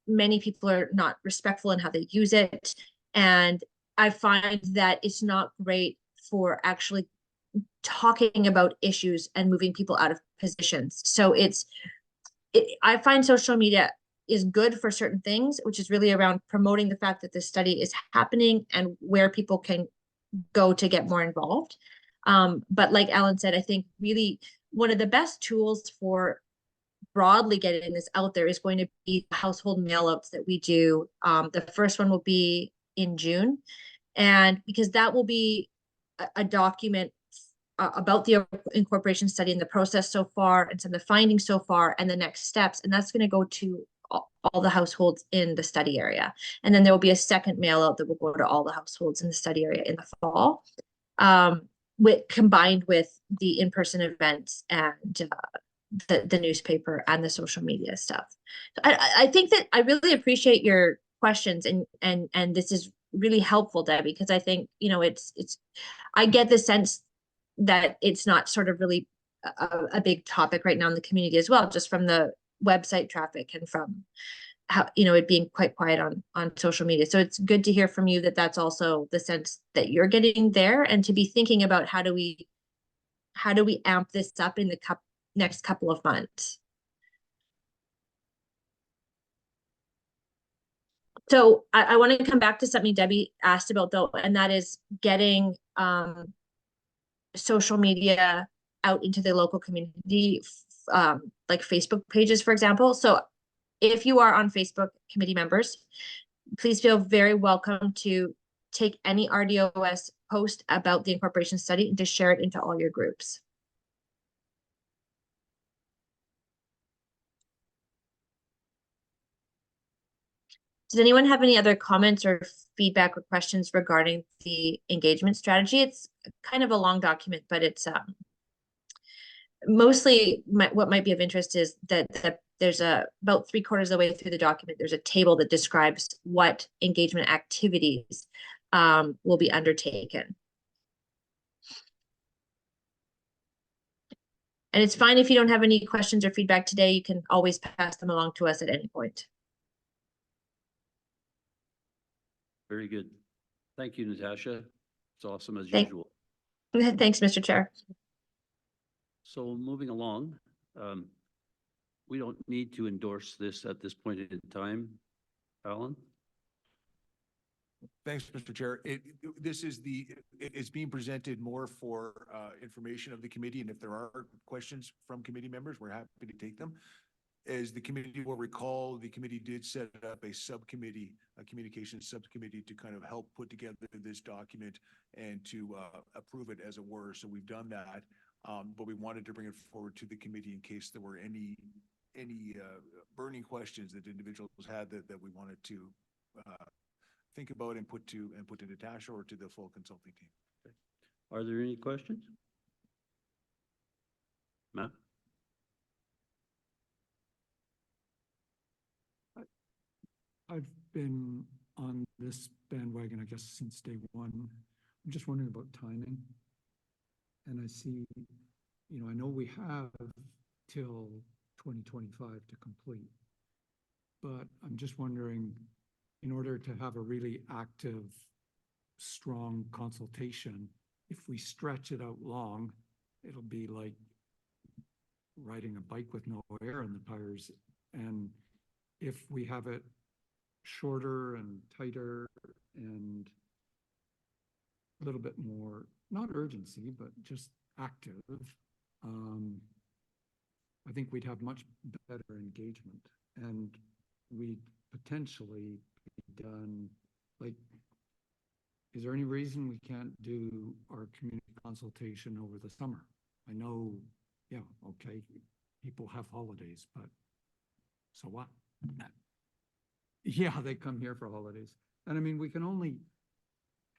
Many people are not respectful in how they use it. And I find that it's not great for actually talking about issues and moving people out of positions. So I find social media is good for certain things, which is really around promoting the fact that this study is happening and where people can go to get more involved. But like Alan said, I think really one of the best tools for broadly getting this out there is going to be household mailouts that we do. The first one will be in June, and because that will be a document about the incorporation study and the process so far and some of the findings so far and the next steps, and that's going to go to all the households in the study area. And then there will be a second mail out that will go to all the households in the study area in the fall, combined with the in-person events and the newspaper and the social media stuff. So I think that I really appreciate your questions, and this is really helpful, Debbie, because I think, it's I get the sense that it's not sort of really a big topic right now in the community as well, just from the website traffic and from how, it being quite quiet on social media. So it's good to hear from you that that's also the sense that you're getting there, and to be thinking about how do we amp this up in the next couple of months. So I want to come back to something Debbie asked about though, and that is getting social media out into the local community, like Facebook pages, for example. So if you are on Facebook, committee members, please feel very welcome to take any RDOS post about the incorporation study and to share it into all your groups. Does anyone have any other comments or feedback or questions regarding the engagement strategy? It's kind of a long document, but it's mostly what might be of interest is that there's about 3/4 of the way through the document, there's a table that describes what engagement activities will be undertaken. And it's fine if you don't have any questions or feedback today, you can always pass them along to us at any point. Very good. Thank you, Natasha. It's awesome as usual. Thanks, Mr. Chair. So moving along, we don't need to endorse this at this point in time, Alan? Thanks, Mr. Chair. This is it's being presented more for information of the committee, and if there are questions from committee members, we're happy to take them. As the committee will recall, the committee did set up a subcommittee, a communications subcommittee to kind of help put together this document and to approve it as it were. So we've done that, but we wanted to bring it forward to the committee in case there were any burning questions that individuals had that we wanted to think about and put to Natasha or to the full consulting team. Okay. Are there any questions? Matt? I've been on this bandwagon, I guess, since day one. I'm just wondering about timing. And I see, I know we have till 2025 to complete, but I'm just wondering, in order to have a really active, strong consultation, if we stretch it out long, it'll be like riding a bike with no air in the tires. And if we have it shorter and tighter and a little bit more, not urgency, but just active, I think we'd have much better engagement, and we'd potentially be done, like, is there any reason we can't do our community consultation over the summer? I know, yeah, okay, people have holidays, but so what? Yeah, they come here for holidays. And I mean, we can only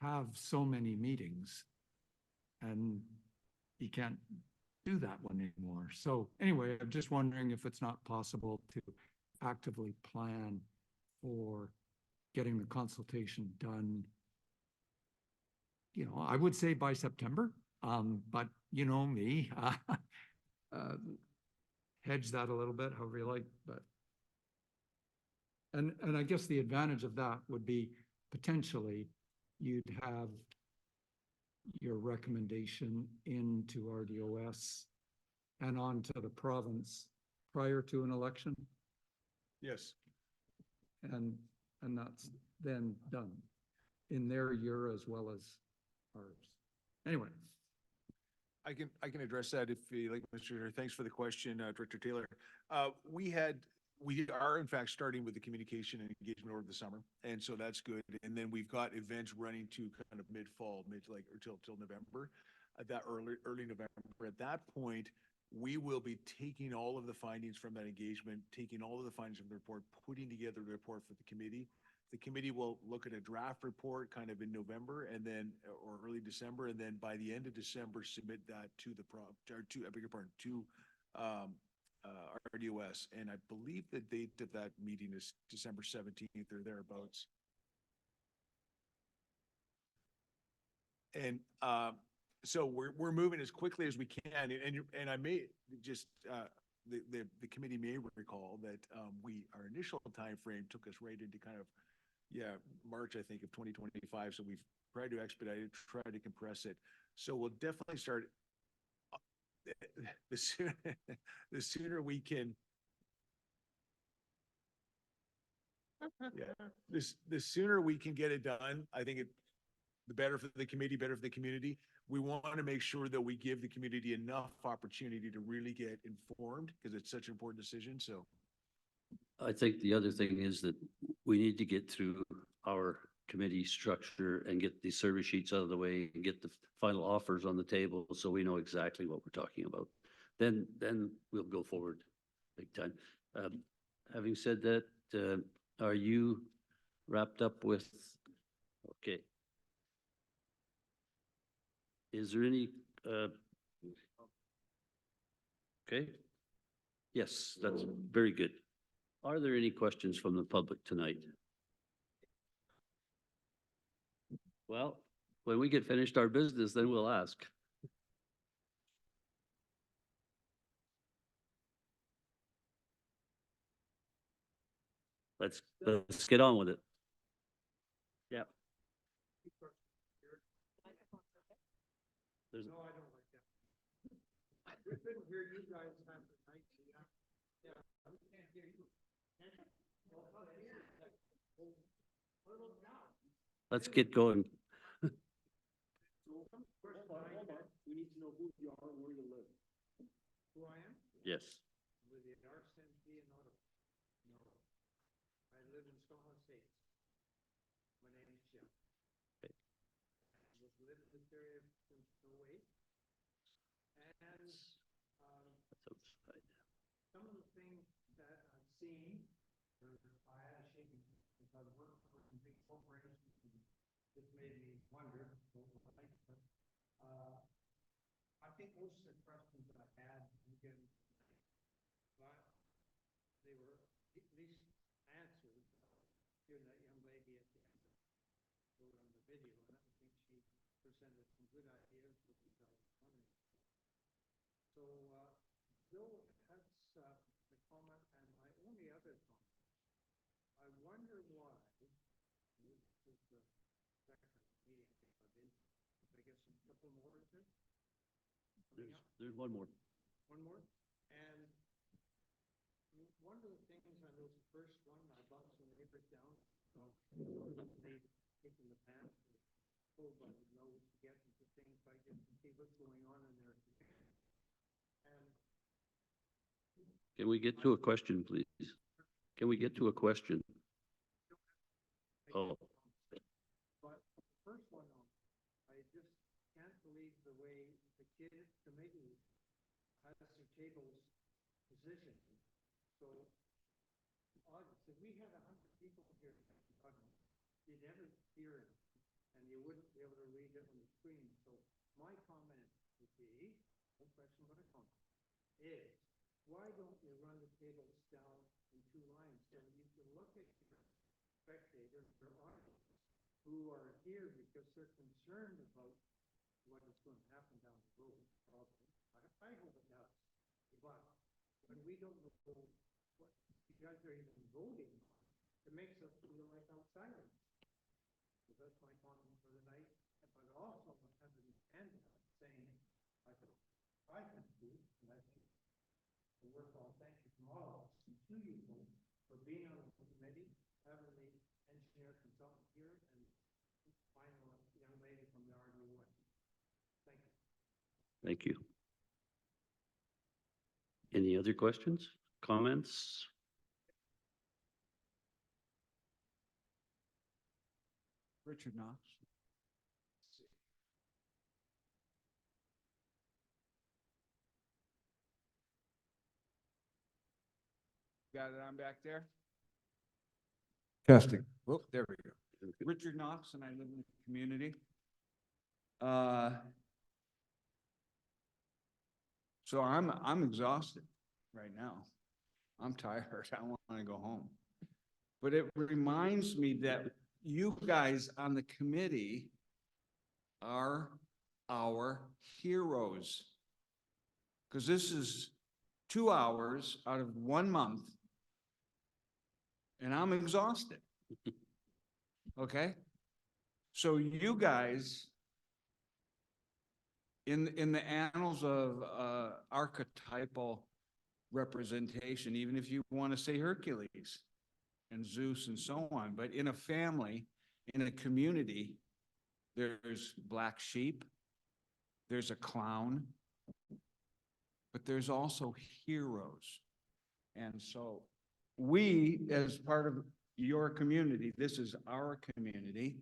have so many meetings, and you can't do that one anymore. So anyway, I'm just wondering if it's not possible to actively plan for getting the consultation done. I would say by September, but you know me, hedge that a little bit, however you like, but. And I guess the advantage of that would be potentially you'd have your recommendation into RDOS and on to the province prior to an election. Yes. And that's then done in their year as well as ours. Anyway. I can address that if you like, Mr. Chair. Thanks for the question, Director Taylor. We are in fact starting with the communication and engagement over the summer, and so that's good. And then we've got events running to kind of mid-fall, till November, that early November. At that point, we will be taking all of the findings from that engagement, taking all of the findings from the report, putting together a report for the committee. The committee will look at a draft report kind of in November and then, or early December, and then by the end of December, submit that to RDOS. And I believe the date of that meeting is December 17th or thereabouts. And so we're moving as quickly as we can. And I may just, the committee may recall that our initial time frame took us right into kind of, March, I think, of 2025. So we've tried to expedite it, try to compress it. So we'll definitely start the sooner we can. The sooner we can get it done, I think the better for the committee, better for the community. We want to make sure that we give the community enough opportunity to really get informed because it's such an important decision. So I think the other thing is that we need to get through our committee structure and get the service sheets out of the way and get the final offers on the table so we know exactly what we're talking about. Then we'll go forward big time. Having said that, are you wrapped up with, okay. Is there any, okay. Yes, that's very good. Are there any questions from the public tonight? Well, when we get finished our business, then we'll ask. Let's get on with it. Yeah. There's, No, I don't like that. We couldn't hear you guys half the night. Yeah, we can't hear you. let's get going. We need to know who you are and where you live. Who I am? Yes. With the RCMP and Ottawa. No. I live in Stockholm States. My name is Jim. Okay. I was living in this area since '08. And, That's outside. some of the things that I've seen, I had a shaking, because I've worked for some big corporations, and this made me wonder, I think most of the questions that I had, again, but they were at least answered, hearing that young lady at the end, wrote on the video, and I think she presented some good ideas, which I was wondering. So, Bill has, the comment, and my only other comment, I wonder why, this is the second meeting I've been, I guess a couple more, is it? There's one more. One more? And one of the things, I know the first one, I bumped some neighbors down, they taking the path, pulled by the nose to get into things like this and see what's going on in there. And Can we get to a question, please? Can we get to a question? Oh, but the first one, I just can't believe the way the committee has their tables positioned. So, August, if we had 100 people here, you'd never hear it, and you wouldn't be able to read it on the screen. So my comment would be, no question but a comment, is why don't you run the tables down in 2 lines so you can look at your spectators or audience who are here because they're concerned about what is going to happen down the road. I hope it does. But when we don't know what you guys are even voting on, it makes us feel like outsiders. So that's my comment for the night. But also having a handout saying, I can do, and I think the worthwhile thank you from all of us and to you folks for being on the committee, having the engineer consultant here, and finding a young lady from the RDOS. Thank you. thank you. Any other questions, comments? Richard Knox. Got it on back there? Testing. Oh, there we go. Richard Knox, and I live in the community. So I'm exhausted right now. I'm tired. I want to go home. But it reminds me that you guys on the committee are our heroes. Because this is 2 hours out of 1 month. And I'm exhausted. Okay? So you guys, in the annals of archetypal representation, even if you want to say Hercules and Zeus and so on, but in a family, in a community, there's black sheep, there's a clown, but there's also heroes. And so we, as part of your community, this is our community,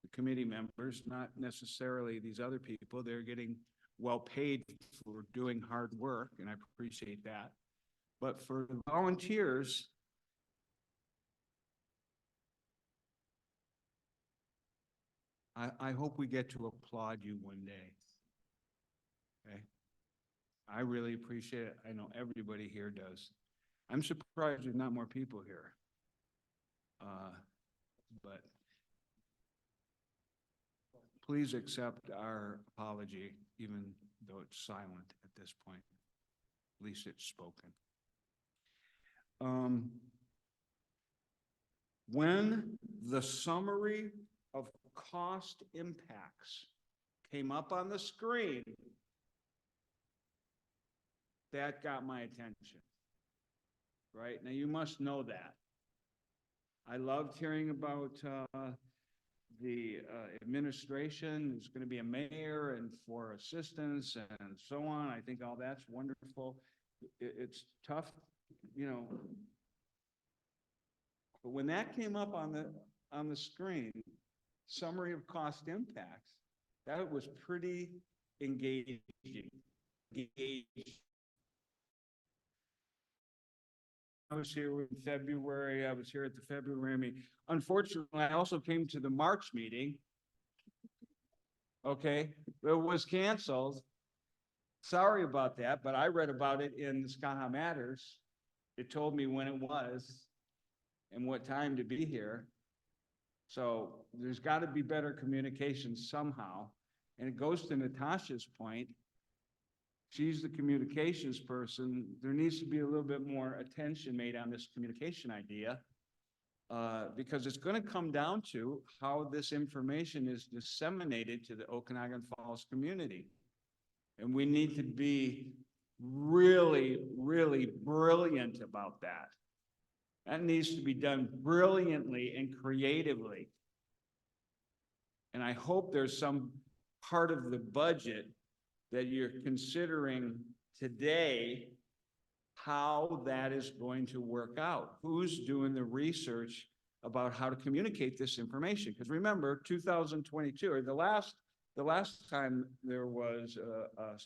the committee members, not necessarily these other people. They're getting well paid for doing hard work, and I appreciate that. But for the volunteers, I hope we get to applaud you one day. Okay? I really appreciate it. I know everybody here does. I'm surprised there's not more people here. But please accept our apology, even though it's silent at this point. At least it's spoken. When the summary of cost impacts came up on the screen, that got my attention. Right? Now you must know that. I loved hearing about the administration, there's going to be a mayor and 4 assistants and so on. I think all that's wonderful. It's tough, you know. But when that came up on the screen, summary of cost impacts, that was pretty engaging. I was here in February. I was here at the February meeting. Unfortunately, I also came to the March meeting. Okay, it was canceled. Sorry about that, but I read about it in the Skaha Matters. It told me when it was and what time to be here. So there's got to be better communication somehow. And it goes to Natasha's point. She's the communications person. There needs to be a little bit more attention made on this communication idea, because it's going to come down to how this information is disseminated to the Okanagan Falls community. And we need to be really, really brilliant about that. That needs to be done brilliantly and creatively. And I hope there's some part of the budget that you're considering today, how that is going to work out. Who's doing the research about how to communicate this information? Because remember, 2022, or the last time there was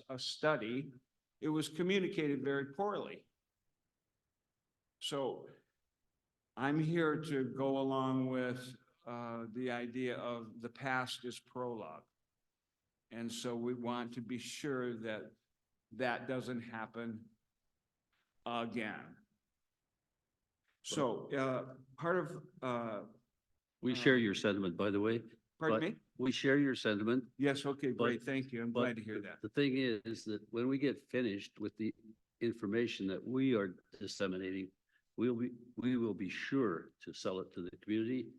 a study, it was communicated very poorly. So I'm here to go along with the idea of the past is prologue. And so we want to be sure that that doesn't happen again. So part of We share your sentiment, by the way. pardon but me? We share your sentiment. Yes, okay, great, But- thank you. I'm But glad to hear that. The thing is that when we get finished with the information that we are disseminating, we will be sure to sell it to the community,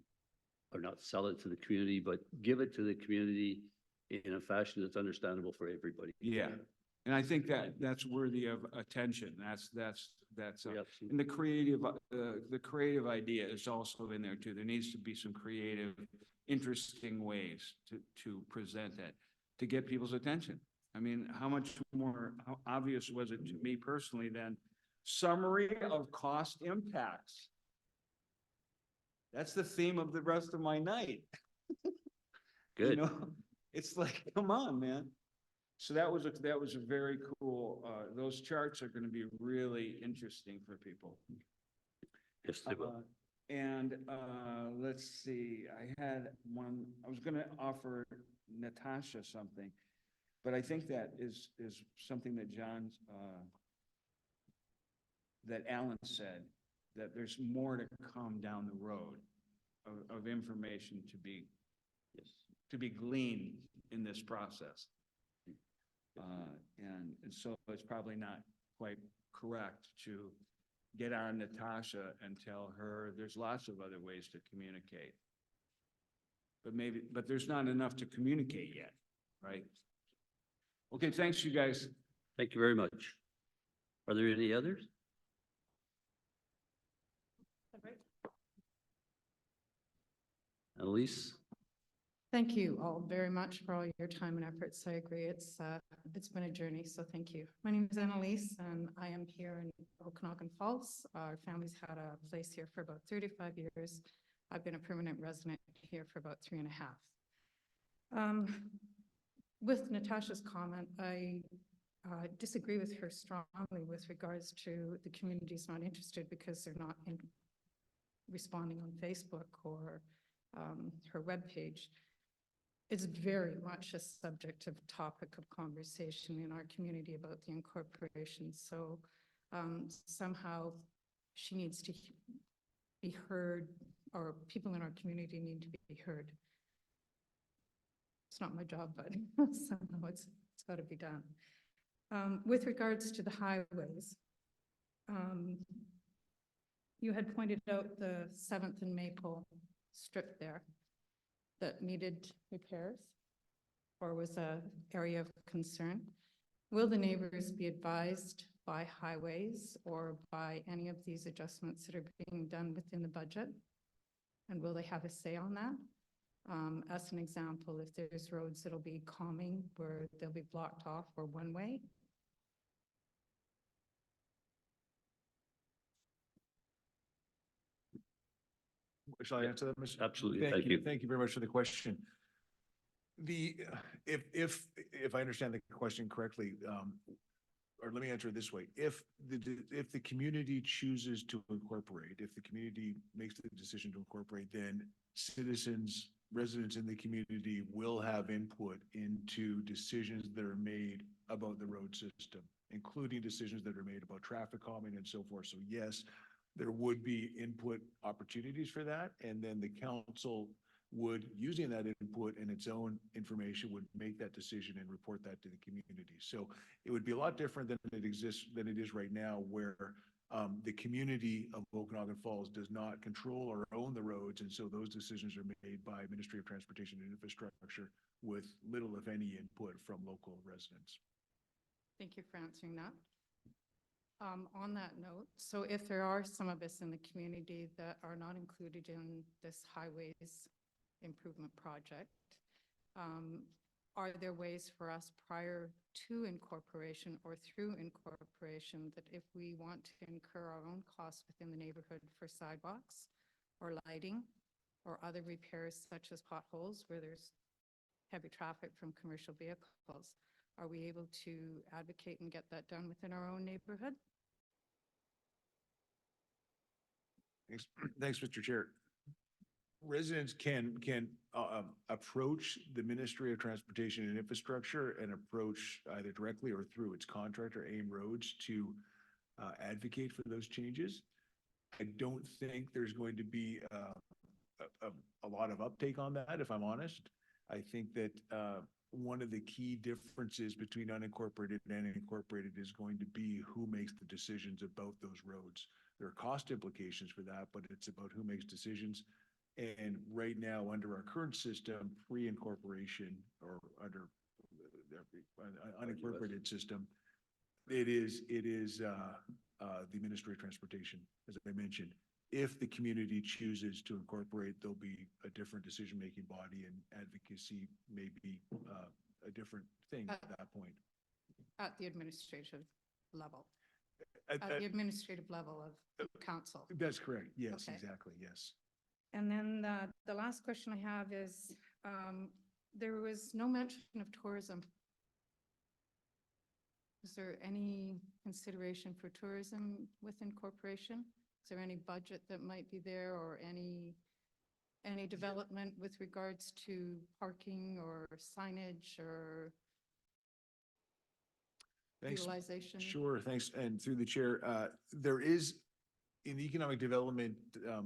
or not sell it to the community, but give it to the community in a fashion that's understandable for everybody. Yeah, and I think that's worthy of attention. That's Yep. and the creative idea is also in there too. There needs to be some creative, interesting ways to present it, to get people's attention. I mean, how obvious was it to me personally then? Summary of cost impacts. That's the theme of the rest of my night. Good. You know, it's like, come on, man. So that was a very cool, those charts are going to be really interesting for people. Yes, they will. Let's see, I was going to offer Natasha something, but I think that is something that that Alan said, that there's more to come down the road of information to be gleaned in this process. And so it's probably not quite correct to get on Natasha and tell her there's lots of other ways to communicate. But there's not enough to communicate yet, right? Okay, thanks, you guys. Thank you very much. Are there any others? Annalise? Thank you all very much for all your time and efforts. I agree. It's been a journey, so thank you. My name is Annalise and I am here in Okanagan Falls. Our family's had a place here for about 35 years. I've been a permanent resident here for about 3.5. With Natasha's comment, I disagree with her strongly with regards to the community's not interested because they're not responding on Facebook or her webpage. It's very much a subject of topic of conversation in our community about the incorporation. So somehow she needs to be heard, or people in our community need to be heard. It's not my job, but somehow it's got to be done. With regards to the highways, you had pointed out the 7th and Maple strip there that needed repairs or was an area of concern. Will the neighbors be advised by highways or by any of these adjustments that are being done within the budget? And will they have a say on that? As an example, if there's roads that'll be calming where they'll be blocked off or one way. Shall I answer that, Mr.? Absolutely. Thank you. Thank you very much for the question. If I understand the question correctly, or let me answer it this way. If the community chooses to incorporate, if the community makes the decision to incorporate, then citizens, residents in the community will have input into decisions that are made about the road system, including decisions that are made about traffic calming and so forth. So yes, there would be input opportunities for that. And then the council would, using that input and its own information, would make that decision and report that to the community. So it would be a lot different than it is right now, where the community of Okanagan Falls does not control or own the roads. And so those decisions are made by Ministry of Transportation and Infrastructure with little, if any, input from local residents. Thank you for answering that. On that note, so if there are some of us in the community that are not included in this highways improvement project, are there ways for us prior to incorporation or through incorporation that if we want to incur our own costs within the neighborhood for sidewalks or lighting or other repairs such as potholes where there's heavy traffic from commercial vehicles, are we able to advocate and get that done within our own neighborhood? Thanks, Mr. Chair. Residents can approach the Ministry of Transportation and Infrastructure and approach either directly or through its contractor, AIM Roads, to advocate for those changes. I don't think there's going to be a lot of uptake on that, if I'm honest. I think that one of the key differences between unincorporated and incorporated is going to be who makes the decisions about those roads. There are cost implications for that, but it's about who makes decisions. And right now, under our current system, pre-incorporation or under the unincorporated system, it is the Ministry of Transportation, as I mentioned. If the community chooses to incorporate, there'll be a different decision-making body, and advocacy may be a different thing at that point. At the administrative level? At the administrative level of council? That's correct. Yes, Okay. exactly. Yes. And then the last question I have is, there was no mention of tourism. Is there any consideration for tourism with incorporation? Is there any budget that might be there or any development with regards to parking or signage or Thanks. utilization? Sure, thanks. And through the chair, there is, in the economic development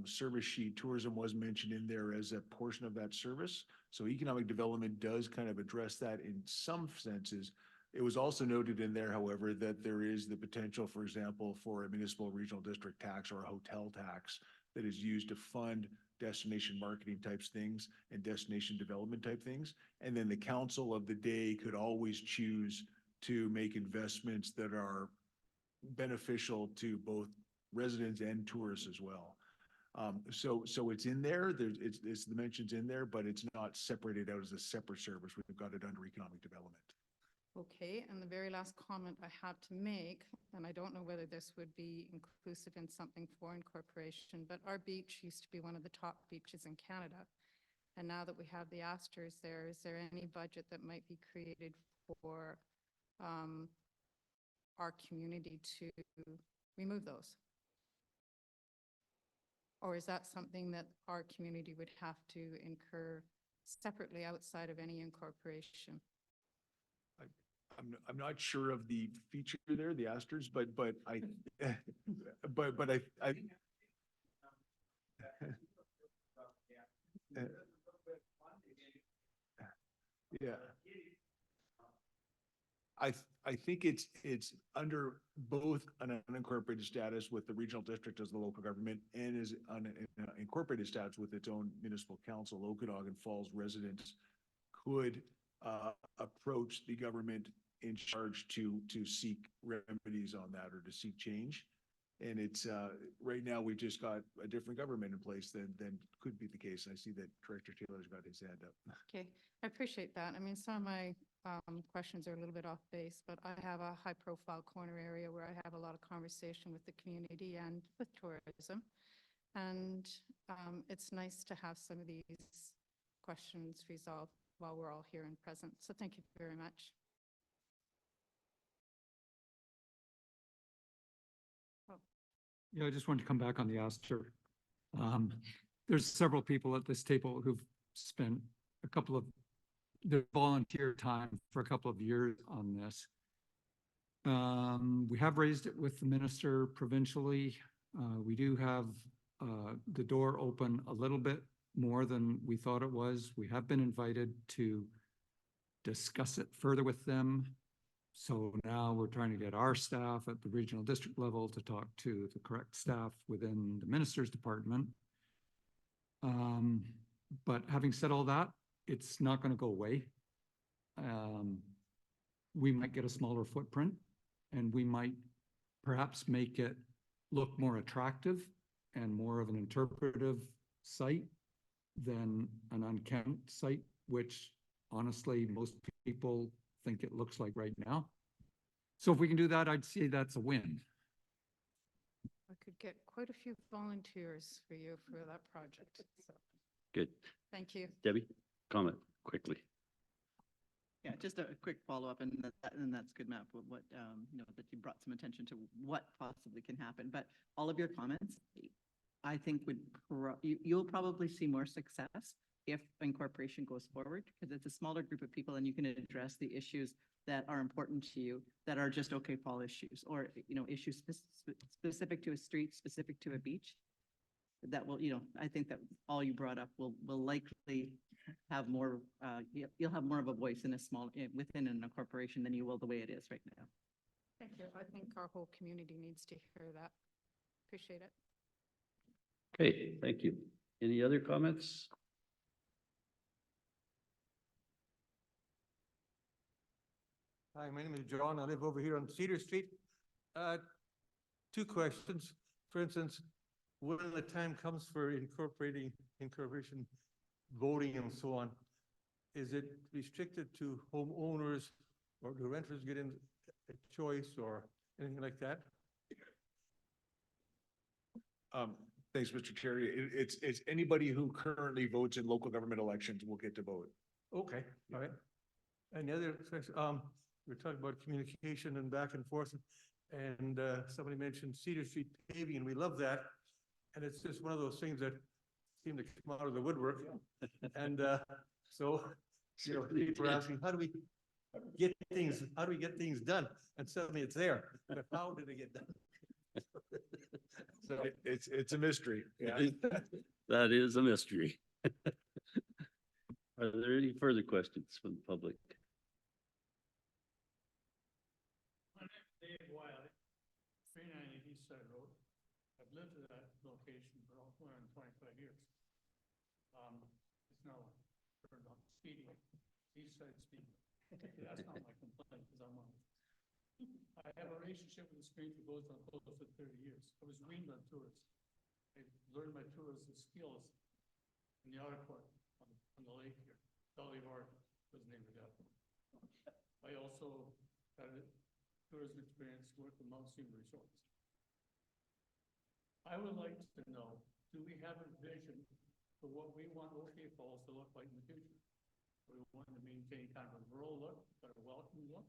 service sheet, tourism was mentioned in there as a portion of that service. So economic development does kind of address that in some senses. It was also noted in there, however, that there is the potential, for example, for a municipal regional district tax or a hotel tax that is used to fund destination marketing types things and destination development type things. And then the council of the day could always choose to make investments that are beneficial to both residents and tourists as well. So it's in there. It's the mentions in there, but it's not separated out as a separate service. We've got it under economic development. Okay, and the very last comment I have to make, and I don't know whether this would be inclusive in something for incorporation, but our beach used to be one of the top beaches in Canada. And now that we have the Astors there, is there any budget that might be created for our community to remove those? Or is that something that our community would have to incur separately outside of any incorporation? I'm not sure of the feature there, the Astors, but I, but I yeah. I think it's under both an unincorporated status with the regional district as the local government and is on an incorporated status with its own municipal council. Okanagan Falls residents could approach the government in charge to seek remedies on that or to seek change. And it's, right now, we've just got a different government in place than could be the case. I see that Director Taylor's got his hand up. Okay, I appreciate that. I mean, some of my questions are a little bit off base, but I have a high-profile corner area where I have a lot of conversation with the community and with tourism. And it's nice to have some of these questions resolved while we're all here and present. So thank you very much. Yeah, I just wanted to come back on the Astor. There's several people at this table who've spent a couple of their volunteer time for a couple of years on this. We have raised it with the minister provincially. We do have the door open a little bit more than we thought it was. We have been invited to discuss it further with them. So now we're trying to get our staff at the regional district level to talk to the correct staff within the minister's department. But having said all that, it's not going to go away. We might get a smaller footprint and we might perhaps make it look more attractive and more of an interpretive site than an unkempt site, which honestly, most people think it looks like right now. So if we can do that, I'd say that's a win. I could get quite a few volunteers for you for that project. So Good. thank you. Debbie, comment quickly. Yeah, just a quick follow-up, and that's good, Matt, what, you know, that you brought some attention to what possibly can happen. But all of your comments, I think you'll probably see more success if incorporation goes forward, because it's a smaller group of people and you can address the issues that are important to you, that are just okay fall issues, or, you know, issues specific to a street, specific to a beach. That will, you know, I think that all you brought up will likely have more, you'll have more of a voice in a small, within an incorporation than you will the way it is right now. Thank you. I think our whole community needs to hear that. Appreciate it. Okay, thank you. Any other comments? Hi, my name is John. I live over here on Cedar Street. Two questions. For instance, when the time comes for incorporation voting and so on, is it restricted to homeowners, or do renters get in a choice or anything like that? Thanks, Mr. Chair. It's anybody who currently votes in local government elections will get to vote. Okay, all right. And the other, we're talking about communication and back and forth, and somebody mentioned Cedar Street paving, and we love that. And it's just one of those things that seem to come out of the woodwork. And so, you know, people are asking, how do we get things done? And suddenly it's there. But how did it get done? So It's a mystery. Yeah. That is a mystery. Are there any further questions from the public? My name is Dave Wiley, 390 East Side Road. I've lived at that location for more than 25 years. It's now turned on speeding, East Side speeding. That's not my complaint, because I'm on. I have a relationship with the street that goes on close to 30 years. I was weaned on tourists. I learned my tourism skills in the outer court on the lake here. Dolly Varden was the name of that. I also had a tourism experience working with Mount Seymour Resorts. I would like to know, do we have a vision for what we want OK Falls to look like in the future? We want to maintain kind of a rural look, but a welcoming look.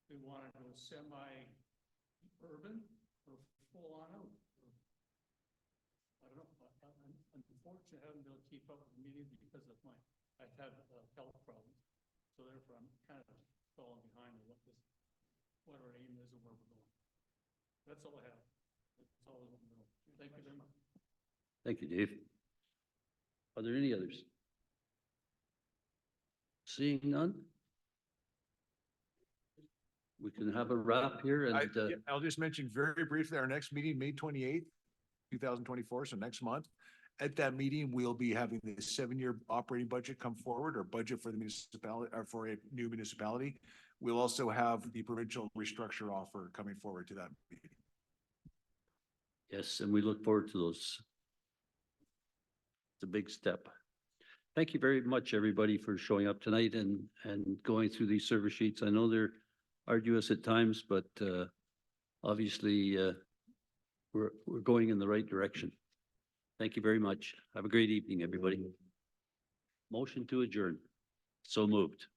We want to go semi-urban or full on out. I don't know. I'm unfortunately, I haven't been able to keep up with the meetings because of I've had health problems. So therefore, I'm kind of falling behind on what our aim is and where we're going. That's all I have. That's all I want to know. Thank you very much. Thank you, Dave. Are there any others? Seeing none? We can have a wrap here and I'll just mention very briefly, our next meeting, May 28th, 2024, so next month. At that meeting, we'll be having the 7-year operating budget come forward, or budget for the municipality, or for a new municipality. We'll also have the provincial restructure offer coming forward to that meeting. Yes, and we look forward to those. It's a big step. Thank you very much, everybody, for showing up tonight and going through these service sheets. I know they're arduous at times, but obviously we're going in the right direction. Thank you very much. Have a great evening, everybody. Motion to adjourn. So moved.